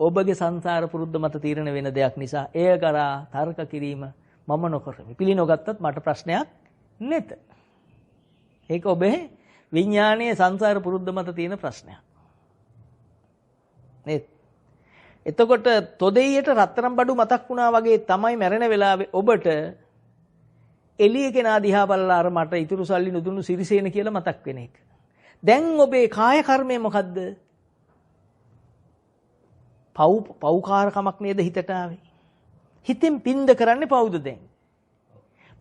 ඔබගේ සංසාර පුරුද්ද මත තීරණ වෙන දෙයක් නිසා එය කරා තර්ක කිරීම මම නොකරමි. පිළි නොගත්තත් මට ප්‍රශ්නයක් නැත. ඒක ඔබේ විඥානයේ සංසාර පුරුද්ද මත තියෙන ප්‍රශ්නයක්. නේද? එතකොට තොදෙయ్యට රත්තරන් බඩු මතක් වුණා වගේ තමයි මැරෙන වෙලාවේ ඔබට එළිය කෙනා දිහා බලලා අර මට ඉතුරු සල්ලි නුදුණු සිරිසේන කියලා මතක් වෙන එක. දැන් ඔබේ කාය කර්මය මොකද්ද? පව්කාරකමක් නේද හිතට ආවේ? හිතෙන් පින්ද කරන්නේ පවුද දැන්?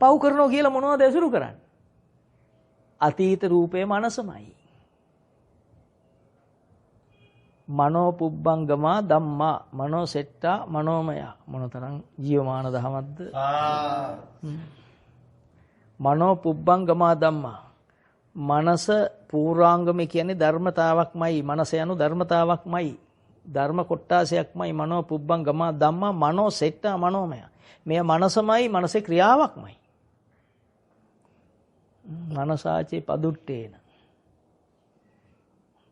පව් කරනවා කියලා මොනවද ඇසුරු කරන්නේ? අතීත රූපේ මනසමයි. මනෝ පුබ්බංගමා ධම්මා මනෝ සෙට්ටා මනෝමය මොනතරම් ජීවමාන දහමක්ද? මනෝ පුබ්බංගමා ධම්මා මනස පූර්වාංගම කියන්නේ ධර්මතාවක්මයි. මනස යනු ධර්මතාවක්මයි. ධර්ම කොටාසයක්මයි. මනෝ පුබ්බංගමා ධම්මා මනෝ සෙට්ටා මනෝමය. මෙය මනසමයි, මනසේ ක්‍රියාවක්මයි. මනසාචේ පදුට්ටේන.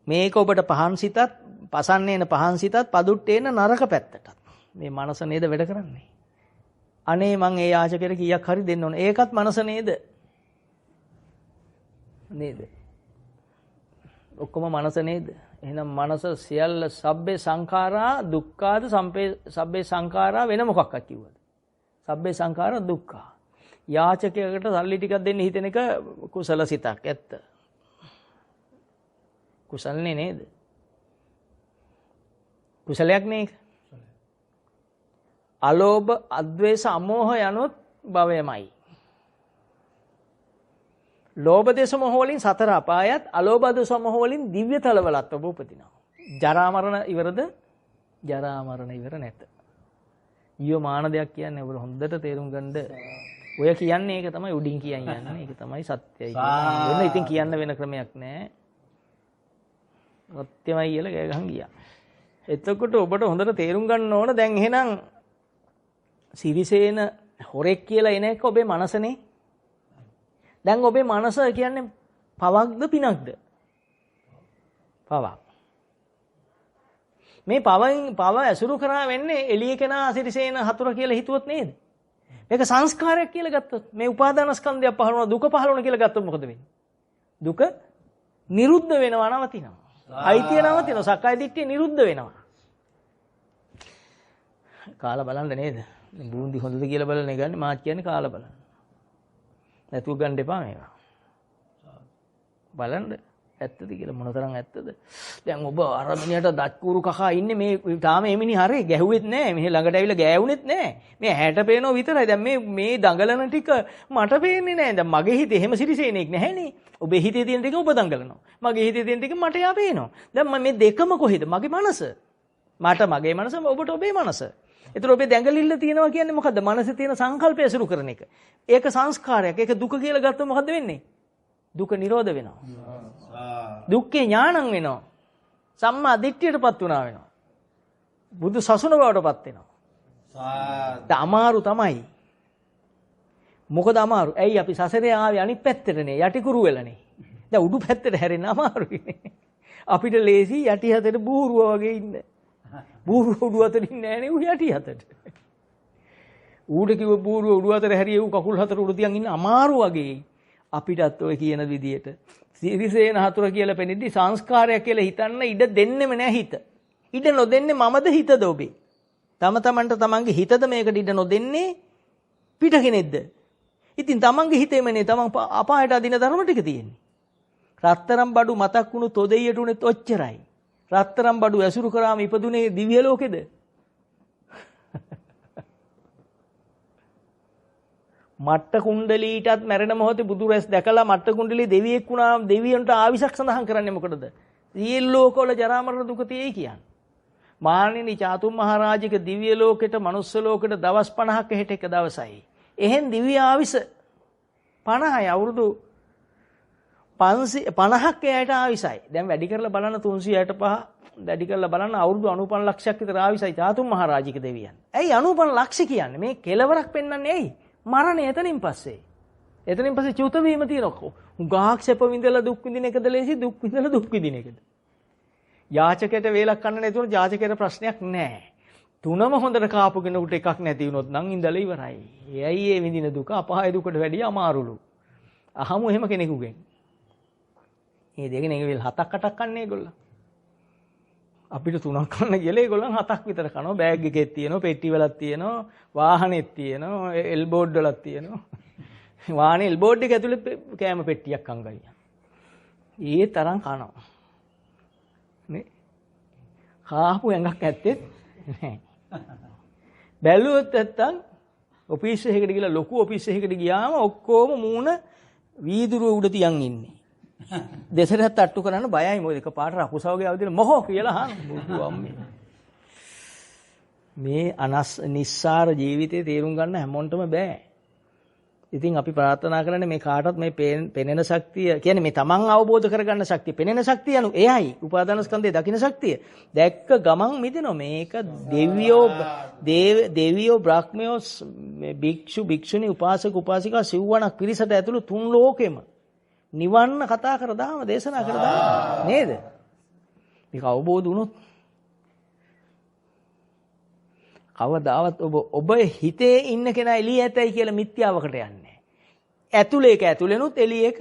මේක ඔබට පහන් සිතත් පසන්නේන පහන් සිතත් පදුට්ටේන නරක පැත්තටත්. මේ මනස නේද වැඩ කරන්නේ. අනේ මං ඒ යාචකයට කීයක් හරි දෙන්න ඕන. ඒකත් මනස නේද? නේද? ඔක්කොම මනස නේද? එහෙනම් මනස සියල්ල සබ්බේ සංඛාරා දුක්ඛාද සබ්බේ සංඛාරා වෙන මොකක්ද කිව්වද? සබ්බේ සංඛාරා දුක්ඛා. යාචකයකට සල්ලි ටිකක් දෙන්න හිතෙන එක කුසල සිතක් ඇත්ත. කුසල්නේ නේද? කුසලයක් නේ ඒක. අලෝභ, අද්වේෂ, අමෝහ යනොත් භවයමයි. ලෝභ දේශ මොහ වලින් සතර අපායත්, අලෝභ දේශ මොහ වලින් දිව්‍ය තලවලත් ඔබ උපදිනවා. ජරා මරණ ඉවරද? ජරා මරණ ඉවර නැත. ඊයෝ මාන දෙයක් කියන්නේ ඔබ හොඳට තේරුම් ගන්න. ඔය කියන්නේ ඒක තමයි උඩින් කියන්නේ. ඒක තමයි සත්‍යයි කියන්නේ. වෙන ඉතින් කියන්න වෙන ක්‍රමයක් නැහැ. සත්‍යමයි කියලා ගෑ ගහන් ගියා. එතකොට ඔබට හොඳට තේරුම් ගන්න ඕන දැන් එහෙනම් සිරිසේන හොරෙක් කියලා එන එක ඔබේ මනසනේ. දැන් ඔබේ මනස කියන්නේ පවක්ද පිනක්ද? පවක්. මේ පව ඇසුරු කරා වෙන්නේ එළිය කෙනා සිරිසේන හතුර කියලා හිතුවොත් නේද? මේක සංස්කාරයක් කියලා ගත්තොත් මේ උපාදානස්කන්ධය පහළවන දුක පහළවන කියලා ගත්තොත් මොකද වෙන්නේ? දුක නිරුද්ධ වෙනවා නවතිනවා. අයිතිය නවතිනවා. සක්කාය දිට්ඨිය නිරුද්ධ වෙනවා. කාලා බලන්න නේද? බූන්දි හොඳද කියලා බලන්න ගන්නේ මාත් කියන්නේ කාලා බලන්න. නැතුව ගන්න එපා මේවා. බලන්න ඇත්තද කියලා මොනතරම් ඇත්තද? දැන් ඔබ අර මිනිහට දත්කුරු කකා ඉන්නේ මේ තාම මේ මිනිහ හරේ ගැහුවෙත් නැහැ. මෙහෙ ළඟට ඇවිල්ලා ගෑවුනෙත් නැහැ. මේ හැට පේනෝ විතරයි. දැන් මේ දඟලන ටික මට පේන්නේ නැහැ. දැන් මගේ හිතේ එහෙම සිරිසේනෙක් නැහැනේ. ඔබේ හිතේ තියෙන ටික ඔබ දඟලනවා. මගේ හිතේ තියෙන ටික මට යා පේනවා. දැන් මේ දෙකම කොහෙද? මගේ මනස. මට මගේ මනස, ඔබට ඔබේ මනස. ඒතර ඔබේ දැඟලිල්ල තියෙනවා කියන්නේ මොකද්ද? මනසේ තියෙන සංකල්පය අසුරු කරන එක. ඒක සංස්කාරයක්. ඒක දුක කියලා ගත්තොත් මොකද්ද වෙන්නේ? දුක නිරෝධ වෙනවා. දුක්ඛේ ඥානං වෙනවා. සම්මා දිට්ඨියටපත් වුණා වෙනවා. බුදු සසුන බවටපත් වෙනවා. අමාරු තමයි. මොකද අමාරු? ඇයි අපි සසරේ ආවේ අනිත් පැත්තටනේ යටිකුරු වෙලානේ. දැන් උඩු පැත්තට හැරෙන්න අමාරුයි. අපිට ලේසි යටි හතට බූරුවා වගේ ඉන්න. බූරුව උඩු අතට ඉන්නේ නැහැ නේ ඌ යටි හතට. ඌට කිව්ව බූරුව උඩු අතට හැරියේ ඌ කකුල් හතර උඩ තියන් ඉන්න අමාරු වගේ. අපිටත් ඔය කියන විදියට සිරිසේන හතුර කියලා පෙනෙද්දි සංස්කාරයක් කියලා හිතන්න ඉඩ දෙන්නෙම නැහැ හිත. ඉඩ නොදෙන්නේ මමද හිතද ඔබේ? තම තමන්ට තමන්ගේ හිතද මේකට ඉඩ නොදෙන්නේ පිට කෙනෙක්ද? ඉතින් තමන්ගේ හිතේමනේ තමන් අපායට අදින ධර්ම ටික තියෙන්නේ. රත්තරන් බඩු මතක් වුණු තොදෙයියට උනේත් ඔච්චරයි. රත්තරන් බඩු ඇසුරු කරාම ඉපදුනේ දිව්‍ය ලෝකෙද? මට්ට කුණ්ඩලීටත් මැරෙන මොහොතේ බුදු රැස් දැකලා මට්ට කුණ්ඩලී දෙවියෙක් වුණා දෙවියන්ට ආවිසක් සඳහන් කරන්නේ මොකටද? සියලු ලෝකවල ජරා මරණ දුක තියෙයි කියන්නේ. මානිනී චාතුම් මහරජික දිව්‍ය ලෝකෙට මනුස්ස ලෝකෙට දවස් 50ක හෙට එක දවසයි. එහෙන් දිව්‍ය ආවිස 50යි අවුරුදු 50ක් එයාට ආවිසයි. දැන් වැඩි කරලා බලන්න 365 වැඩි කරලා බලන්න අවුරුදු 95 ලක්ෂයක් විතර ආවිසයි චාතුම් මහරජික දෙවියන්. ඇයි 95 ලක්ෂ කියන්නේ? මේ කෙලවරක් පෙන්වන්නේ ඇයි? මරණය එතනින් පස්සේ. එතනින් පස්සේ චුත වීම තියෙනවා. උගාක් සැප විඳලා දුක් විඳින එකද ලේසි දුක් විඳලා දුක් විඳින එකද? යාචකයට වේලක් කන්න නැතුව යාචකයට ප්‍රශ්නයක් නැහැ. තුනම හොඳට කාපු කෙනෙකුට එකක් නැති වුණොත් නම් ඉඳලා ඉවරයි. එයයි ඒ විඳින දුක අපාය දුකට වැඩිය අමාරුලු. අහමු එහෙම කෙනෙකුගෙන්. මේ දෙකෙන් එක වෙල් 7ක් 8ක් කන්නේ ඒගොල්ලෝ. අපිට 3ක් කන්න කියලා ඒගොල්ලන් 7ක් විතර කනවා. බෑග් එකේ තියෙනවා, පෙට්ටි වලක් තියෙනවා, වාහනේත් තියෙනවා, එල්බෝඩ් වලක් තියෙනවා. වාහනේ එල්බෝඩ් එක ඇතුලේ කෑම පෙට්ටියක් අංගයි. ඒ තරම් කනවා. නේ? කාපු ඇඟක් ඇත්තෙත් නැහැ. බැලුවොත් නැත්තම් ඔෆිස් එකකට ගිහලා ලොකු ඔෆිස් එකකට ගියාම ඔක්කොම මූණ වීදුරුව උඩ තියන් ඉන්නේ. දෙසරත් අට්ටු කරන්න බයයි මොකද එකපාරට අකුසවගේ අවදින මොහො කියලා අහන බුදු අම්මේ. මේ නිස්සාර ජීවිතේ තේරුම් ගන්න හැමෝටම බෑ. ඉතින් අපි ප්‍රාර්ථනා කරන්නේ මේ කාටවත් මේ පෙනෙන ශක්තිය කියන්නේ මේ තමන් අවබෝධ කරගන්න ශක්තිය පෙනෙන ශක්තිය අනු එයයි උපාදාන ස්කන්ධයේ දකින්න ශක්තිය දැක්ක ගමන් මිදෙනවා මේක දෙවියෝ බ්‍රහ්මයෝ මේ භික්ෂු භික්ෂුණී උපාසක උපාසිකා සිව්වණක් පිරිසට ඇතුළු තුන් ලෝකෙම නිවන්න කතා කර දාම දේශනා කර දාම නේද මේක අවබෝධ වුණොත් කවදාවත් ඔබ හිතේ ඉන්න කෙනා එළිය ඇතයි කියලා මිත්‍යාවකට යන්නේ. ඇතුලේ එක ඇතුලෙනුත් එළියක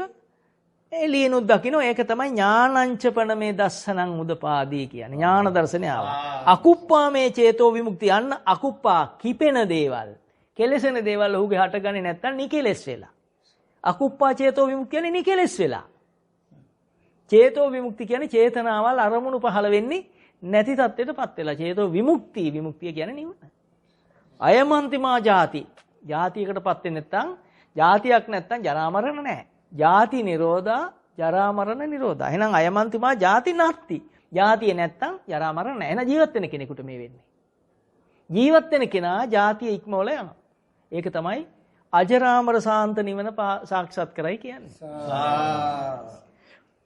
එළියෙනුත් දකින්න ඒක තමයි ඥානංචපන මේ දස්සනං උදපාදී කියන්නේ. ඥාන දර්ශනය ආවා. අකුප්පා මේ චේතෝ විමුක්තිය අන්න අකුප්පා කිපෙන දේවල්. කෙලෙසෙන දේවල් ඔහුගේ හටගන්නේ නැත්තම් නිකෙලස් වෙලා. අකුප්පා චේතෝ විමුක්තිය කියන්නේ නිකෙලස් වෙලා. චේතෝ විමුක්ති කියන්නේ චේතනාවල් අරමුණු පහළ වෙන්නේ නැති තත්ත්වයටපත් වෙලා චේතෝ විමුක්තිය කියන්නේ නිවන. අයමන්තිමා ජාති. ජාතියකටපත් වෙන්නේ නැත්නම් ජාතියක් නැත්නම් ජරා මරණ නැහැ. ජාති නිරෝධා ජරා මරණ නිරෝධා. එහෙනම් අයමන්තිමා ජාති නැත්ති. ජාතිය නැත්නම් ජරා මරණ නැහැ. එහෙනම් ජීවත් වෙන කෙනෙකුට මේ වෙන්නේ. ජීවත් වෙන කෙනා ජාතිය ඉක්මවල යනවා. ඒක තමයි අජරාමර සාන්ත නිවන සාක්ෂාත් කරයි කියන්නේ.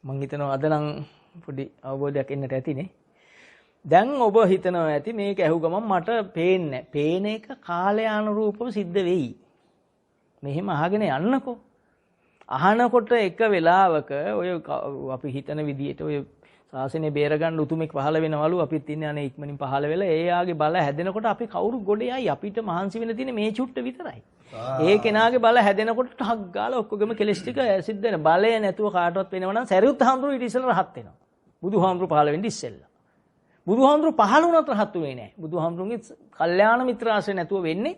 මම හිතනවා අද නම් පොඩි අවබෝධයක් එන්නට ඇතිනේ. දැන් ඔබ හිතනවා ඇති මේක ඇහු ගමන් මට පේන්නේ. පේන එක කාලයානුරූපව සිද්ධ වෙයි. මෙහෙම අහගෙන යන්නකෝ. අහනකොට එක වෙලාවක ඔය අපි හිතන විදිහට ඔය ශාසනය බේරගන්න උතුමෙක් පහළ වෙනවලු අපිත් ඉන්නේ අනේ ඉක්මනින් පහළ වෙලා ඒ ආගේ බල හැදෙනකොට අපි කවුරු ගොඩේයි අපිට මහන්සි වෙන තියෙන්නේ මේ චුට්ට විතරයි. ඒ කෙනාගේ බල හැදෙනකොට ටක් ගාලා ඔක්කොගෙම කෙලස් ටික සිද්ධ වෙන බලය නැතුව කාටවත් වෙනව නම් සරියුත් හාමුදුරුවෝ ඊට ඉස්සෙල්ලා රහත් වෙනවා. බුදුහාමුදුරුවෝ පහළ වෙන්න ඉස්සෙල්ලා. බුදුහාමුදුරුවෝ පහළ වුණත් රහත් වෙන්නේ නැහැ. බුදුහාමුදුරුවන්ගේ කල්යාණ මිත්‍රාශ්‍රය නැතුව වෙන්නේ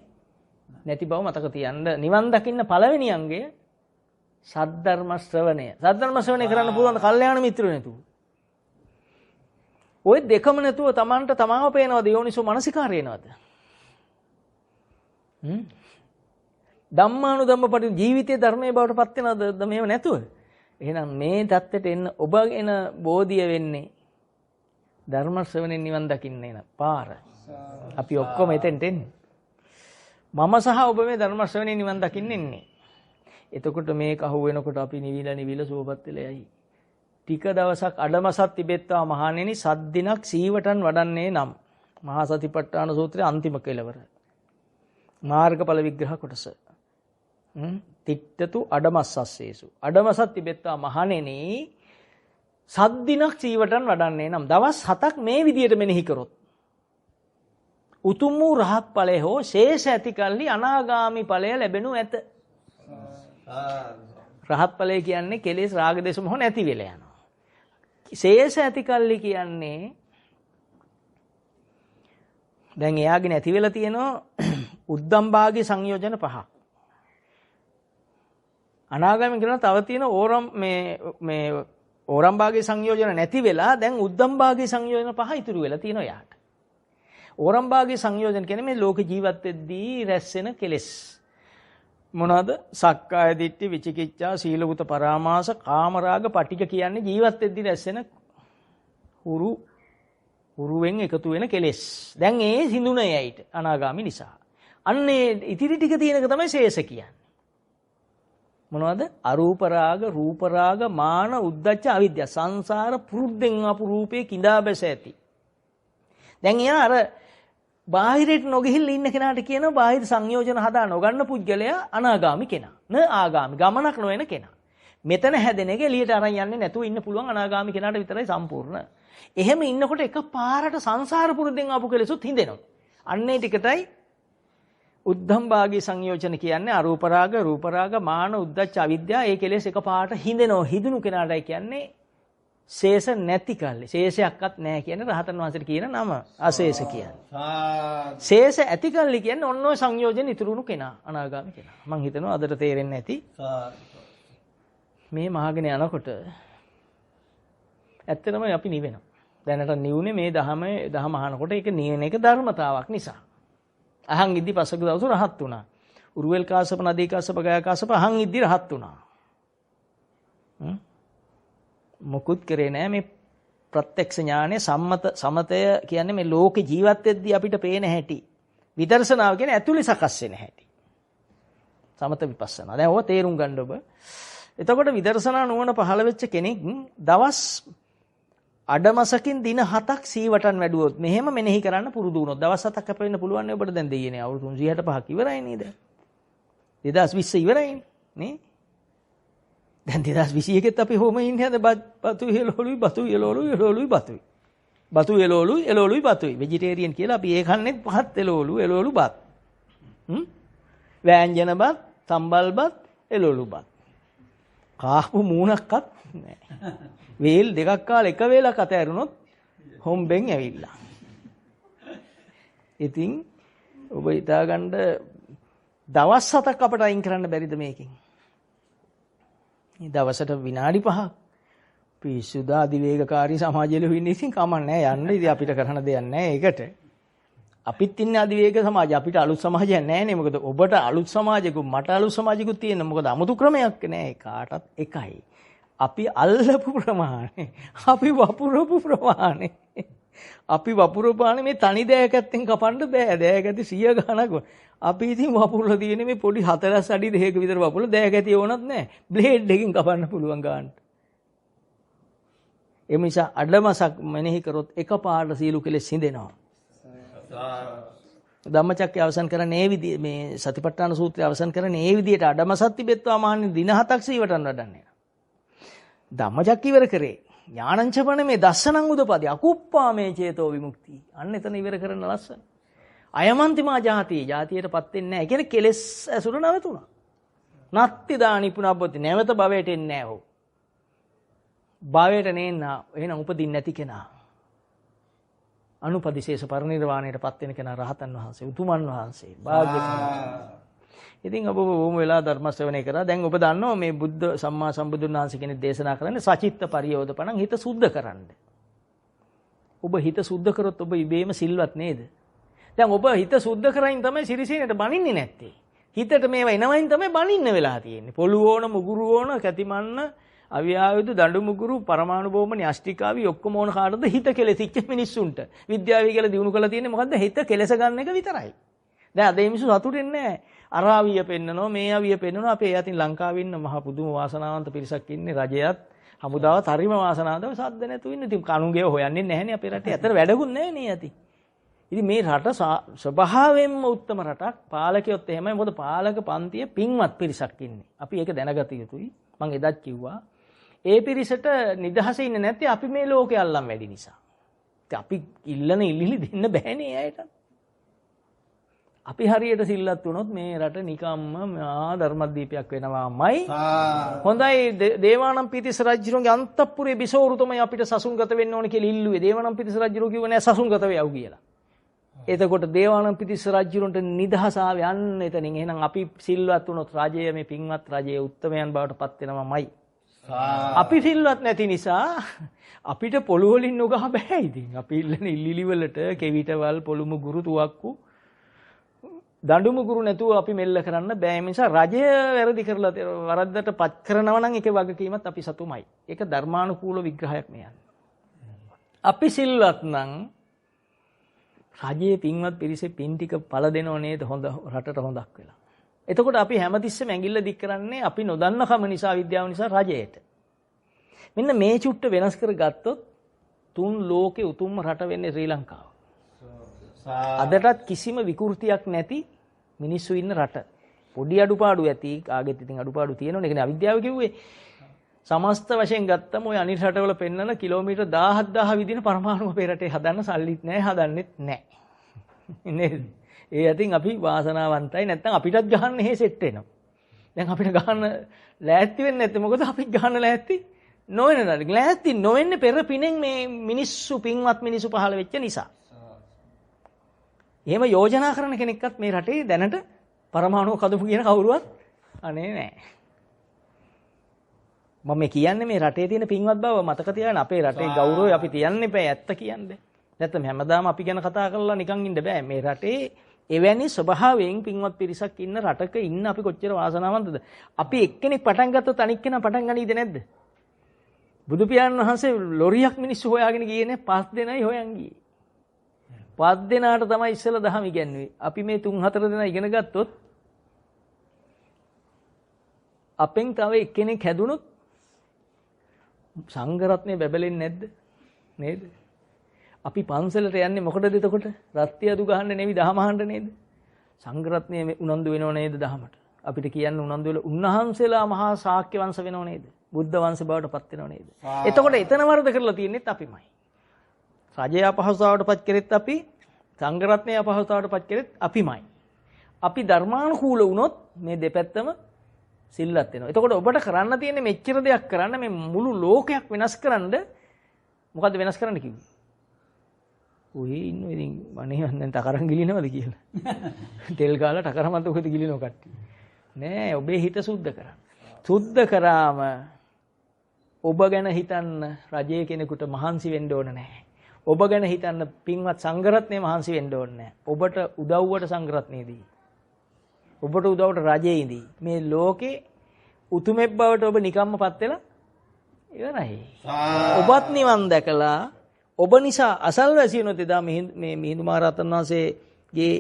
නැති බව මතක තියන්න. නිවන් දකින්න පළවෙනි අංගය සද්ධර්ම ශ්‍රවණය. සද්ධර්ම ශ්‍රවණය කරන්න පුළුවන් කල්යාණ මිත්‍රයෝ නැතුව. ওই දෙකම නැතුව Tamanට තමාව පේනවද යෝනිසෝ මනසිකාරය එනවද? ධම්මානුධම්ම පටි ජීවිතයේ ධර්මයේ බවට පත් වෙනවද මේව නැතුව? එහෙනම් මේ தත්තෙට එන්න ඔබ එන බෝධිය වෙන්නේ ධර්ම ශ්‍රවණයෙන් නිවන් දකින්න එන පාර. අපි ඔක්කොම එතෙන්ට එන්නේ. මම සහ ඔබ මේ ධර්ම ශ්‍රවණේ නිවන් දකින්න ඉන්නේ. එතකොට මේක අහු වෙනකොට අපි නිවිලා සුවපත් වෙලා යයි. ටික දවසක් අඩමසක් තිබෙත්තා මහණෙනි සද්දිනක් සීවටන් වඩන්නේ නම් මහා සතිපට්ඨාන සූත්‍රයේ අන්තිම කෙලවර. මාර්ගඵල විග්‍රහ කොටස. තිට්ඨතු අඩමස්සස්සේසු. අඩමසක් තිබෙත්තා මහණෙනි සද්දිනක් සීවටන් වඩන්නේ නම් දවස් 7ක් මේ විදියට මෙනෙහි කරොත් උතුම් වූ රහත් ඵලය හෝ ශේෂ ඇති කල්හි අනාගාමි ඵලය ලැබෙනු ඇත. රහත් ඵලය කියන්නේ කෙලෙස් රාග දේශ මොහ නැති වෙලා යනවා. ශේෂ ඇති කල්හි කියන්නේ දැන් එයාගේ නැති වෙලා තියෙනවා උද්දම් භාගී සංයෝජන 5ක්. අනාගාමී කියනවා තව තියෙන මේ ඕරම් භාගී සංයෝජන නැති වෙලා දැන් උද්දම් භාගී සංයෝජන 5 ඉතුරු වෙලා තියෙනවා යාට. ඕරම් භාගී සංයෝජන කියන්නේ මේ ලෝක ජීවත් වෙද්දී රැස් වෙන කෙලෙස්. මොනවාද? සක්කාය දිට්ඨි, විචිකිච්ඡා, සීලබුත පරාමාස, කාමරාග, පටිඝ කියන්නේ ජීවත් වෙද්දී රැස් වෙන හුරුවෙන් එකතු වෙන කෙලෙස්. දැන් ඒ සිඳුනේ යයිට අනාගාමි නිසා. අන්නේ ඉතිරි ටික තියෙනක තමයි ශේෂ කියන්නේ. මොනවද? අරූප රාග, රූප රාග, මාන, උද්ධච්ච, අවිද්‍යාව. සංසාර පුරුද්දෙන් ආපු රූපේ කිඳා බැස ඇති. දැන් එයා අර බාහිරට නොගිහිල්ලා ඉන්න කෙනාට කියනවා බාහිර සංයෝජන හදා නොගන්න පුද්ගලයා අනාගාමි කෙනා. න ආගාමි ගමනක් නොවන කෙනා. මෙතන හැදෙන එක එළියට අරන් යන්නේ නැතුව ඉන්න පුළුවන් අනාගාමි කෙනාට විතරයි සම්පූර්ණ. එහෙම ඉන්නකොට එකපාරට සංසාර පුරුද්දෙන් ආපු කෙලෙසුත් හිඳෙනවා. අන්නේ ටිකටයි උද්ධම් භාගී සංයෝජන කියන්නේ අරූප රාග, රූප රාග, මාන, උද්ධච්ච, අවිද්‍යාව. ඒ කෙලෙස් එකපාරට හිඳෙනවා. හිදුණු කෙනාටයි කියන්නේ ශේෂ නැති කල්ලි. ශේෂයක්වත් නැහැ කියන්නේ රහතන් වහන්සේට කියන නම අශේෂ කියන්නේ. ශේෂ ඇති කල්ලි කියන්නේ ඔන්න ඔය සංයෝජන ඉතුරුණු කෙනා අනාගාමී කෙනා. මං හිතනවා අදට තේරෙන්නේ නැති. මේ මහගෙන යනකොට ඇත්තටම අපි නිවෙනවා. දැනට නිවුනේ මේ දහම අහනකොට ඒක නිවන එක ධර්මතාවක් නිසා. අහන් ඉද්දි පසක දවස රහත් වුණා. උරුවෙල් කාශ්‍යප, නදී කාශ්‍යප, ගයා කාශ්‍යප අහන් ඉද්දි රහත් වුණා. මොකුත් කරේ නෑ මේ ප්‍රත්‍යක්ෂ ඥානය සමතය කියන්නේ මේ ලෝක ජීවත් වෙද්දී අපිට පේන හැටි. විදර්ශනාව කියන්නේ ඇතුලේ සකස් වෙන හැටි. සමත විපස්සනා. දැන් ඕක තේරුම් ගන්න ඔබ. එතකොට විදර්ශනා නුවණ පහළ වෙච්ච කෙනෙක් දවස් අඩමසකින් දින 7ක් සීවටන් වැඩුවොත් මෙහෙම මෙනෙහි කරන්න පුරුදු වුණොත් දවස් 7ක් අප වෙන්න පුළුවන් නේ ඔබට දැන් දෙයියනේ අවුරුදු 365ක් ඉවරයි නේද 2020 ඉවරයි නේ දැන් 2021ත් අපි හොම ඉන්නේ හද බතු එළවලුයි බතුයි වෙජිටේරියන් කියලා අපි ඒ කන්නේ පහත් එළවලු බත් වෑංජන බත් සම්බල් බත් එළවලු බත් කාපු මූණක්වත් නැහැ වේල් දෙකක් කාලා එක වේලක් අත ඇරුණොත් හොම්බෙන් ඇවිල්ලා. ඉතින් ඔබ හිතාගන්න දවස් 7ක් අපට අයින් කරන්න බැරිද මේකෙන්? මේ දවසට විනාඩි 5ක් පිස්සුද අධිවේගකාරී සමාජයල ඉන්නේ ඉතින් කමන්නේ යන්න ඉතින් අපිට කරන්න දෙයක් නැහැ ඒකට. අපිත් ඉන්නේ අධිවේග සමාජය. අපිට අලුත් සමාජයක් නැහැ නේ. මොකද ඔබට අලුත් සමාජයකුත් මට අලුත් සමාජයකුත් තියෙනවා. මොකද 아무තු ක්‍රමයක් නැහැ. කාටත් එකයි. අපි අල්ලපු ප්‍රමාණය අපි වපුරපු ප්‍රමාණය අපි වපුරපානේ මේ තනි දෑකැත්තෙන් කපන්න බෑ දෑකැති 100 ගණනක් අපි ඉතින් වපුරලා තියෙන්නේ මේ පොඩි 4 අඩි දෙකක විතර වපුරලා දෑකැති ඕනත් නෑ බ්ලේඩ් එකකින් කපන්න පුළුවන් ගන්නට ඒ නිසා අඩමසක් මෙනෙහි කරොත් එකපාරට සීලු කෙලෙස් හිඳෙනවා ධම්මචක්කය අවසන් කරන්නේ මේ විදිහේ මේ සතිපට්ඨාන සූත්‍රය අවසන් කරන්නේ මේ විදිහට අඩමසක් තිබෙත්වා මහන්නේ දින 7ක් සීවටන් වඩන්නේ ධම්මචක්ක ඉවර කරේ ඥානංචපන මේ දස්සනං උදපදී අකුප්පා මේ චේතෝ විමුක්තිය අන්න එතන ඉවර කරන ලස්සන අයමන්තිමා ජාතියටපත් වෙන්නේ නැහැ. ඒ කියන්නේ කෙලෙස් ඇසුර නැවතුණා. නත්ති දානි පුනබ්බති නැවත භවයට එන්නේ නැහැ ඔහු. භවයට නේන එහෙනම් උපදින්නේ නැති කෙනා. අනුපදිශේෂ පරිනිර්වාණයටපත් වෙන කෙනා රහතන් වහන්සේ උතුමන් වහන්සේ භාග්‍යවතුන්. ඉතින් ඔබ වොම වෙලා ධර්ම ශ්‍රවණය කරා. දැන් ඔබ දන්නවා මේ බුද්ධ සම්මා සම්බුදුන් වහන්සේ කෙනෙක් දේශනා කරන්නේ සචිත්ත පරියෝධපණං හිත සුද්ධ කරන්න. ඔබ හිත සුද්ධ කරොත් ඔබ ඉබේම සිල්වත් නේද? දැන් ඔබ හිත සුද්ධ කරයින් තමයි සිරිසේනට බනින්නේ නැත්තේ. හිතට මේවා එනවයින් තමයි බනින්න වෙලා තියෙන්නේ. පොළු ඕන, මුගුරු ඕන, කැතිමන්න, අවියාවුද දඬුමුගුරු පරමාණු බෝම්බ න්‍යෂ්ටිකාවි ඔක්කොම ඕන කාටද හිත කෙලෙසිච්ච මිනිස්සුන්ට. විද්‍යාවයි කියලා දිනු කරලා තියෙන්නේ මොකද්ද? හිත කෙලස ගන්න එක විතරයි. දැන් අද මේ මිනිස්සු සතුටින් නැහැ. අරාවිය පෙන්නනවා මේ අවිය පෙන්නනවා. අපේ යතින් ලංකාවේ ඉන්න මහ පුදුම වාසනාවන්ත පිරිසක් ඉන්නේ. රජයත් හමුදාවත් හරිම වාසනාවන්තව සද්ද නැතුව ඉන්නේ. ඉතින් කණුගේ හොයන්නේ නැහැනේ අපේ රටේ. ඇත්තට වැඩකුත් නැහැ නේ යති. ඉතින් මේ රට ස්වභාවයෙන්ම උත්තම රටක්. පාලකයොත් එහෙමයි. මොකද පාලක පන්තියේ පින්වත් පිරිසක් ඉන්නේ. අපි ඒක දැනගත යුතුයි. මම එදත් කිව්වා. ඒ පිරිසට නිදහසේ ඉන්නේ නැත්තේ අපි මේ ලෝකේ අල්ලන් වැඩි නිසා. ඉතින් අපි ඉල්ලන ඉල්ලිලි දෙන්න බෑනේ ඇයට. අපි හරියට සිල්වත් වුණොත් මේ රට නිකම්ම ධර්මදීපයක් වෙනවාමයි. හොඳයි දේවානම්පියතිස්ස රජුගේ අන්තපුරේ බිසෝරු තමයි අපිට සසුන්ගත වෙන්න ඕන කියලා ඉල්ලුවේ. දේවානම්පියතිස්ස රජු කිව්ව නෑ සසුන්ගත වෙයව් කියලා. එතකොට දේවානම්පියතිස්ස රජුන්ට නිදහස ආවේ යන්න එතනින්. එහෙනම් අපි සිල්වත් වුණොත් රජය මේ පින්වත් රජයේ උත්තමයන් බවට පත් වෙනවාමයි. අපි සිල්වත් නැති නිසා අපිට පොළු වලින් නොගහ බෑ ඉතින්. අපි ඉල්ලන ඉල්ලිලි වලට කෙවිතවල් පොළුමු ගුරු තුවක්කු දඬුමුගුරු නැතුව අපි මෙල්ල කරන්න බෑ. ඒ නිසා රජය වැරදි කරලා වරද්දට පත් කරනවා නම් ඒකේ වගකීමත් අපි සතුමයි. ඒක ධර්මානුකූල විග්‍රහයක් නේ යන්නේ. අපි සිල්වත් නම් රජයේ පින්වත් පිරිසේ පින් ටික පළ දෙනව නේද හොඳ රටට හොඳක් වෙලා. එතකොට අපි හැමතිස්සෙම ඇඟිල්ල දික් කරන්නේ අපි නොදන්නකම නිසා විද්‍යාව නිසා රජයට. මෙන්න මේ චුට්ට වෙනස් කරගත්තොත් තුන් ලෝකේ උතුම්ම රට වෙන්නේ ශ්‍රී ලංකාව. අදටත් කිසිම විකෘතියක් නැති මිනිස්සු ඉන්න රට. පොඩි අඩුපාඩු ඇති. කාගෙත් ඉතින් අඩුපාඩු තියෙනවනේ. ඒකනේ අවිද්‍යාව කිව්වේ. සමස්ත වශයෙන් ගත්තම ওই අනිත් රටවල පෙන්නන කිලෝමීටර් 10000 විදින පරමාණු අපේ රටේ හදන්න සල්ලිත් නැහැ, හදන්නෙත් නැහැ. නේද? ඒ අතින් අපි වාසනාවන්තයි. නැත්නම් අපිටත් ගහන්න එහෙ සෙට් වෙනවා. දැන් අපිට ගහන්න ලෑස්ති වෙන්නේ නැත්තේ මොකද? අපිත් ගහන්න ලෑස්ති නොවෙන නේද? ලෑස්ති නොවෙන්නේ පෙර පිනෙන් මේ මිනිස්සු පින්වත් මිනිස්සු පහළ වෙච්ච නිසා. එහෙම යෝජනා කරන කෙනෙක්වත් මේ රටේ දැනට පරමාණු කදපු කියන කවුරුවත් අනේ නැහැ. මම කියන්නේ මේ රටේ තියෙන පින්වත් බව මතක තියාගන්න. අපේ රටේ ගෞරවය අපි තියන්න එපා. ඇත්ත කියන්නේ. නැත්නම් හැමදාම අපි ගැන කතා කරලා නිකන් ඉන්න බෑ. මේ රටේ එවැනි ස්වභාවයෙන් පින්වත් පිරිසක් ඉන්න රටක ඉන්න අපි කොච්චර වාසනාවන්තද. අපි එක්කෙනෙක් පටන් ගත්තොත් අනික් කෙනා පටන් ගනීද නැද්ද? බුදු පියාණන් වහන්සේ ලොරියක් මිනිස්සු හොයාගෙන ගියේ නේ 5 දෙනයි හොයන් ගියේ. 5 දෙනාට තමයි ඉස්සෙල්ලා දහම ඉගෙනුවේ. අපි මේ 3-4 දෙනා ඉගෙන ගත්තොත් අපෙන් තව එක්කෙනෙක් හැදුනොත් සංඝ රත්නේ බැබලෙන්නේ නැද්ද? නේද? අපි පන්සලට යන්නේ මොකටද එතකොට? රත්ති අදු ගහන්න නෙවෙයි දහම අහන්න නේද? සංඝ රත්නේ උනන්දු වෙනව නේද දහමට? අපිට කියන්න උනන්දු වෙලා උන්වහන්සේලා මහා ශාක්‍ය වංශ වෙනව නේද? බුද්ධ වංශ බවට පත් වෙනව නේද? එතකොට එතන වරද කරලා තියෙන්නේත් අපිමයි. රජය අපහසුතාවට පත් කරෙත් අපි, සංඝ රත්නය අපහසුතාවට පත් කරෙත් අපිමයි. අපි ධර්මානුකූල වුණොත් මේ දෙපැත්තම සිල්වත් වෙනවා. එතකොට ඔබට කරන්න තියෙන්නේ මෙච්චර දෙයක් කරන්න මේ මුළු ලෝකයක් වෙනස් කරන්න. මොකද්ද වෙනස් කරන්න කිව්වේ? ඔය ඉන්න ඉතින් අනේ දැන් තකරන් ගිලිනවද කියලා. තෙල් ගාලා ටකර මත උකද ගිලිනව කට්ටිය. නෑ ඔබේ හිත සුද්ධ කරන්න. සුද්ධ කරාම ඔබ ගැන හිතන්න රජයේ කෙනෙකුට මහන්සි වෙන්න ඕන නැහැ. ඔබ ගැන හිතන්න පින්වත් සංඝරත්නය මහන්සි වෙන්න ඕනේ නැහැ. ඔබට උදව්වට සංඝරත්නයේදී. ඔබට උදව්වට රජයේදී. මේ ලෝකේ උතුමෙක් බවට ඔබ නිකම්මපත් වෙලා ඉවරයි. ඔබත් නිවන් දැකලා ඔබ නිසා අසල්වැසියනොත් එදා මේ මිහිඳු මහ රහතන් වහන්සේගේ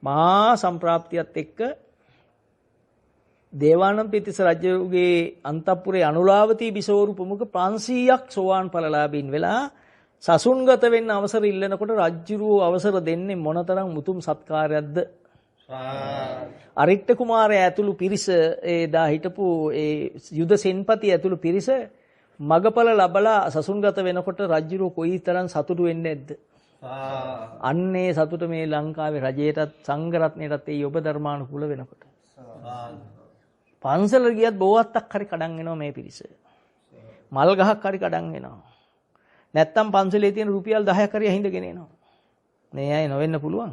මහා සම්ප්‍රාප්තියත් එක්ක දේවානම්පියතිස්ස රජුගේ අන්තපුරේ අනුලාවතී බිසෝරු ප්‍රමුඛ 500ක් සෝවාන් ඵලලාභීන් වෙලා සසුන්ගත වෙන්න අවසර ඉල්ලනකොට රජුරෝ අවසර දෙන්නේ මොනතරම් මුතුම් සත්කාරයක්ද? අරිට්ඨ කුමාරයා ඇතුළු පිරිස එදා හිටපු ඒ යුද සෙන්පති ඇතුළු පිරිස මගපල ලබලා සසුන්ගත වෙනකොට රජුරෝ කොයිතරම් සතුටු වෙන්නේ නැද්ද? අන්නේ සතුට මේ ලංකාවේ රජයටත් සංඝ රත්නයටත් ඒ ඔබ ධර්මානුකූල වෙනකොට. පන්සල ගියත් බෝවත්තක් හරි කඩන් එනවා මේ පිරිස. මල් ගහක් හරි කඩන් එනවා. නැත්තම් පන්සලේ තියෙන රුපියල් 10ක් හරි අහිඳගෙන එනවා. මේ අය නොවෙන්න පුළුවන්.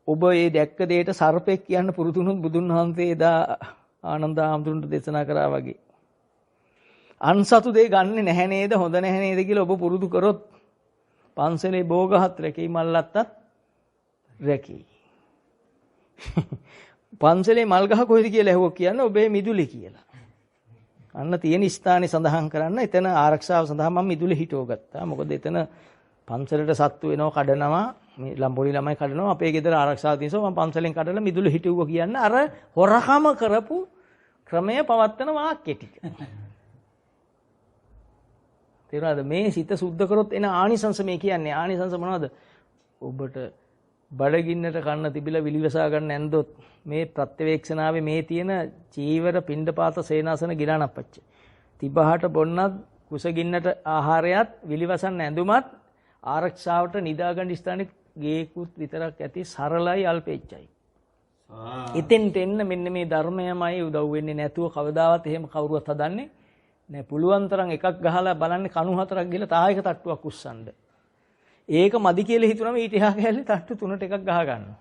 ඔබ මේ දැක්ක දෙයට සර්පෙක් කියන්න පුරුදු වුණොත් බුදුන් වහන්සේ එදා ආනන්ද හාමුදුරන්ට දේශනා කරා වගේ. අන්සතු දෙය ගන්නෙ නැහැ නේද? හොඳ නැහැ නේද කියලා ඔබ පුරුදු කරොත් පන්සලේ භෝගහත් රැකී මල්ලත්තත් රැකී. පන්සලේ මල් ගහ කොහෙද කියලා ඇහුවොත් කියන්නේ ඔබේ මිදුලේ කියලා. අන්න තියෙන ස්ථානේ සඳහන් කරන්න එතන ආරක්ෂාව සඳහා මම මිදුලේ හිටව ගත්තා. මොකද එතන පන්සලට සත්තු වෙනවා කඩනවා මේ ලම්බොලි ළමයි කඩනවා අපේ ගෙදර ආරක්ෂාව තියෙනවා මම පන්සලෙන් කඩලා මිදුලේ හිටුවා කියන්න අර හොරකම කරපු ක්‍රමය පවත්තන වාක්‍ය ටික. තේරුණාද මේ සිත සුද්ධ කරොත් එන ආනිසංස මේ කියන්නේ ආනිසංස මොනවද? ඔබට බඩගින්නට කන්න තිබිලා විලිවසා ගන්න ඇන්දොත් මේ ප්‍රත්‍යවේක්ෂණාවේ මේ තියෙන චීවර පිණ්ඩපාත සේනාසන ගිලානප්පච්ච. තිබහට බොන්නත් කුසගින්නට ආහාරයත් විලිවසන්න ඇඳුමත් ආරක්ෂාවට නිදාගන්න ස්ථානේ ගේකුත් විතරක් ඇති සරලයි අල්පෙච්චයි. ඉතින්ට එන්න මෙන්න මේ ධර්මයමයි උදව් වෙන්නේ නැතුව කවදාවත් එහෙම කවුරුවත් හදන්නේ නෑ. පුළුවන් තරම් එකක් ගහලා බලන්නේ කණු හතරක් ගිහලා තායක තට්ටුවක් උස්සන්න. ඒක මදි කියලා හිතුනම ඊට එහා කැලේ තට්ටු තුනට එකක් ගහ ගන්නවා.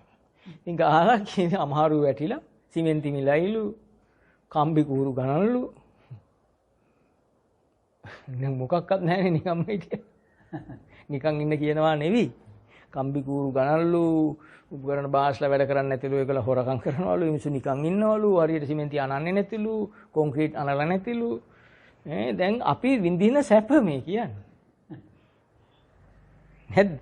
ඉතින් ගහලා කියන්නේ අමාරු වැටිලා සිමෙන්ති මිලයිලු කම්බි කූරු ගණන්ලු දැන් මොකක්වත් නැහැනේ නිකම්ම හිටිය. නිකන් ඉන්න කියනවා නෙවි. කම්බි කූරු ගණන්ලු උපකරණ බාස්ලා වැඩ කරන්නේ නැතිලු ඒකල හොරකම් කරනවලු මිනිස්සු නිකන් ඉන්නවලු හරියට සිමෙන්ති අනන්නේ නැතිලු කොන්ක්‍රීට් අනලා නැතිලු. දැන් අපි විඳින සැප මේ කියන්නේ. නැද්ද?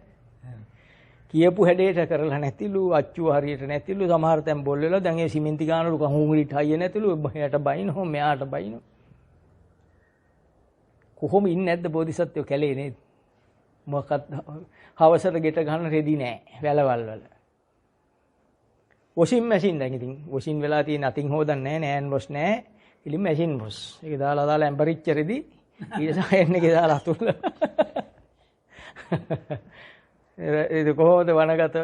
කියපු හැඩයට කරලා නැතිලු අච්චුව හරියට නැතිලු සමහර තැන් බොල් වෙලා දැන් ඒ සිමෙන්ති ගානලු කොන්ක්‍රීට් හයිය නැතිලු එහාට බයිනෝ මෙහාට බයිනෝ. කොහොම ඉන්නේ නැද්ද බෝධිසත්වෝ කැලේ නේද? මොකක්ද හවසට ගෙට ගන්න රෙදි නෑ වැලවල් වල. වොෂින් මැෂින් දැන් ඉතින් වොෂින් වෙලා තියෙන අතින් හොදන්නේ නෑ නෑන් වොෂ් නෑ ඉලින් මැෂින් වොෂ්. ඒක දාලා ඇම්බරිච්ච රෙදි ඊටසම එන්නේ දාලා අතුල්ල. ඒක කොහොමද වනගත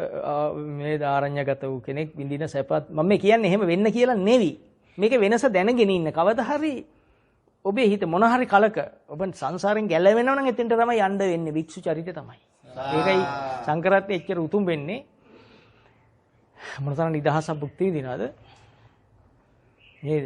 මේ ආරණ්‍යගත වූ කෙනෙක් විඳින සැපත් මම කියන්නේ එහෙම වෙන්න කියලා නෙවි. මේක වෙනස දැනගෙන ඉන්න කවදා හරි ඔබේ හිත මොන හරි කලක ඔබ සංසාරෙන් ගැලවෙනව නම් එතෙන්ට තමයි යන්න වෙන්නේ වික්ෂු චරිතය තමයි. ඒකයි සංකරත් එච්චර උතුම් වෙන්නේ. මොනතරම් නිදහසක් භුක්ති විඳිනවද? නේද?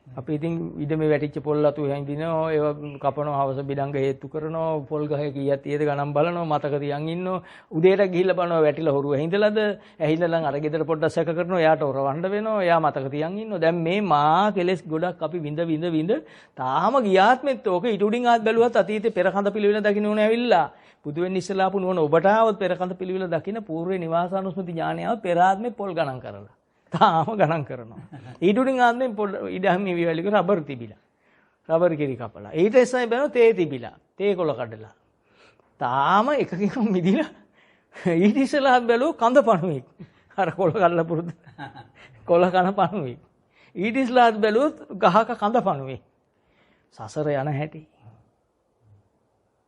අපි ඉතින් ඉඩමේ වැටිච්ච පොල් අතු හැඳිනවා ඒව කපනවා හවස බිඩංග හේතු කරනවා පොල් ගහේ කීයක් තියෙද ගණන් බලනවා මතක තියන් ඉන්නවා උදේට ගිහිල්ලා බලනවා වැටිලා හොරුව ඇහිඳලාද ඇහිඳලා අර ගෙදර පොඩ්ඩක් සැක කරනවා එයාට හොරවන්න වෙනවා එයා මතක තියන් ඉන්නවා දැන් මේ මා කෙලස් ගොඩක් අපි විඳ තාම ගියාත්මෙත් ඕක ඊට උඩින් ආත් බැලුවත් අතීතේ පෙරකඳ පිළිවෙල දකින්න ඕනේ ඇවිල්ලා බුදු වෙන්න ඉස්සලා ආපු නුවණ ඔබට ආවොත් පෙරකඳ පිළිවෙල දකින්න පූර්වේ නිවාසානුස්මති ඥානයව පෙර ආත්මේ පොල් ගණන් කරලා තාම ගණන් කරනවා. ඊට උඩින් ආන්නේ ඉඩම් ඉවිවලික රබර් තිබිලා. රබර් කිරි කපලා. ඊට එස්සයි බලනවා තේ තිබිලා. තේ කොළ කඩලා. තාම එකකින් මිදිලා ඊට ඉස්සලා බැලුව කඳ පණුවෙක්. අර කොළ කඩලා පුරුදු. කොළ කන පණුවෙක්. ඊට ඉස්සලා බැලුවොත් ගහක කඳ පණුවෙක්. සසර යන හැටි.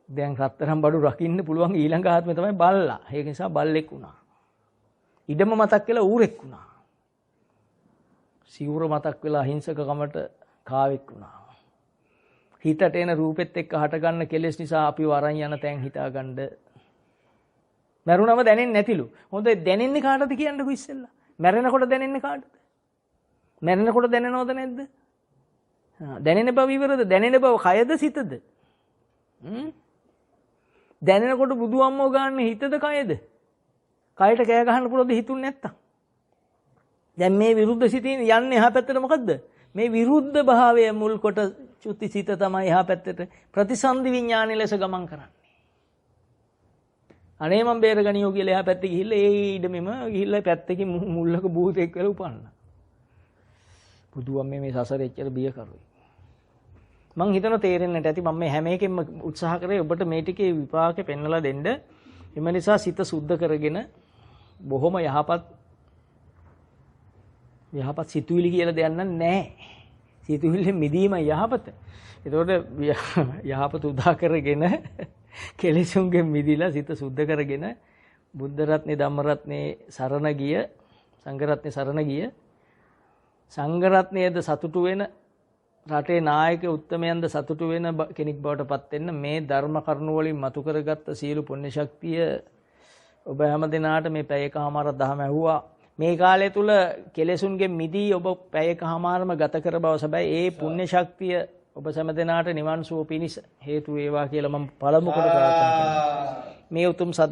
දැන් රත්තරන් බඩු රකින්න පුළුවන් ඊළඟ ආත්මේ තමයි බල්ලා. ඒක නිසා බල්ලෙක් වුණා. ඉඩම මතක් කියලා ඌරෙක් වුණා. සිවුර මතක් වෙලා අහිංසකකමට කාවෙක් වුණා. හිතට එන රූපෙත් එක්ක හට ගන්න කෙලෙස් නිසා අපිව අරන් යන තැන් හිතාගන්න. මරුණම දැනෙන්නේ නැතිලු. හොඳයි දැනෙන්නේ කාටද කියන්නකෝ ඉස්සෙල්ලා. මැරෙනකොට දැනෙන්නේ කාටද? මැරෙනකොට දැනෙනවද නැද්ද? දැනෙන බව ඉවරද? දැනෙන බව කයද සිතද? දැනෙනකොට බුදු අම්මෝ ගන්න හිතද කයද? කයට කෑ ගහන්න පුළුවන්ද හිතුන්නේ නැත්තම්? දැන් මේ විරුද්ධ සිතින් යන්නේ එහා පැත්තට මොකද්ද? මේ විරුද්ධ භාවය මුල් කොට චුති සිත තමයි එහා පැත්තට ප්‍රතිසන්දි විඥානය ලෙස ගමන් කරන්නේ. අනේ මම බේරගනියෝ කියලා එහා පැත්තේ ගිහිල්ලා ඒ ඊඩමෙම ගිහිල්ලා පැත්තකින් මුල්ලක භූතෙක් වෙලා උපන්නා. බුදුන් මේ සසරේ එච්චර බිය කරුවේ. මං හිතනවා තේරෙන්නේ නැති මම මේ හැම එකෙම උත්සාහ කරේ ඔබට මේ ටිකේ විපාකෙ පෙන්වලා දෙන්න. එම නිසා සිත සුද්ධ කරගෙන බොහොම යහපත් සිතුවිලි කියලා දෙයක් නැහැ. සිතුවිලි මිදීම යහපත. ඒතකොට යහපත උදා කරගෙන කෙලෙසුන්ගෙන් මිදිලා සිත සුද්ධ කරගෙන බුද්ධ රත්නේ ධම්ම රත්නේ සරණ ගිය සංඝ රත්නේ සරණ ගිය සංඝ රත්නයේද සතුටු වෙන රටේ නායක උත්තමයන්ද සතුටු වෙන කෙනෙක් බවට පත් වෙන්න මේ ධර්ම කරුණු වලින් මතු කරගත්ත සියලු පුණ්‍ය ශක්තිය ඔබ හැම දිනාට මේ පැය එකමාරක් දහම ඇහුවා. මේ කාලය තුල කෙලෙසුන්ගෙන් මිදී ඔබ පැය එකමාරම ගත කර බව සබයි ඒ පුණ්‍ය ශක්තිය ඔබ හැම දිනාට නිවන් සුව පිණිස හේතු වේවා කියලා මම පළමු කොට ප්‍රාර්ථනා කරනවා. මේ උතුම්